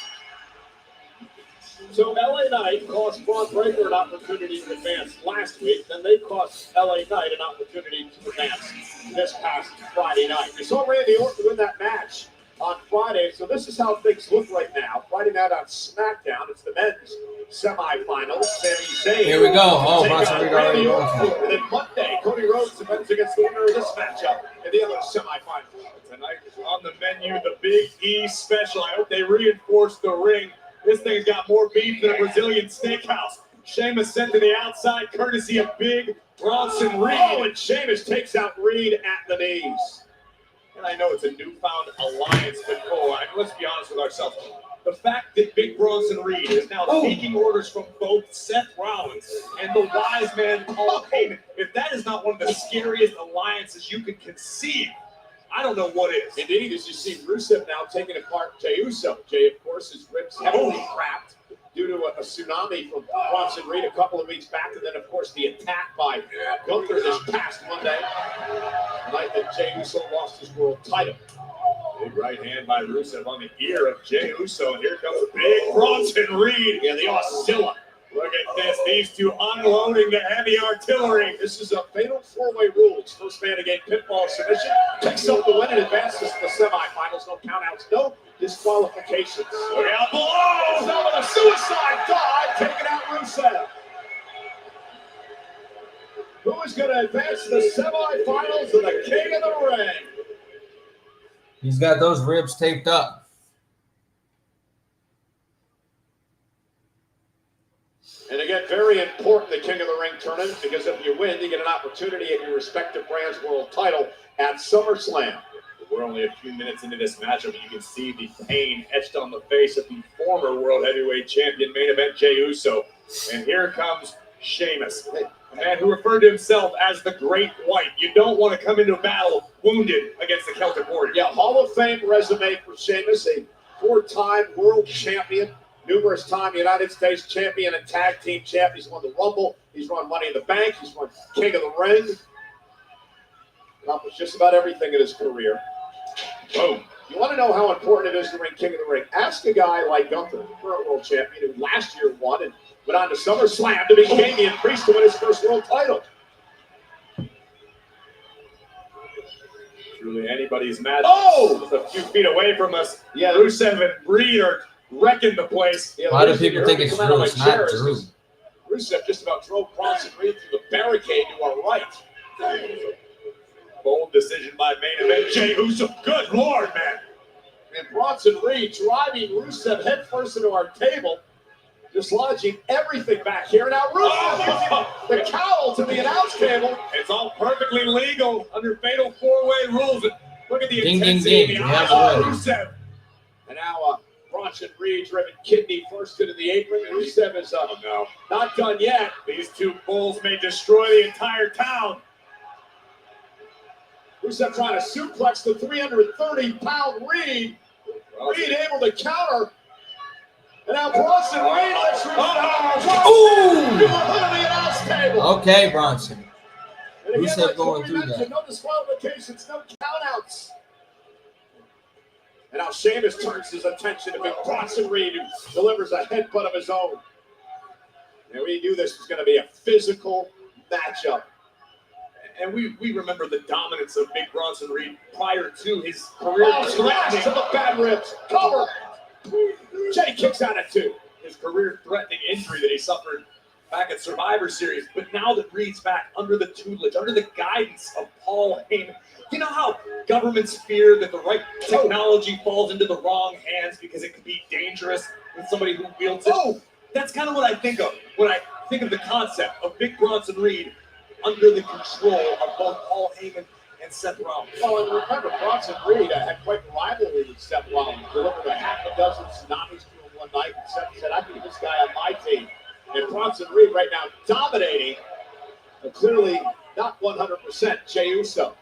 So LA Knight cost Braun Breaker an opportunity to advance last week. Then they cost LA Knight an opportunity to advance this past Friday night. We saw Randy Orton win that match on Friday. So this is how things look right now. Friday night on SmackDown, it's the men's semifinals. Sami Zayn. Here we go. Oh, taking Bronson on Reed already Randy won. Orton. And then Monday, Cody Rhodes defends against the winner of this matchup in the other semifinals. Tonight on the menu, the Big E special. I hope they reinforce the ring. This thing's got more beef than a Brazilian steakhouse. Sheamus sent to the outside, courtesy of Big Bronson Reed. Oh, and Sheamus takes out Reed at the knees. And I know it's a newfound alliance, but let's be honest with ourselves. The fact that Big Bronson Reed is now taking orders from both Seth Rollins and the wise man Paul Heyman, if that is not one of the scariest alliances you could conceive, I don't know what is. Indeed, as you see Rusev now taking apart Jey Uso. Jey, of course, his ribs heavily cracked due to a tsunami from Bronson Reed a couple of weeks back, and then, of course, the attack by Gunther this past Monday, the night that Jey Uso lost his world title. Big right hand by Rusev on the ear of Jey Uso, and here comes Big Bronson Reed. Yeah, the Oscilla. Look at this. These two unloading the heavy artillery. This is a fatal four-way rules. First man to gain pinfall submission picks up the win and advances to the semifinals. No countouts, no disqualifications. Look out below. Now with a suicide dive, taking out Rusev. Who is going to advance to the semifinals of the King of the Ring? He's got those ribs taped up. And again, very important, the King of the Ring tournament, because if you win, you get an opportunity at your respective brand's world title at SummerSlam. We're only a few minutes into this matchup, and you can see the pain etched on the face of the former World Heavyweight Champion, main event Jey Uso. And here comes Sheamus, a man who referred to himself as the Great White. You don't want to come into a battle wounded against the Celtic Warrior. Yeah, Hall of Fame resume for Sheamus, a four-time world champion, numerous time United States champion and tag team champ. He's won the Rumble. He's won Money in the Bank. He's won King of the Ring. Accomplished just about everything in his career. Boom. You want to know how important it is to win King of the Ring? Ask a guy like Gunther, current world champion, who last year won and went on to SummerSlam to beat Damian Priest to win his first world title. Truly anybody's match. Oh! Just a few feet away from us. Yeah, Rusev and Reed are wrecking the place. Yeah, Why do people think it's Drew? It's not Drew. Rusev just about drove Bronson Reed through the barricade to our right. Bold decision by main event Jey Uso. Good Lord, man. And Bronson Reed driving Rusev headfirst into our table, dislodging everything back here. Now Rusev using the cowl to the announce table. It's all perfectly legal under fatal four-way rules. And look at the Ding, ding, intensity ding. in the We eyes have of a Rusev. And now Bronson Reed driven kidney first into the apron. Rusev is not done yet. These two bulls may destroy the entire town. Rusev trying to suplex the 330-pound Reed. Reed able to counter. And now Bronson Reed lets Rusev the announce table. Okay, Bronson. And again, Rusev like going Corey through mentioned, that. no disqualifications, no countouts. And now Sheamus turns his attention to Big Bronson Reed, who delivers a headbutt of his own. And we knew this was going to be a physical matchup. And we remember the dominance of Big Bronson Reed prior to his career. Slash to the bad ribs. Cover. Jey kicks out at two. His career-threatening injury that he suffered back at Survivor Series. But now that Reed's back under the tutelage, under the guidance of Paul Heyman, you know how governments fear that the right technology falls into the wrong hands because it could be dangerous with somebody who wields it? That's kind of what I think of when I think of the concept of Big Bronson Reed under the control of both Paul Heyman and Seth Rollins. Oh, and remember, Bronson Reed had quite a rivalry with Seth Rollins. Delivered a half a dozen tsunamis to him one night, and Seth said, I need this guy on my team. And Bronson Reed right now dominating, but clearly not 100% Jey Uso.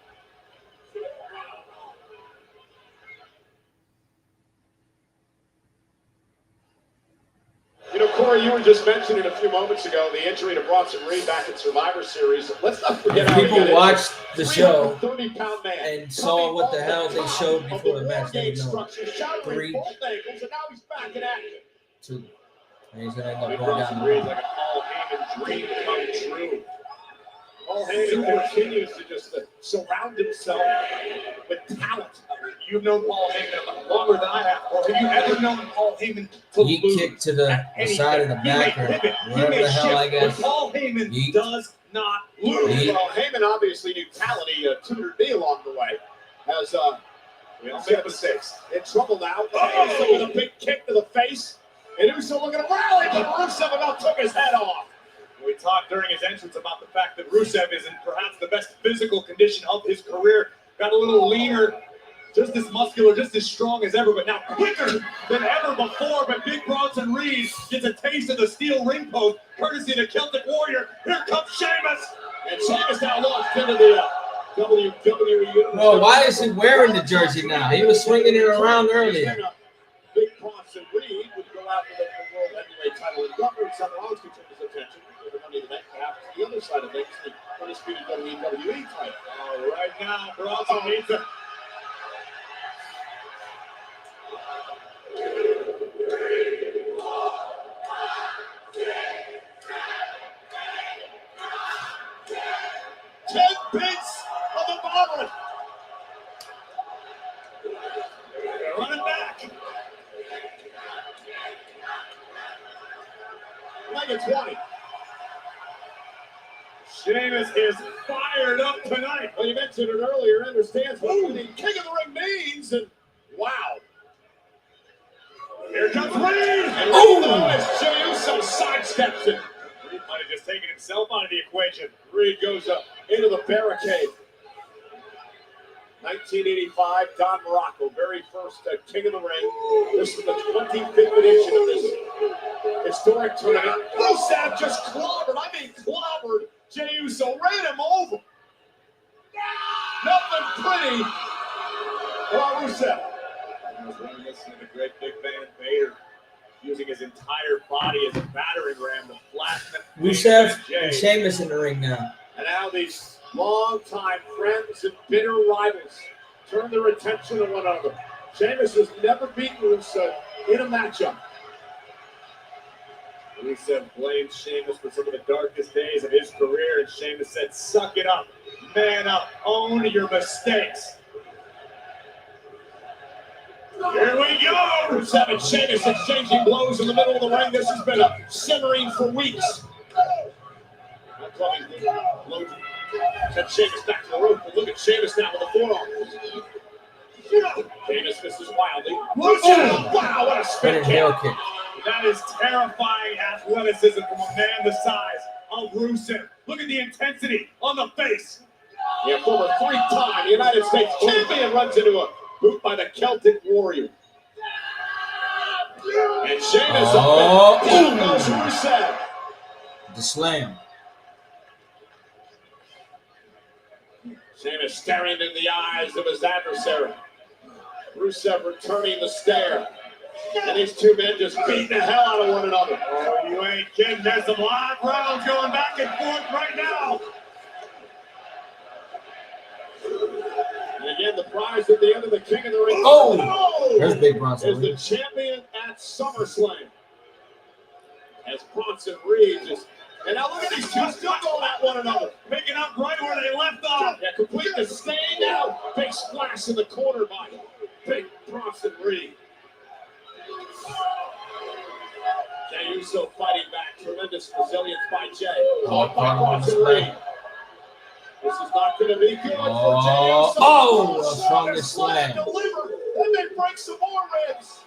You know, Corey, you were just mentioning a few moments ago the injury to Bronson Reed back in Survivor Series. Let's not forget how People watched the show 330-pound man and saw what the hell they showed before the match. They know. 3, both ankles, and now he's back in action. 2. And he's going to end up Big going Bronson down. Reed like a Paul Heyman dream come true. Paul Heyman continues to just surround himself with talent. You've known Paul Heyman longer than I have. Or have you ever known Paul Heyman to Yeet lose? kick to the side of the back or whatever the hell, I guess. But Paul Heyman Yeet. does not lose. Yeet. Well, Heyman obviously knew talent. He tutored me along the way. As we don't make mistakes. In trouble now. Uso with a big kick to the face. And Uso looking to rally, but Rusev about took his head off. We talked during his entrance about the fact that Rusev is in perhaps the best physical condition of his career. Got a little leaner, just as muscular, just as strong as ever, but now quicker than ever before. But Big Bronson Reed gets a taste of the steel ring post, courtesy of the Celtic Warrior. Here comes Sheamus. And Sheamus now launched into the WWE. Oh, why is he wearing the jersey now? He was swinging it around earlier. Big Bronson Reed would go after the World Heavyweight title in Governor. Seth Rollins could turn his attention to the Money in the Bank, perhaps the other side of things, the undisputed WWE title. Right now, Bronson needs a... 10 bits of the gauntlet. They're running back. Like a 20. Sheamus is fired up tonight. Well, you mentioned it earlier, understands what winning King of the Ring means, and wow. Here comes Reed. And Reed, though, as Jey Uso sidesteps it. Reed might have just taken himself out of the equation. Reed goes up into the barricade. 1985, Don Morocco, very first King of the Ring. This is the 25th edition of this historic tournament. Rusev just clobbered, clobbered Jey Uso, ran him over. Nothing pretty about Rusev. I was reminiscent of the great big man Vader, using his entire body as a battering ram to flatten the Rusev and Sheamus in the ring now. And now these longtime friends and bitter rivals turn their attention to one another. Sheamus has never beaten Rusev in a matchup. Rusev blamed Sheamus for some of the darkest days of his career, and Sheamus said, suck it up, man up, own your mistakes. Here we go! Rusev and Sheamus exchanging blows in the middle of the ring. This has been simmering for weeks. Send Sheamus back to the rope. But look at Sheamus now with the forearm. Sheamus misses wildly. Rusev! Wow, what a spin kick. That is terrifying athleticism from a man the size of Rusev. Look at the intensity on the face. Yeah, former three-time United States champion runs into a boot by the Celtic Warrior. And Sheamus up there. Goes Rusev. The slam. Sheamus staring in the eyes of his adversary. Rusev returning the stare. And these two men just beating the hell out of one another. Oh, you ain't kidding. There's some live rounds going back and forth right now. And again, the prize at the end of the King of the Ring. Oh! There's Big Bronson Is the Reed. champion at SummerSlam. As Bronson Reed just... And now look at these two still going at one another. Picking up right where they left off. Yeah, completely staying down. Big splash in the corner by Big Bronson Reed. Jey Uso fighting back. Tremendous resilience by Jey. Caught by Bronson Reed. This is not going to be good for Jey Uso. Oh, the strongest slam. Delivered. And they break some more ribs.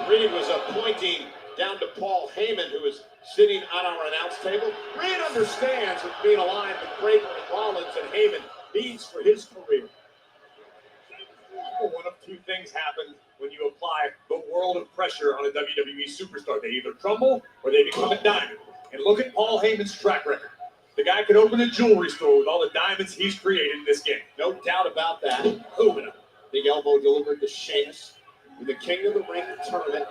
Reed was pointing down to Paul Heyman, who is sitting on our announce table. Reed understands what being aligned with Braden and Rollins and Heyman means for his career. One of two things happen when you apply the world of pressure on a WWE superstar. They either crumble or they become a diamond. And look at Paul Heyman's track record. The guy could open a jewelry store with all the diamonds he's created in this game. No doubt about that. Boom. Big elbow delivered to Sheamus in the King of the Ring tournament.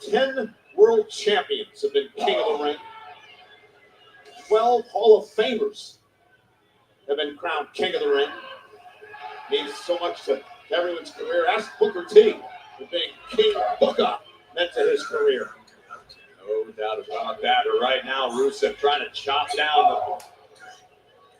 10 world champions have been King of the Ring. 12 Hall of Famers have been crowned King of the Ring. Means so much to everyone's career. Ask Booker T. The big King Booker meant to his career. No doubt about that. Or right now, Rusev trying to chop down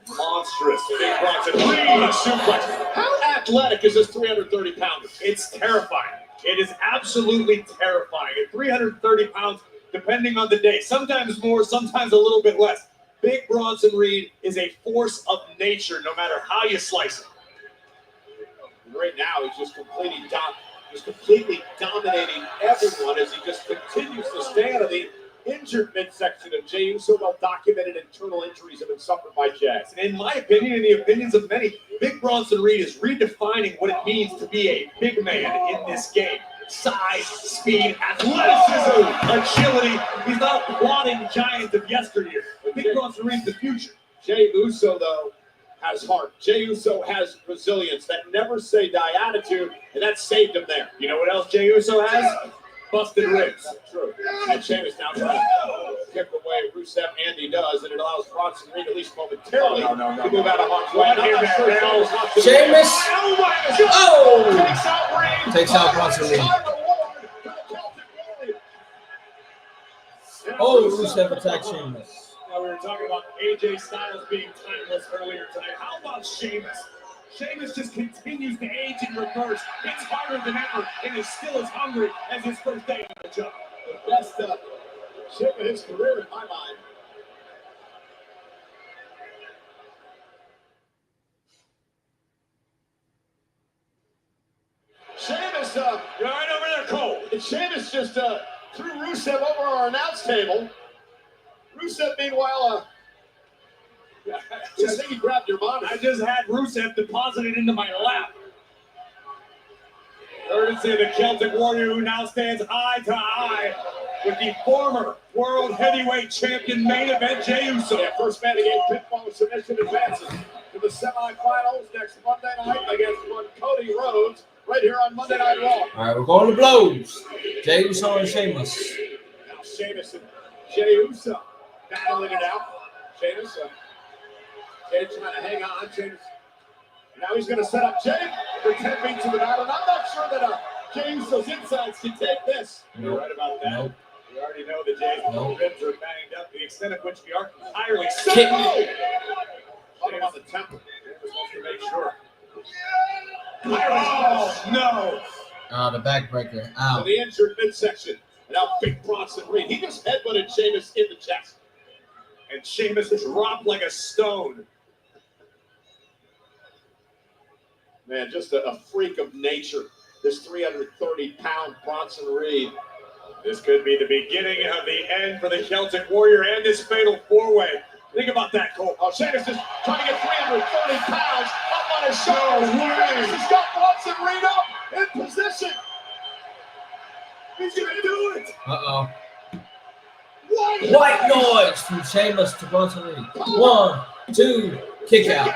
the monstrous Big Bronson Reed suplex. How athletic is this 330-pounder? It's terrifying. It is absolutely terrifying. At 330 pounds, depending on the day, sometimes more, sometimes a little bit less. Big Bronson Reed is a force of nature, no matter how you slice it. Right now, he's just completely dominating everyone as he just continues to stay out of the injured midsection of Jey Uso. Well-documented internal injuries have been suffered by Jey. And in my opinion, and the opinions of many, Big Bronson Reed is redefining what it means to be a big man in this game. Size, speed, athleticism, agility. He's not a plodding giant of yesteryear. Big Bronson Reed's the future. Jey Uso, though, has heart. Jey Uso has resilience, that never say die attitude, and that saved him there. You know what else Jey Uso has? busted ribs. That's true. And Sheamus now trying to kick away Rusev, and he does, and it allows Bronson Reed at least momentarily to move out of harm's way. I'm not sure Sheamus. Oh my God! Oh! Takes out Bronson Reed. Oh, Rusev attacks Sheamus. Now, we were talking about AJ Styles being timeless earlier tonight. How about Sheamus? Sheamus just continues to age in reverse. It's harder than ever, and is still as hungry as his first day on the job. The best ship of his career in my mind. Sheamus, you're right over there, Cole. Sheamus just threw Rusev over our announce table. Rusev, meanwhile, I think he grabbed your monitor. I just had Rusev deposited into my lap. Courtesy of the Celtic Warrior, who now stands eye to eye with the former World Heavyweight Champion main event, Jey Uso. Yeah, first man to get pinfall submission advances to the semifinals next Monday night against one Cody Rhodes, right here on Monday Night Raw. All right, we're going to blows. Jey Uso and Sheamus. Now Sheamus and Jey Uso battling it out. Sheamus, Jey trying to hang on. Sheamus. Now he's going to set up Jey for 10 feet to the battle. And I'm not sure that Jey Uso's insides can take this. You're right about that. Nope. We already know that Jey's ribs are banged up, the extent of which we aren't entirely Kick. What about the temple? We're supposed to make sure. Oh, no. The backbreaker. To Ow. the injured midsection. And now big Bronson Reed. He just headbutted Sheamus in the chest. And Sheamus dropped like a stone. Man, just a freak of nature. This 330-pound Bronson Reed. This could be the beginning of the end for the Celtic Warrior and this fatal four-way. Think about that, Cole. Oh, Sheamus just trying to get 330 pounds up on his shoulders. Sheamus has got Bronson Reed up in position. He's going to do it. Uh-oh. What? White noise from Sheamus to Bronson Reed. 1, 2, kick out.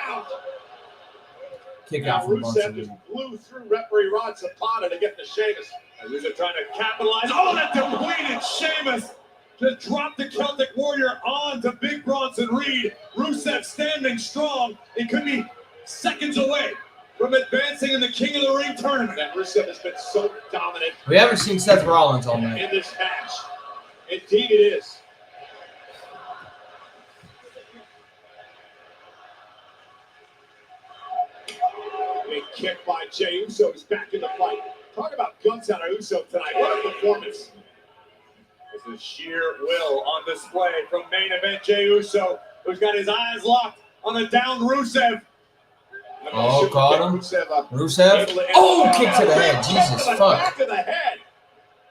Kick out from Bronson Rusev Reed. just blew through referee Rod Zapata to get to Sheamus. Rusev trying to capitalize. Oh, that depleted Sheamus to drop the Celtic Warrior on to big Bronson Reed. Rusev standing strong. It could be seconds away from advancing in the King of the Ring tournament. And Rusev has been so dominant We haven't seen Seth Rollins all night. in this match. Indeed it is. Big kick by Jey Uso. He's back in the fight. Talk about guts out of Uso tonight. What a performance. This is sheer will on display from main event Jey Uso, who's got his eyes locked on the down Rusev. Oh, caught him. Rusev. Rusev. Oh, kick to the head. Jesus, fuck. Back of the head.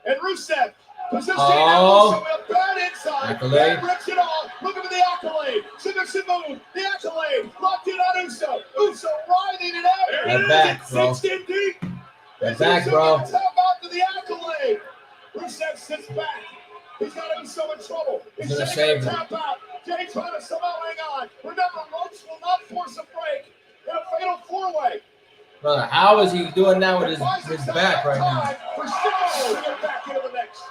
And Rusev positioning Oh. Uso with a bad inside. Accolade. And rips it off. Looking for the accolade. Submission move. The accolade. Locked in on Uso. Uso riding it out. That back, bro. 16 deep. That back, bro. Tap out to the accolade. Rusev sits back. He's got Uso in trouble. He's gonna save him. Tap out. Jey trying to somehow hang on. Remember, Roach will not force a break in a fatal four-way. Brother, how is he doing that with his back right now? For sure, to get back into the mix.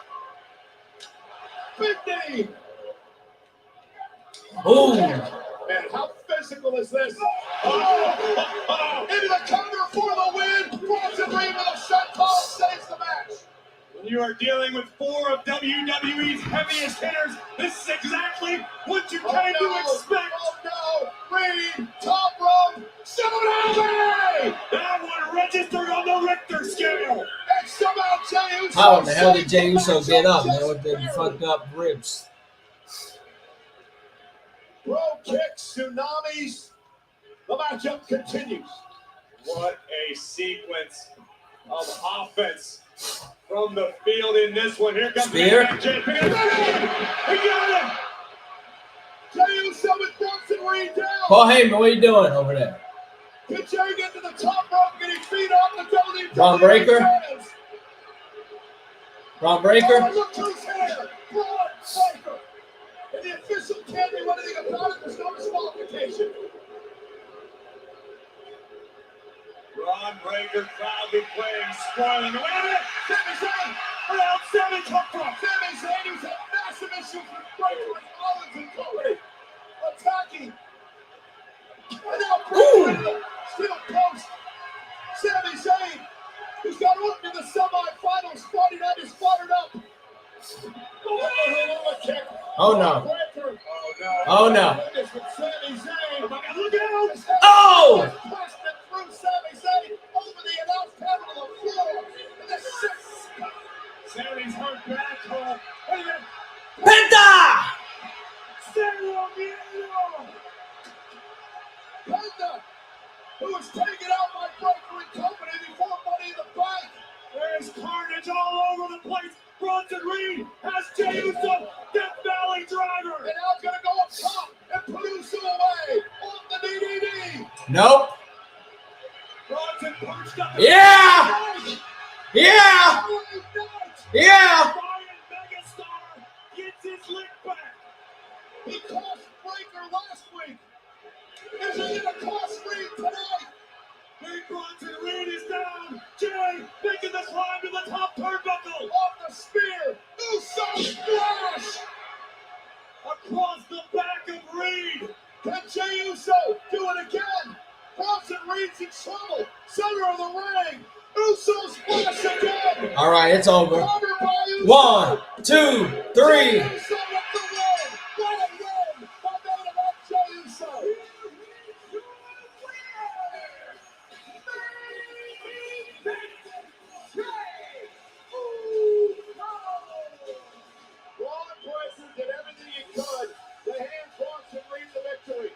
50. Ooh. Man, how physical is this? Oh, into the cover for the win. Bronson Reed with a shot call saves the match. When you are dealing with 4 of WWE's heaviest hitters, this is exactly what you came to expect. Oh no, Reed, top rope, tsunami! That one registered on the Richter scale. And somehow Jey Uso. How in the hell did Jey Uso get up, man, with them fucked up ribs? Bro kicks, tsunamis. The matchup continues. What a sequence of offense from the field in this one. Here comes Spear. Jey. He got him. Jey Uso with Bronson Reed down. Paul Heyman, what are you doing over there? Can Jey get to the top rope? Can he feed off the WWE? Braun Breaker? fans? Braun Breaker? Oh, look who's here. Braun Breaker. And the official can't do anything about it. There's no disqualification. Braun Braun Breaker proudly playing, spoiling. Wait a minute! Sami Zayn! Where else Sami come from? Sami Zayn, who's had massive issues with Breaker and Rollins and Cody. Attacking. And now Breaker into the steel post. Sami Zayn, who's got Orton in the semifinals, fighting out his fired up. Oh no. Oh no. Sami Zayn. Look out. Oh! Twisted through Sami Zayn over the announce table to the floor. And the Sami's hurt back. Wait a minute. Penta! Penta, who was taken out by Breaker and Company before Money in the Bank. There's carnage all over the place. Bronson Reed has Jey Uso, Death Valley Driver. And now it's going to go up top and put Uso away on the DDD. Nope. Bronson perched up. Yeah! Yeah! Yeah! Brian Megastar gets his lick back. He cost Breaker last week. Is he going to cost Reed tonight? Big Bronson Reed is down. Jey making the climb to the top turnbuckle. Off the spear. Uso splash. Across the back of Reed. Can Jey Uso do it again? Bronson Reed's in trouble. Center of the ring. Uso splash again. All right, it's over. 1, 2, 3. Jey Uso with the win. What a win by main event Jey Uso. Braun Breaker did everything he could to hand Bronson Reed the victory.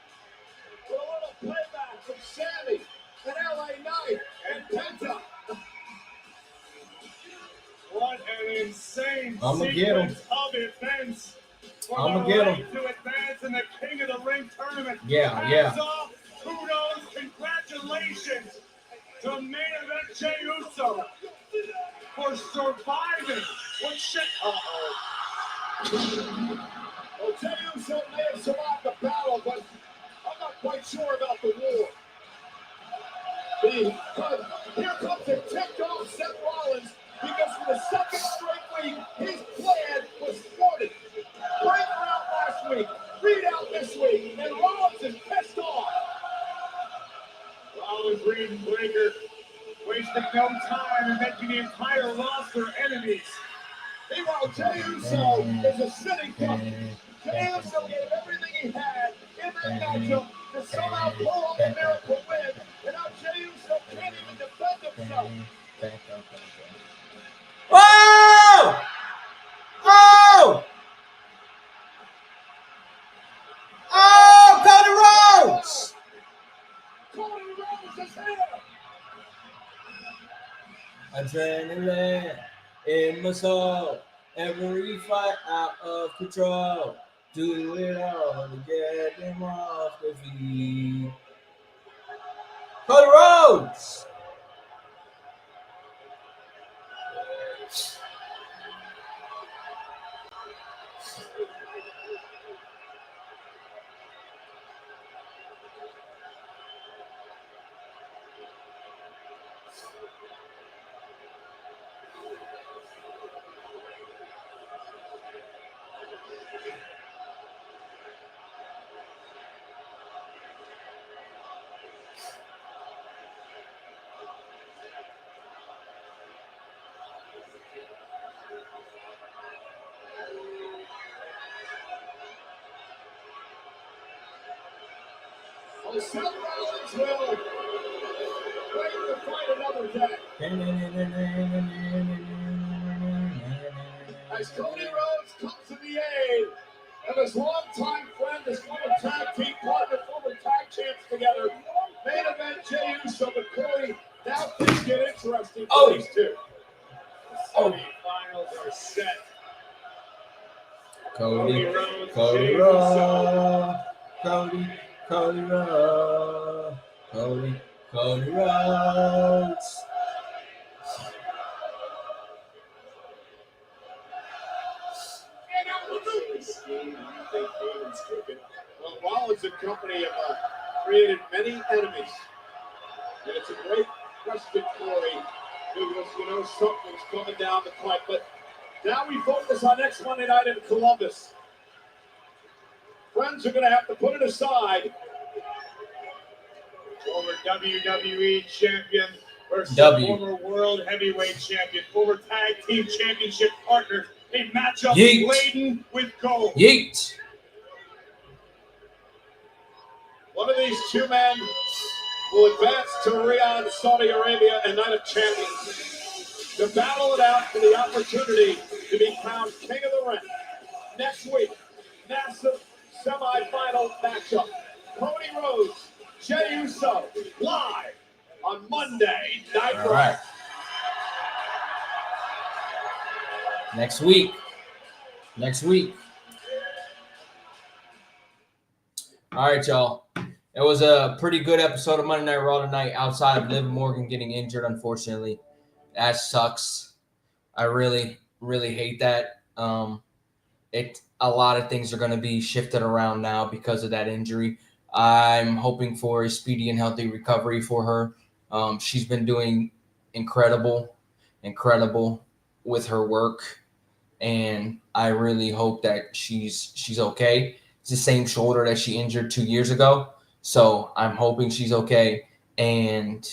With a little payback from Sami and LA Knight and Penta. What an insane I'ma get 'em. sequence of events for I'ma the get 'em. right to advance in the King of the Ring tournament. Yeah, yeah. Hats off, kudos, congratulations to main event Jey Uso for surviving. What shit? Well, Jey Uso may have survived the battle, but I'm not quite sure about the war. Because here comes a ticked off Seth Rollins, because for the second straight week, his plan was thwarted. Breaker out last week, Reed out this week, and Rollins is pissed off. Rollins, Reed, and Breaker wasting no time in making the entire roster enemies. Meanwhile, Jey Uso is a sitting duck. Jey Uso gave everything he had in that matchup to somehow pull off a miracle win, and now Jey Uso can't even defend himself. Oh! Oh! Oh, Cody Rhodes! Cody Rhodes is here! Adrenaline in my soul. Every fight out of control. Do it all to get them off the feet. Cody Rhodes! Well, Seth Rollins will wait to fight another day. As Cody Rhodes comes to the aid of his longtime friend, his former tag team partner, former tag champs together, main event Jey Uso, but Cody, now things get interesting for these two. The semi-finals are set. Cody Rhodes, Rhodes, Jey Uso. Cody Rhodes, Cody Rhodes. Well, Rollins and company have created many enemies, and it's a great trusted Corey. Because, something's coming down the pipe. But now we focus on next Monday night in Columbus. Friends are going to have to put it aside. Former WWE champion versus former world heavyweight champion, former tag team championship partners. A matchup laden with gold. Yeet. One of these two men will advance to Riyadh, Saudi Arabia, and Night of Champions to battle it out for the opportunity to be crowned King of the Ring. Next week, massive semifinal matchup. Cody Rhodes, Jey Uso, live on Monday Night Raw. All right. Next week. All right, y'all. It was a pretty good episode of Monday Night Raw tonight outside of Liv Morgan getting injured, unfortunately. That sucks. I really, really hate that. A lot of things are going to be shifted around now because of that injury. I'm hoping for a speedy and healthy recovery for her. She's been doing incredible with her work, and I really hope that she's okay. It's the same shoulder that she injured 2 years ago, so I'm hoping she's okay, and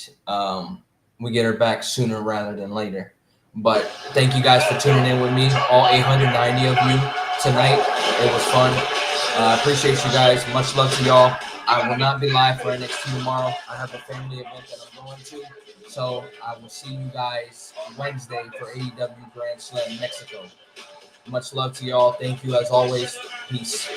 we get her back sooner rather than later. But thank you guys for tuning in with me, all 890 of you tonight. It was fun. I appreciate you guys. Much love to y'all. I will not be live for NXT tomorrow. I have a family event that I'm going to. So I will see you guys Wednesday for AEW Grand Slam Mexico. Much love to y'all. Thank you as always. Peace.